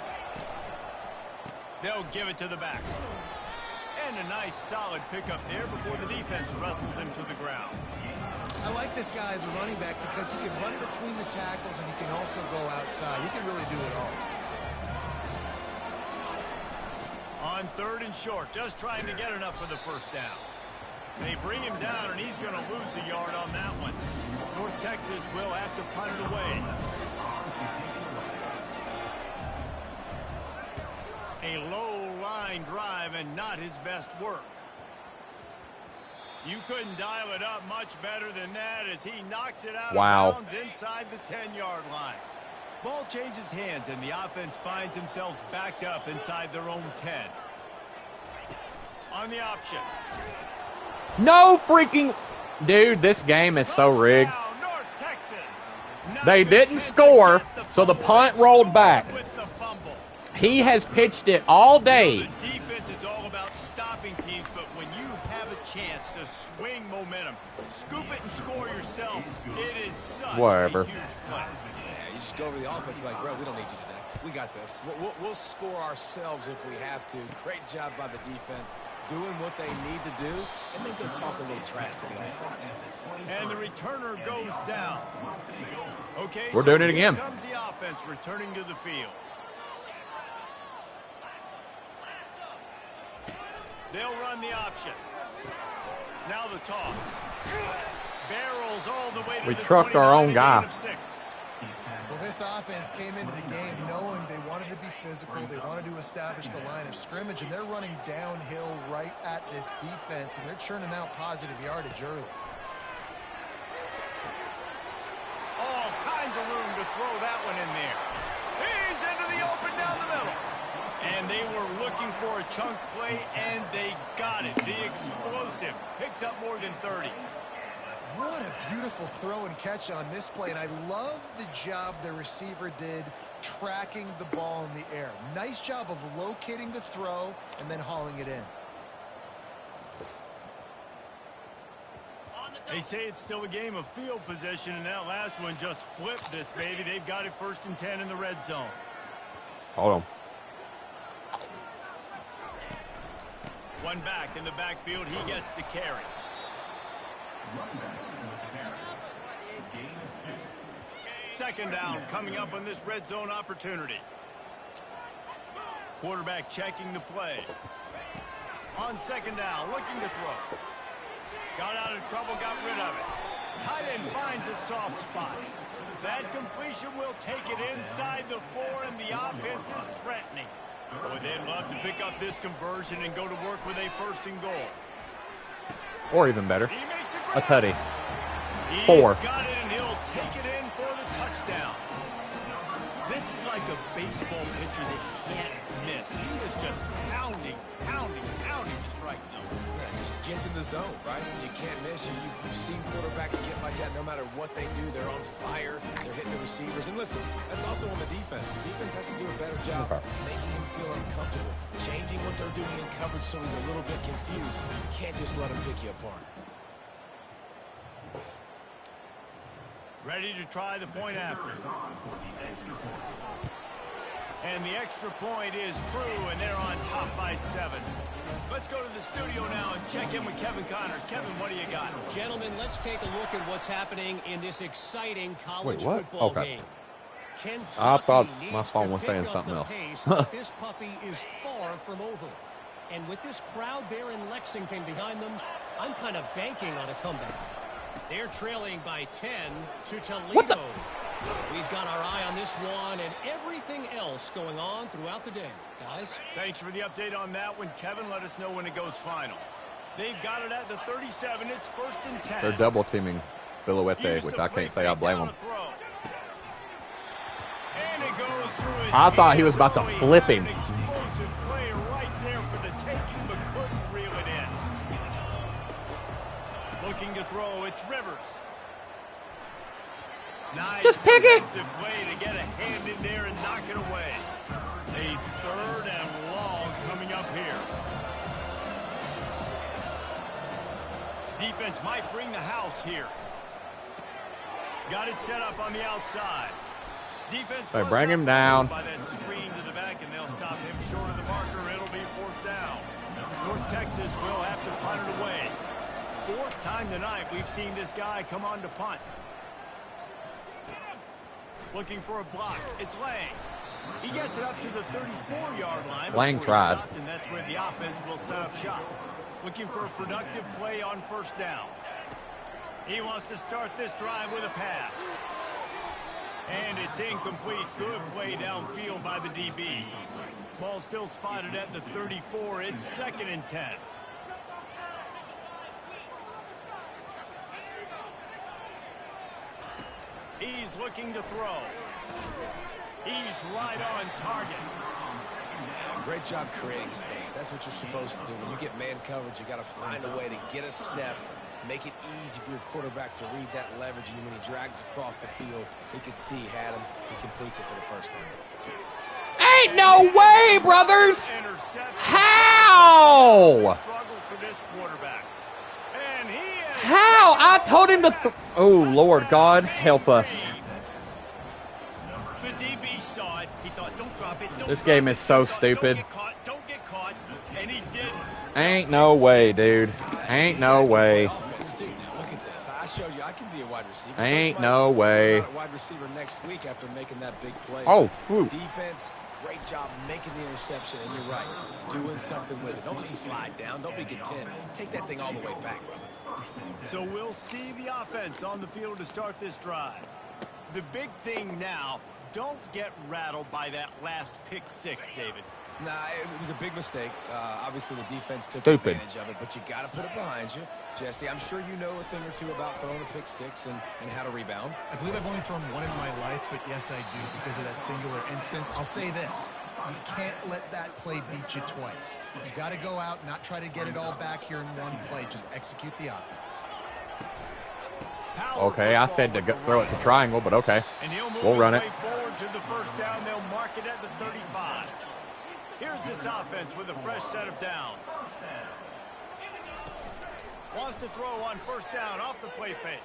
They'll give it to the back. And a nice solid pickup there before the defense wrestles him to the ground. I like this guy as a running back because he can run between the tackles and he can also go outside. He can really do it all. On 3rd and short, just trying to get enough for the first down. They bring him down, and he's going to lose a yard on that one. North Texas will have to punt it away. A low-line drive and not his best work. You couldn't dial it up much better than that as he knocks it out of bounds inside the 10-yard line. Ball changes hands, and the offense finds themselves backed up inside their own 10. On the option. No freaking... Dude, this game is so rigged. North Texas. They didn't score, so the punt rolled back. He has pitched it all day. The defense is all about stopping teams, but when you have a chance to swing momentum, scoop it and score yourself, it is such a huge play. Yeah, you just go over the offense and be like, bro, we don't need you today. We got this. We'll score ourselves if we have to. Great job by the defense, doing what they need to do, and then go talk a little trash to the offense. And the returner goes down. Okay, we're doing it again. Here comes the offense returning to the field. They'll run the option. Now the toss. Barrels all the way to we the trucked our own guy. Well, this this offense came into the game knowing they wanted to be physical, they wanted to establish the line of scrimmage, and they're running downhill right at this defense, and they're churning out positive yardage early. All kinds of room to throw that one in there. He's into the open down the middle. And they were looking for a chunk play, and they got it. The explosive picks up more than 30. What a beautiful throw and catch on this play, and I love the job the receiver did tracking the ball in the air. Nice job of locating the throw and then hauling it in. They say it's still a game of field position, and that last one just flipped this baby. They've got it 1st and 10 in the red zone. Hold on. One back in the backfield. He gets to carry. Second down coming up on this red zone opportunity. Quarterback checking the play. On second down, looking to throw. Got out of trouble, got rid of it. Tight end finds a soft spot. That completion will take it inside the 4, and the offense is threatening. Boy, they'd love to pick up this conversion and go to work with a 1st and goal. Or even better, He makes a tutty. He's 4. got it, and he'll take it in for the touchdown. This is like a baseball pitcher that can't miss. He is just pounding the strike zone. Yeah, just gets in the zone, right? You can't miss. You've seen quarterbacks get like that no matter what they do. They're on fire. They're hitting the receivers. And listen, that's also on the defense. The defense has to do a better job making him feel uncomfortable, changing what they're doing in coverage so he's a little bit confused. You can't just let him pick you apart. Ready to try the point after. And the extra point is true, and they're on top by 7. Let's go to the studio now and check in with Kevin Connors. Kevin, what do you got? Gentlemen, let's take a look at what's happening in this exciting college Wait, what? football Okay. game. Kentucky I thought my needs phone to was pick saying up something the else. pace, but this puppy is far from over. And with this crowd there in Lexington behind them, I'm kind of banking on a comeback. They're trailing by 10 to Toledo. We've got our eye on this one and everything else going on throughout the day, guys. Thanks for the update on that one, Kevin. Let us know when it goes final. They've got it at the 37. It's 1st and 10. They're double teaming Bilowete, which I can't say I blame them. And it goes through his I thought he was hands about to early. flip him. An explosive play right there for the taking, but couldn't reel it in. Looking to throw, it's Rivers. Nice Just pick it. defensive play to get a hand in there and knock it away. A 3rd and long coming up here. Defense might bring the house here. Got it set up on the outside. Defense They was bring him not down. by that screen to the back, and they'll stop him short of the marker. It'll be 4th down. North Texas will have to punt it away. 4th time tonight we've seen this guy come on to punt. Looking for a block. It's Lang. He gets it up to the 34-yard line. Lang before he tried. stopped, and that's where the offense will set up shop. Looking for a productive play on 1st down. He wants to start this drive with a pass. And it's incomplete. Good play downfield by the DB. Ball still spotted at the 34. It's 2nd and 10. He's looking to throw. He's right on target. Great job creating space. That's what you're supposed to do. When you get man coverage, you got to find a way to get a step, make it easy for your quarterback to read that leverage, and when he drags across the field, he could see he had him. He completes it for the 1st time. Ain't no way, brothers! How? Struggle for this quarterback. And he is How? I told him to. Oh, Lord God, help us. The DB saw it. He thought, don't drop it. Don't This drop game it. is so He thought, stupid. Don't get caught. Don't get caught. And he did. Ain't no way, dude. Ain't no way. Offense too. Now look at this. I showed you I can be a wide receiver. Ain't Coach no might way. start out at wide receiver next week after making that big play. Oh, whew. Defense, great job making the interception, and you're right, doing something with it. Don't just slide down. Don't be content. Take that thing all the way back, brother. So we'll see the offense on the field to start this drive. The big thing now, don't get rattled by that last pick six, David. Nah, it was a big mistake. Obviously, the defense took Stupid. advantage of it, but you got to put it behind you. Jesse, I'm sure you know a thing or two about throwing a pick six and how to rebound. I believe I've only thrown one in my life, but yes, I do because of that singular instance. I'll say this. You can't let that play beat you twice. You got to go out, not try to get it all back here in one play. Just execute the offense. Okay, I said to throw it to triangle, but okay. We'll run it. Forward to the first down. They'll mark it at the 35. Here's this offense with a fresh set of downs. Wants to throw on first down off the play fake.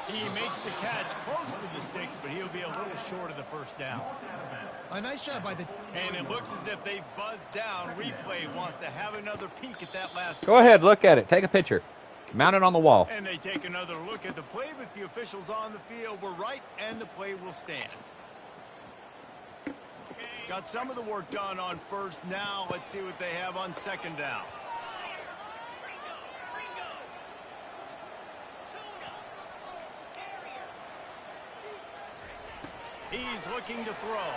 He makes the catch close to the sticks, but he'll be a little short of the first down. A nice job by the... And it looks as if they've buzzed down. Replay wants to have another peek at that last... Go ahead, look at it. Take a picture. Mount it on the wall. And they take another look at the play, but the officials on the field were right, and the play will stand. Got some of the work done on first. Now let's see what they have on second down. He's looking to throw.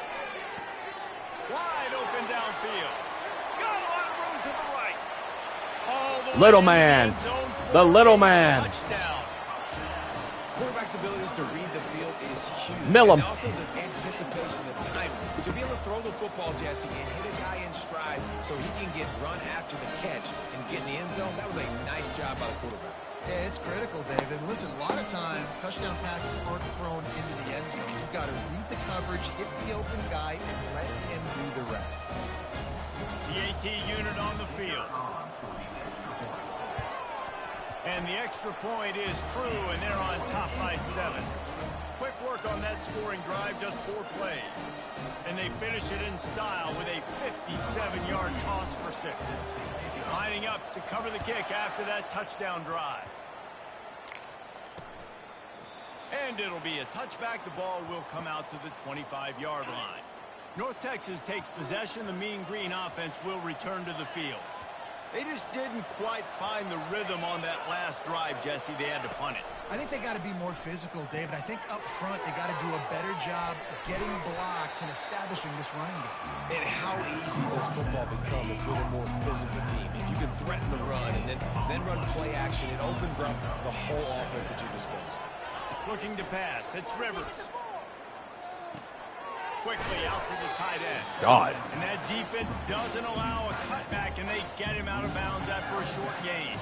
Wide open downfield. Got a lot of room to the right. All the Little way man. in the end zone for The little a man. touchdown. Quarterback's abilities to read the field is huge. Mill him. And also the anticipation, the time. To be able to throw the football, Jesse, and hit a guy in stride so he can get run after the catch and get in the end zone, that was a nice job by the quarterback. Yeah, it's critical, David. Listen, a lot of times, touchdown passes aren't thrown into the end zone. You've got to read the coverage, hit the open guy, and let him do the rest. The AT unit on the field. And the extra point is true, and they're on top by 7. Quick work on that scoring drive, just 4 plays. And they finish it in style with a 57-yard toss for 6. Lining up to cover the kick after that touchdown drive. And it'll be a touchback. The ball will come out to the 25-yard line. North Texas takes possession. The Mean Green offense will return to the field. They just didn't quite find the rhythm on that last drive, Jesse. They had to punt it. I think they got to be more physical, David. I think up front they got to do a better job getting blocks and establishing this running game. And how easy does football become if you're a more physical team? If you can threaten the run and then run play action, it opens up the whole offense at your disposal. Looking to pass. It's Rivers. Quickly out to the tight end. God. And that defense doesn't allow a cutback, and they get him out of bounds after a short gain.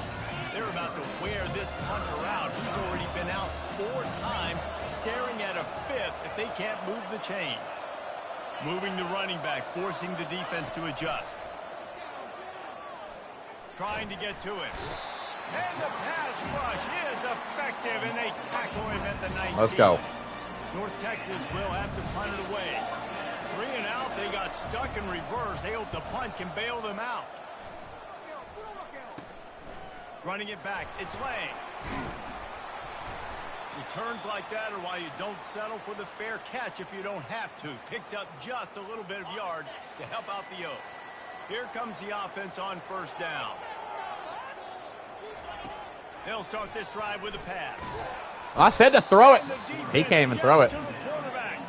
They're about to wear this punter out. He's already been out 4 times, staring at a 5th if they can't move the chains. Moving the running back, forcing the defense to adjust. Trying to get to him. And the pass rush is effective, and they tackle him at the 19. Let's go. North Texas will have to punt it away. 3 and out. They got stuck in reverse. They hope the punt can bail them out. Running it back. It's Lang. Returns like that are why you don't settle for the fair catch if you don't have to. Picks up just a little bit of yards to help out the Oak. Here comes the offense on first down. They'll start this drive with a pass. I said to throw it. He can't even throw it.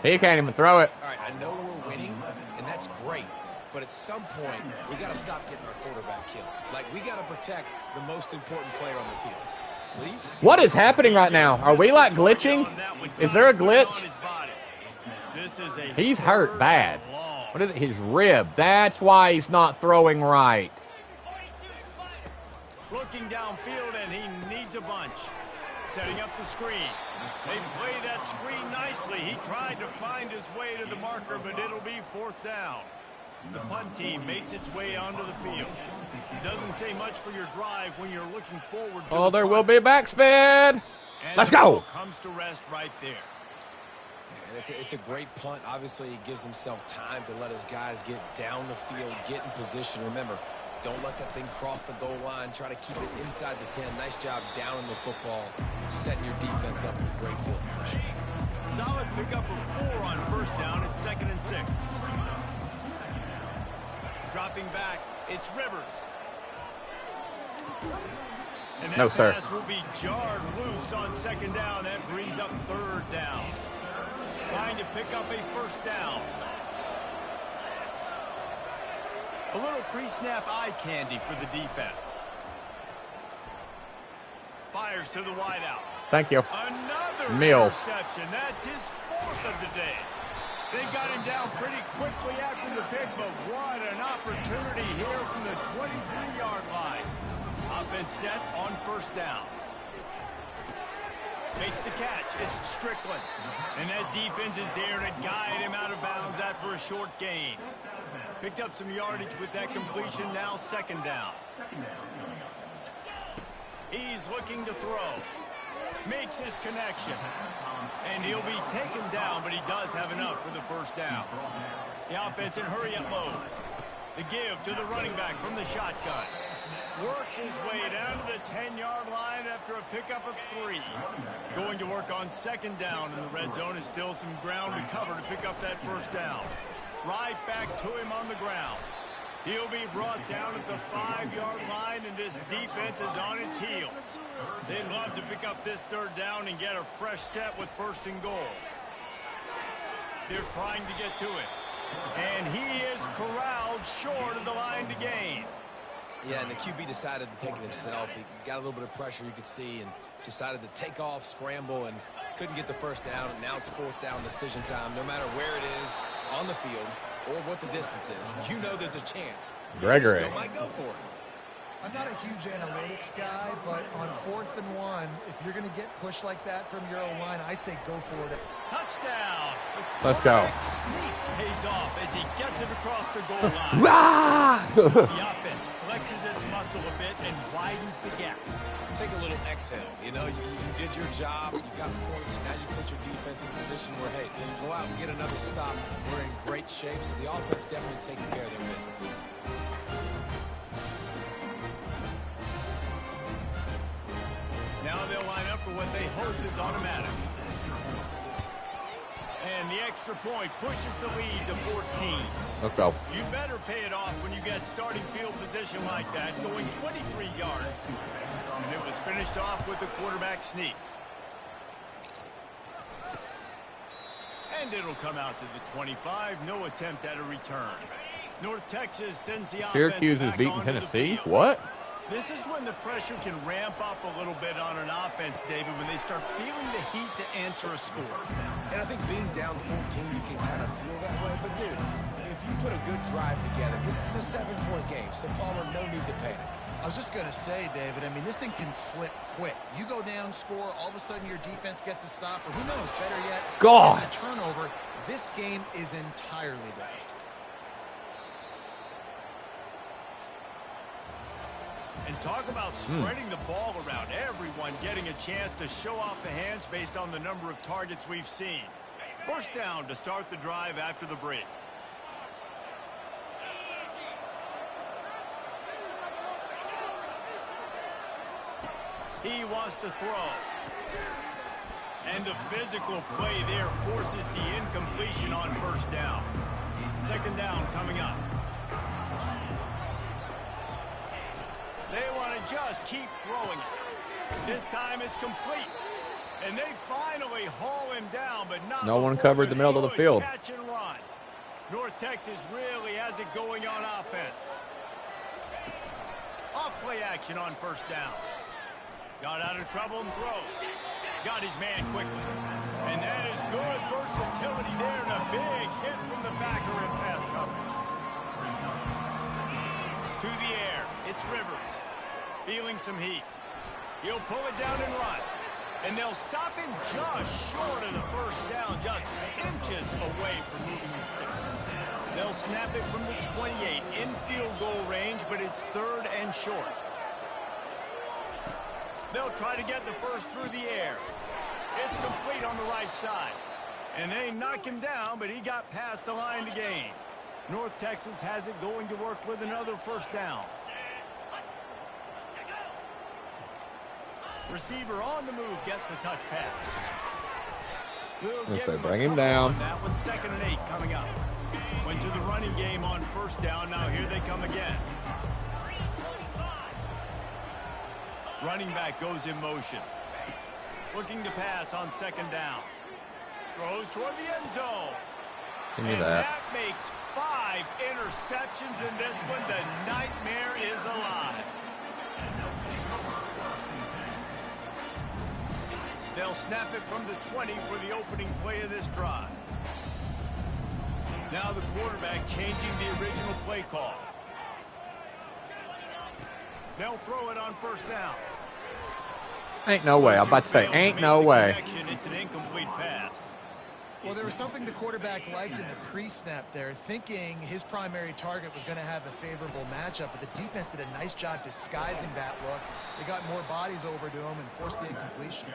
He can't even throw it. All right, I know we're winning, and that's great. But at some point, we got to stop getting our quarterback killed. Like, we got to protect the most important player on the field. Please? What is happening right now? Are we, like, glitching? Is there a glitch? He's hurt bad. What is it? His rib. That's why he's not throwing right. Looking downfield, and he needs a bunch. Setting up the screen. They play that screen nicely. He tried to find his way to the marker, but it'll be 4th down. The punt team makes its way onto the field. It doesn't say much for your drive when you're looking forward to Oh, there will be backspin. Let's go. Comes to rest right there. Yeah, it's a great punt. Obviously, he gives himself time to let his guys get down the field, get in position. Remember, don't let that thing cross the goal line. Try to keep it inside the 10. Nice job down in the football, setting your defense up for great field position. Solid pickup of 4 on first down. It's 2nd and 6. Dropping back, it's Rivers. And that pass will be jarred loose on 2nd down. That brings up 3rd down. trying to pick up a first down. A little pre-snap eye candy for the defense. Fires to the wideout. Thank you. Another Mills. interception. That's his 4th of the day. They got him down pretty quickly after the pick, but what an opportunity here from the 23-yard line. Offense set on first down. Makes the catch. It's Strickland. And that defense is there to guide him out of bounds after a short gain. Picked up some yardage with that completion. Now second down. He's looking to throw. Makes his connection. And he'll be taken down, but he does have enough for the first down. The offense in hurry-up mode. The give to the running back from the shotgun. Works his way down to the 10-yard line after a pickup of 3. Going to work on second down in the red zone. Is still some ground to cover to pick up that first down. Right back to him on the ground. He'll be brought down at the 5-yard line, and this defense is on its heels. They'd love to pick up this third down and get a fresh set with first and goal. They're trying to get to it. And he is corralled short of the line to gain. Yeah, and the QB decided to take it himself. He got a little bit of pressure, you could see, and decided to take off, scramble, and couldn't get the first down. And now it's fourth down decision time. No matter where it is on the field or what the distance is, you know there's a chance. Gregory. Still might go for it. I'm not a huge analytics guy, but on 4th and 1, if you're going to get pushed like that from your own line, I say go for it. Touchdown. Let's go. Sneak pays off as he gets it across the goal line. The The offense flexes its muscle a bit and widens the gap. Take a little exhale. You know, you did your job. You got points. Now you put your defense in a position where, hey, go out and get another stop. We're in great shape, so the offense definitely taking care of their business. Now they'll line up for what they hope is automatic. And the extra point pushes the lead to 14. Let's go. You better pay it off when you get starting field position like that, going 23 yards. And it was finished off with the quarterback sneak. And it'll come out to the 25. No attempt at a return. North Texas sends the offense Syracuse is back beating onto the Tennessee? field. What? This is when the pressure can ramp up a little bit on an offense, David, when they start feeling the heat to answer a score. And I think being down 14, you can kind of feel that way. But, dude, if you put a good drive together, this is a 7-point game. So, Palmer, no need to panic. I was just going to say, David, I mean, this thing can flip quick. You go down, score, all of a sudden your defense gets a stop, or who knows, better yet, God. it's a turnover. This game is entirely different. And talk about spreading the ball around. Everyone getting a chance to show off the hands based on the number of targets we've seen. First down to start the drive after the break. He wants to throw. And the physical play there forces the incompletion on first down. Second down coming up. They want to just keep throwing it. This time it's complete. And they finally haul him down, but not No one before covered the middle of the field. Catch and run. North Texas really has it going on offense. Off play action on first down. Got out of trouble and throws. Got his man quickly. And that is good versatility there and a big hit from the backer in pass coverage. To the air. It's Rivers. Feeling some heat. He'll pull it down and run. And they'll stop him just short of the first down, just inches away from moving the sticks. They'll snap it from the 28 in field goal range, but it's third and short. They'll try to get the first through the air. It's complete on the right side. And they knock him down, but he got past the line to gain. North Texas has it going to work with another first down. Receiver on the move gets the touch pass. We'll give him bring him down. On that one, 2nd and 8 coming up. Went to the running game on first down. Now here they come again. Running back goes in motion. Looking to pass on second down. Throws toward the end zone. Give me and that. That makes 5 interceptions in this one. The nightmare is alive. They'll snap it from the 20 for the opening play of this drive. Now the quarterback changing the original play call. They'll throw it on first down. Ain't no way. I'm about to say, ain't no way. It's an incomplete pass. Well, there was something the quarterback liked in the pre-snap there, thinking his primary target was going to have a favorable matchup, but the defense did a nice job disguising that look. They got more bodies over to him and forced the incompletion.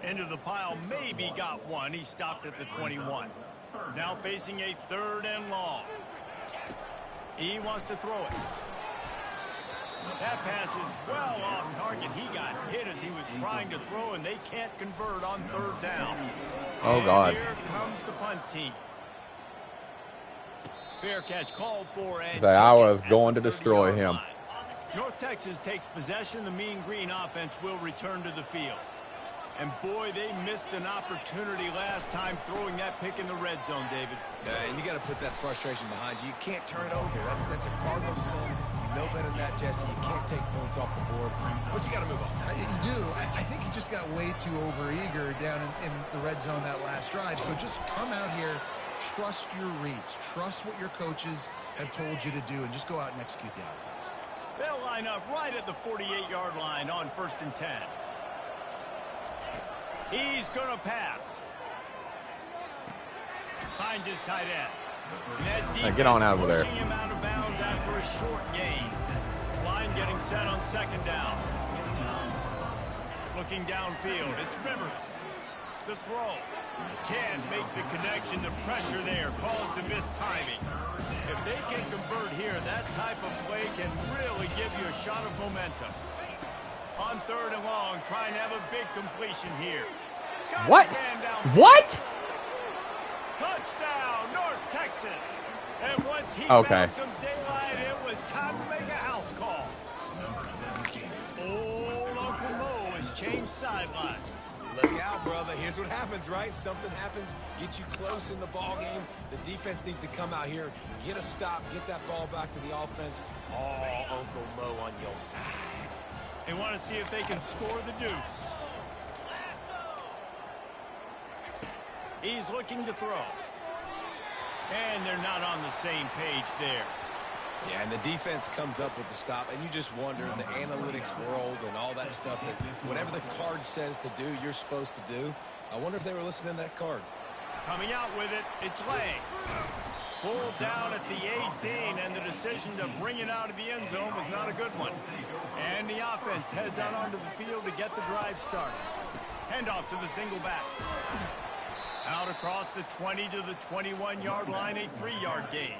Into the pile, maybe got one. He stopped at the 21. Now facing a 3rd and long. He wants to throw it. That pass is well off target. He got hit as he was trying to throw, and they can't convert on 3rd down. Oh, God. Here comes the punt team. Fair catch called for. And I was going to destroy him. North Texas takes possession. The Mean Green offense will return to the field. And boy, they missed an opportunity last time throwing that pick in the red zone, David. And you got to put that frustration behind you. You can't turn it over. That's a cardinal sin. You know better than that, Jesse. You can't take points off the board, but you got to move on. You do. I think he just got way too overeager down in the red zone that last drive. So just come out here, trust your reads, trust what your coaches have told you to do, and just go out and execute the offense. They'll line up right at the 48-yard line on 1st and 10. He's going to pass. Finds his tight end. Get on out of there. Pushing him out of bounds after a short gain. Line getting set on 2nd down. Looking downfield. It's Rivers. The throw. Can't make the connection. The pressure there caused the missed timing. If they can convert here, that type of play can really give you a shot of momentum. On 3rd and long, trying to have a big completion here. What? What? Touchdown, North Texas. And once he Okay. found some daylight, it was time to make a house call. Old Uncle Mo has changed sidelines. Look out, brother. Here's what happens, right? Something happens, get you close in the ball game. The defense needs to come out here, get a stop, get that ball back to the offense. Oh, Uncle Mo on your side. They want to see if they can score the deuce. He's looking to throw. And they're not on the same page there. Yeah, and the defense comes up with the stop, and you just wonder in the analytics world and all that stuff that whatever the card says to do, you're supposed to do. I wonder if they were listening to that card. Coming out with it, it's Lang. Pulled down at the 18, and the decision to bring it out of the end zone was not a good one. And the offense heads out onto the field to get the drive started. Handoff to the single back. Out across the 20 to the 21-yard line, a 3-yard gain.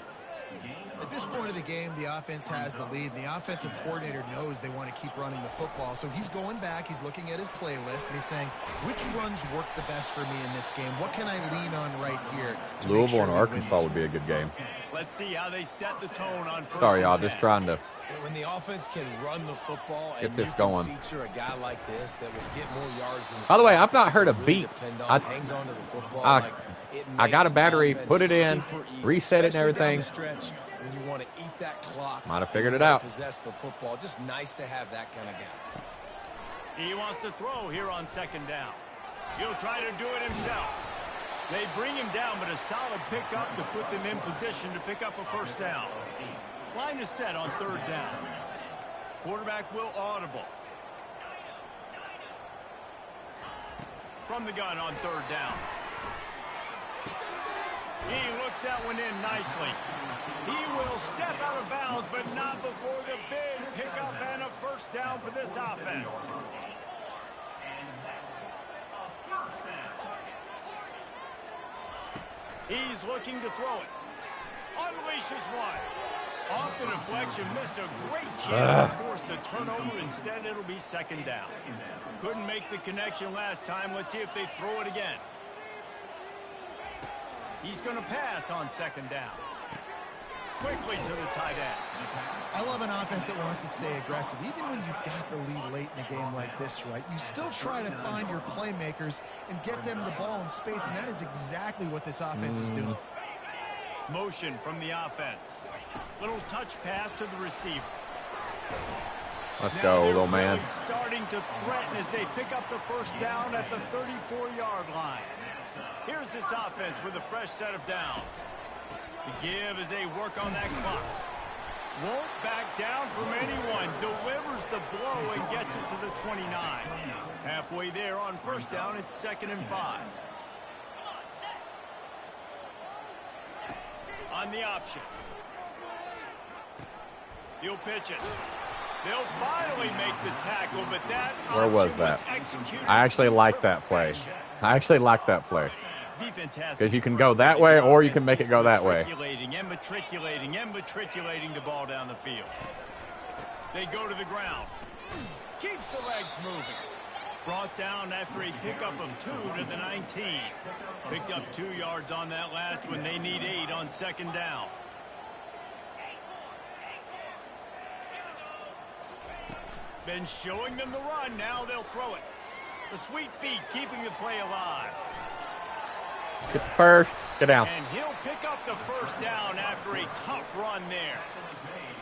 At this point of the game, the offense has the lead, and the offensive coordinator knows they want to keep running the football. So he's going back, he's looking at his playlist, and he's saying, which runs work the best for me in this game? What can I lean on right here to make Louisville sure and we Arkansas win would be a good game. Let's see how they set the tone on first. Sorry, y'all. and 10. Just trying to When the offense can run the football get and this you going. can feature a guy like this that will get more yards than his By the way, I've not offense heard a really beat. depend on, I- hangs onto the football. I- Like, it I got a makes battery, offense put it in, super easy, reset it and especially down everything. the stretch when you want to eat that clock. Might have figured you it wanna out. Possess the football. Just nice to have that kind of guy. He wants to throw here on 2nd down. He'll try to do it himself. They bring him down, but a solid pickup to put them in position to pick up a 1st down. Line is set on 3rd down. Quarterback will audible. From the gun on 3rd down. He looks that one in nicely. He will step out of bounds, but not before the big pickup and a 1st down for this offense. He's looking to throw it. Unleashes one. Off the deflection, missed a great chance to force the turnover. Instead, it'll be 2nd down. Couldn't make the connection last time. Let's see if they throw it again. He's going to pass on 2nd down. quickly to the tight end. I love an offense that wants to stay aggressive. Even when you've got the lead late in a game like this, right, you still try to find your playmakers and get them the ball in space, and that is exactly what this offense is doing. Motion from the offense. Little touch pass to the receiver. Let's Now go, they're little man. really starting to threaten as they pick up the first down at the 34-yard line. Here's this offense with a fresh set of downs. The give as they work on that clock. Won't back down from anyone. Delivers the blow and gets it to the 29. Halfway there on first down, it's 2nd and 5. On the option. He'll pitch it. They'll finally make the tackle, but that Where was that? I actually like that play. I actually like that play. Because you can go that way or you can make it go that way. Matriculating the ball down the field. They go to the ground. Keeps the legs moving. Brought down after a pickup of 2 to the 19. Picked up 2 yards on that last one. They need 8 on 2nd down. Been showing them the run. Now they'll throw it. The sweet feet keeping the play alive. Get the first. Get down. And he'll pick up the first down after a tough run there.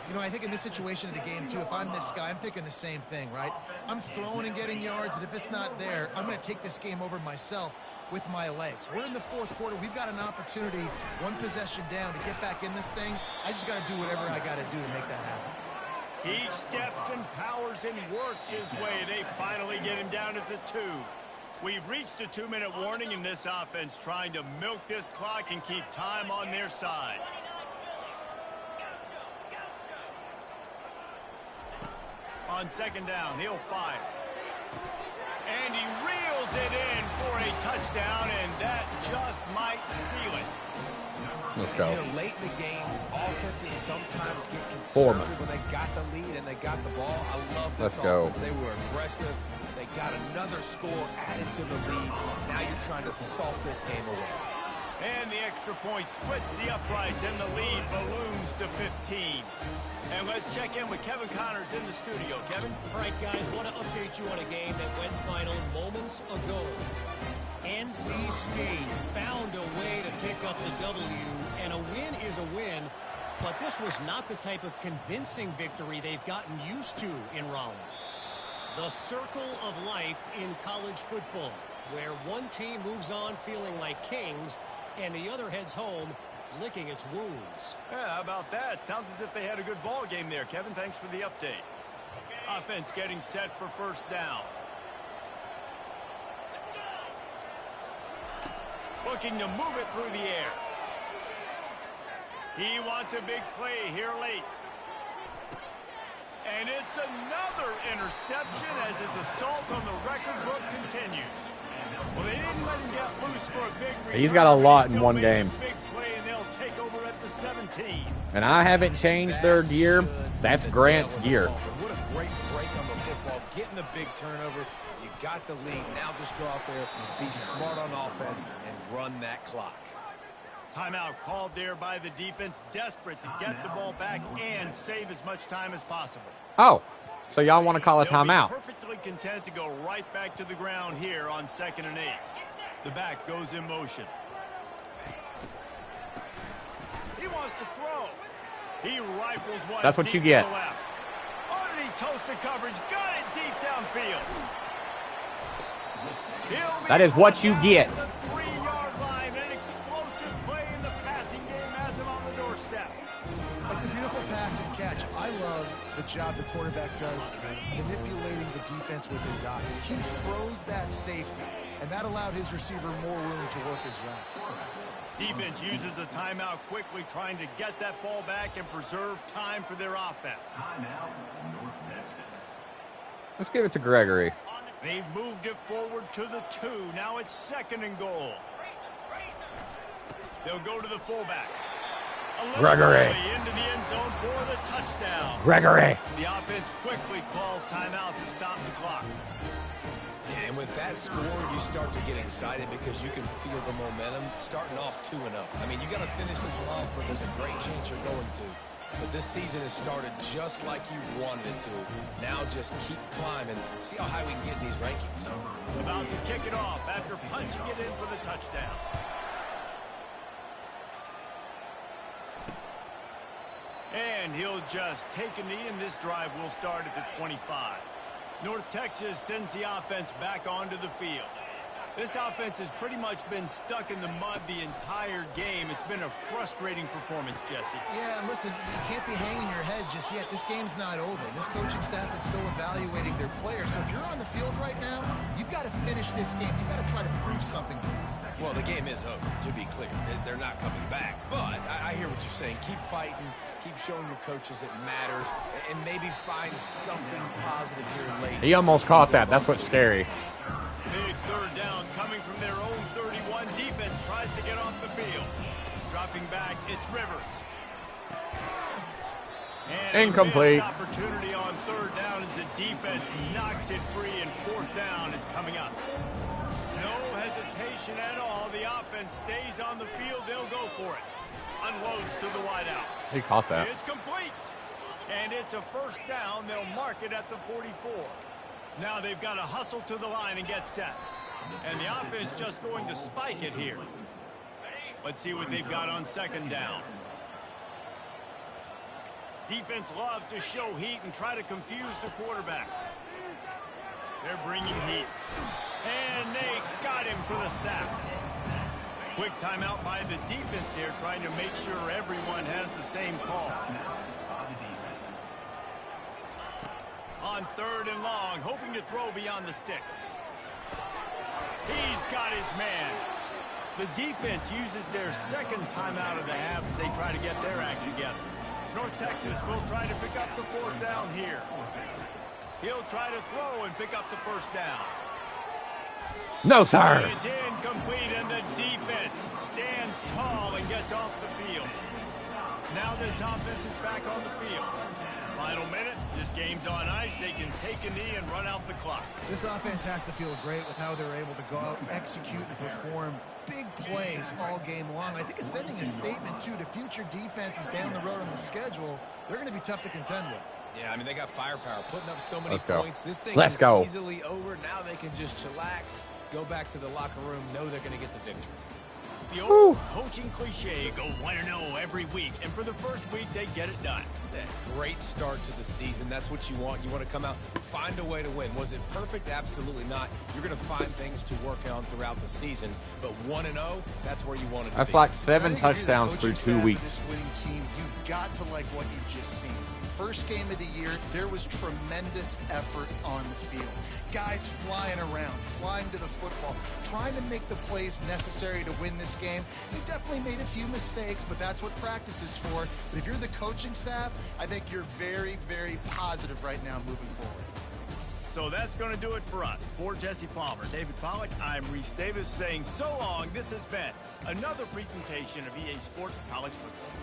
You know, I think in this situation of the game, too, if I'm this guy, I'm thinking the same thing, right? I'm throwing and getting yards, and if it's not there, I'm going to take this game over myself with my legs. We're in the 4th quarter. We've got an opportunity, 1 possession down, to get back in this thing. I just got to do whatever I got to do to make that happen. He steps and powers and works his way. They finally get him down at the 2. We've reached a 2-minute warning in this offense, trying to milk this clock and keep time on their side. On 2nd down, he'll fire. And he reels it in for a touchdown, and that just might seal it. Let's go. You know, late in the games, offenses sometimes get conservative when they got the lead and they got the ball. I love this offense. They were aggressive. They got another score added to the lead. Now you're trying to salt this game away. And the extra point splits the uprights, and the lead balloons to 15. And let's check in with Kevin Connors in the studio. Kevin? All right, guys, want to update you on a game that went final moments ago. NC State found a way to pick up the W, and a win is a win, but this was not the type of convincing victory they've gotten used to in Raleigh. The circle of life in college football, where one team moves on feeling like kings, and the other heads home licking its wounds. Yeah, how about that? Sounds as if they had a good ball game there, Kevin. Thanks for the update. Offense getting set for first down. Looking to move it through the air. He wants a big play here late. And it's another interception as his assault on the record book continues. Well, they didn't let him get loose for a big return. He's got a lot in one game. Big play, and they'll take over at the 17. And I haven't changed their gear. That's Grant's gear. What a great break on the football. Getting the big turnover. You got the lead. Now just go out there, be smart on offense, and run that clock. Timeout called there by the defense, desperate to get the ball back and save as much time as possible. Oh, so y'all want to call a timeout? They'll be perfectly content to go right back to the ground here on 2nd and 8. The back goes in motion. He wants to throw. He rifles one. That's what you get. Underneath toasted coverage, got it deep downfield. That is what you get. The 3-yard line, an explosive play in the passing game has him on the doorstep. It's a beautiful pass and catch. I love the job the quarterback does manipulating the defense with his eyes. He froze that safety, and that allowed his receiver more room to work his route. Defense uses a timeout quickly, trying to get that ball back and preserve time for their offense. Timeout, North Texas. Let's give it to Gregory. They've moved it forward to the 2. Now it's 2nd and goal. They'll go to the fullback. Gregory. Into the end zone for the touchdown. Gregory. The offense quickly calls timeout to stop the clock. And with that score, you start to get excited because you can feel the momentum starting off 2-0. I mean, you got to finish this one off, but there's a great chance you're going to. But this season has started just like you wanted it to. Now just keep climbing. See how high we can get in these rankings. About to kick it off after punching it in for the touchdown. And he'll just take a knee, and this drive will start at the 25. North Texas sends the offense back onto the field. This offense has pretty much been stuck in the mud the entire game. It's been a frustrating performance, Jesse. Yeah, and listen, you can't be hanging your head just yet. This game's not over. This coaching staff is still evaluating their players. So if you're on the field right now, you've got to finish this game. You've got to try to prove something to them. Well, the game is over, to be clear. They're not coming back. But I hear what you're saying. Keep fighting. Keep showing your coaches it matters. And maybe find something positive here late. He almost caught that. That's what's scary. Big third down coming from their own 31. Defense tries to get off the field. Dropping back, it's Rivers. And incomplete. A missed opportunity on third down as the defense knocks it free, and fourth down is coming up. No hesitation at all. The offense stays on the field. They'll go for it. Unloads to the wideout. He caught that. It's complete. And it's a first down. They'll mark it at the 44. Now they've got to hustle to the line and get set. And the offense just going to spike it here. Let's see what they've got on second down. Defense loves to show heat and try to confuse the quarterback. They're bringing heat. And they got him for the sack. Quick timeout by the defense here, trying to make sure everyone has the same call. On third and long, hoping to throw beyond the sticks. He's got his man. The defense uses their second timeout of the half as they try to get their act together. North Texas will try to pick up the fourth down here. He'll try to throw and pick up the first down. No, sir. It's incomplete, and the defense stands tall and gets off the field. Now this offense is back on the field. Final minute, this game's on ice. They can take a knee and run out the clock. This offense has to feel great with how they're able to go out, execute, and perform big plays all game long. I think it's sending a statement, too, to future defenses down the road on the schedule. They're going to be tough to contend with. Yeah, I mean, they got firepower, putting up so many points. This thing Let's is go. easily over. Now they can just chillax, go back to the locker room, know they're going to get the victory. The old coaching cliche, go 1-0 every week, and for the first week, they get it done. Yeah, great start to the season. That's what you want. You want to come out, find a way to win. Was it perfect? Absolutely not. You're going to find things to work on throughout the season, but 1-0, that's where you want it to be. That's like 7 touchdowns through 2 weeks. This winning team, you've got to like what you've just seen. First game of the year, there was tremendous effort on the field. Guys flying around, flying to the football, trying to make the plays necessary to win this game. You definitely made a few mistakes, but that's what practice is for. But if you're the coaching staff, I think you're very, very positive right now moving forward. So that's going to do it for us. For Jesse Palmer, David Pollack, I'm Reese Davis saying so long. This has been another presentation of EA Sports College Football.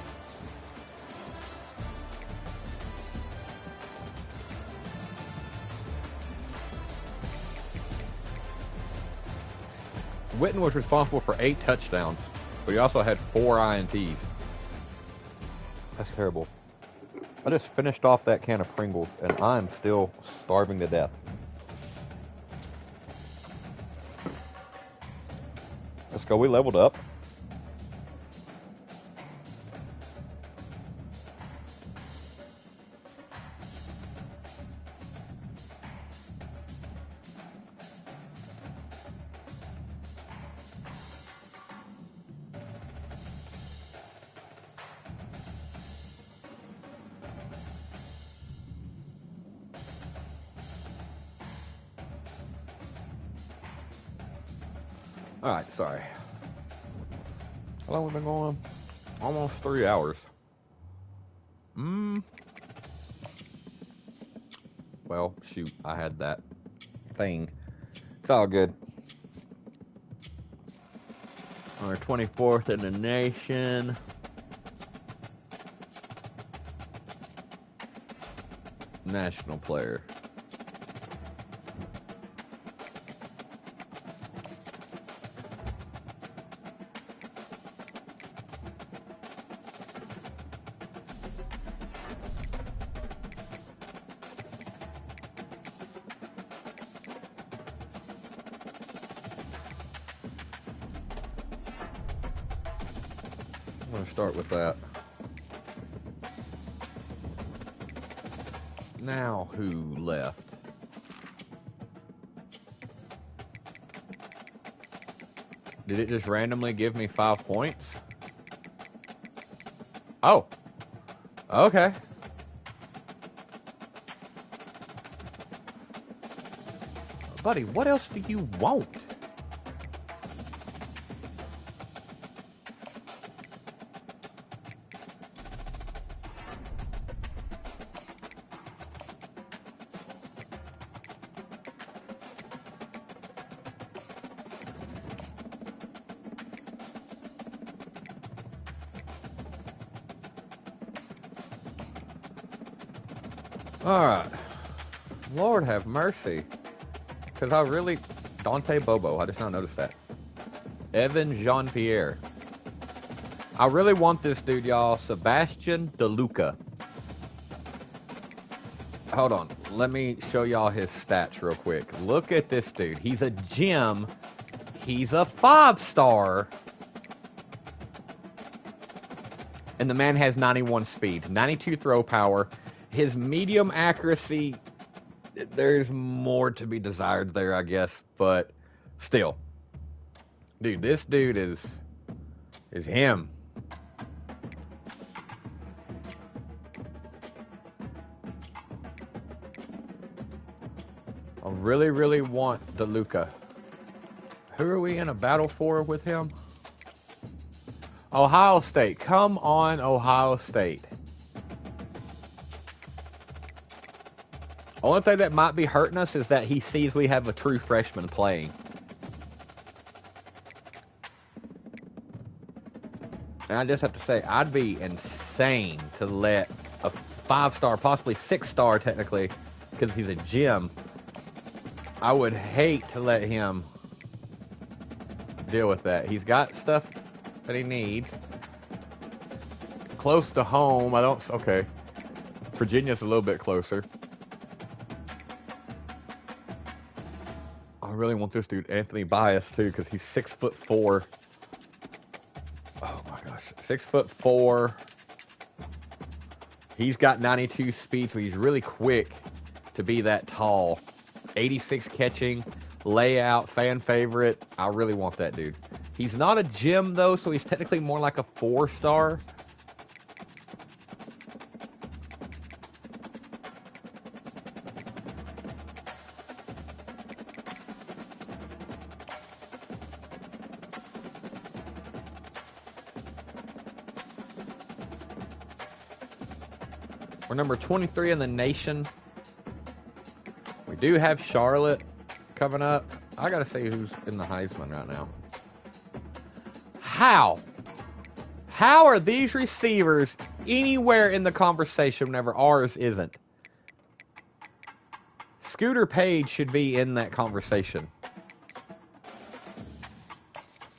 Witten was responsible for 8 touchdowns, but he also had 4 INTs. That's terrible. I just finished off that can of Pringles, and I'm still starving to death. Let's go. We leveled up. All right, sorry. How long have we been going? Almost 3 hours. Well, shoot, I had that thing. It's all good. Our 24th in the nation. National player. I'm going to start with that. Now, who left? Did it just randomly give me 5 points? Oh. Okay. Buddy, what else do you want? Alright. Lord have mercy. Because I really... Dante Bobo. I just now noticed that. Evan Jean-Pierre. I really want this dude, y'all. Sebastian DeLuca. Hold on. Let me show y'all his stats real quick. Look at this dude. He's a gem. He's a 5-star. And the man has 91 speed. 92 throw power. His medium accuracy, there's more to be desired there, I guess. But still. Dude, this dude is him. I really, really want DeLuca. Who are we in a battle for with him? Ohio State. Come on, Ohio State. Only thing that might be hurting us is that he sees we have a true freshman playing. And I just have to say, I'd be insane to let a 5-star, possibly 6-star technically, because he's a gem. I would hate to let him deal with that. He's got stuff that he needs. Close to home, okay. Virginia's a little bit closer. I really want this dude, Anthony Bias, too, because he's 6'4". Oh my gosh, 6'4". He's got 92 speed, so he's really quick to be that tall. 86 catching, layout, fan favorite. I really want that dude. He's not a gem, though, so he's technically more like a 4-star. We're number 23 in the nation. We do have Charlotte coming up. I gotta say who's in the Heisman right now. How are these receivers anywhere in the conversation whenever ours isn't? Scooter Page should be in that conversation.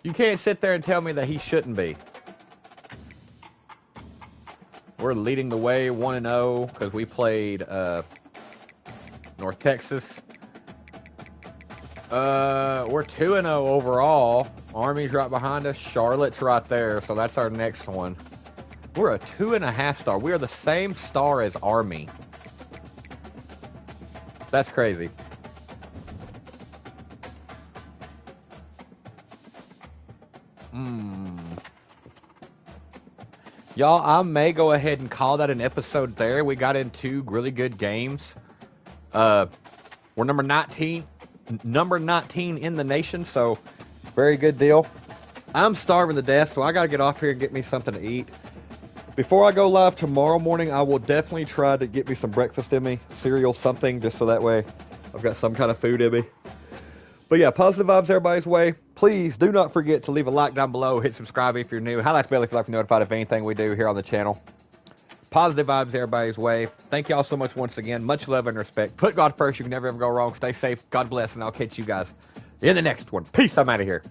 You can't sit there and tell me that he shouldn't be. We're leading the way 1-0 because we played North Texas. We're 2-0 overall. Army's right behind us. Charlotte's right there, so that's our next one. We're a 2.5-star. We are the same star as Army. That's crazy. Y'all, I may go ahead and call that an episode there. We got in 2 really good games. We're number 19 in the nation, so very good deal. I'm starving to death, so I got to get off here and get me something to eat. Before I go live tomorrow morning, I will definitely try to get me some breakfast in me, cereal, something, just so that way I've got some kind of food in me. But yeah, positive vibes everybody's way. Please do not forget to leave a like down below. Hit subscribe if you're new. Highlight the bell if you'd like to be notified of anything we do here on the channel. Positive vibes everybody's way. Thank y'all so much once again. Much love and respect. Put God first. You can never ever go wrong. Stay safe. God bless. And I'll catch you guys in the next one. Peace. I'm out of here.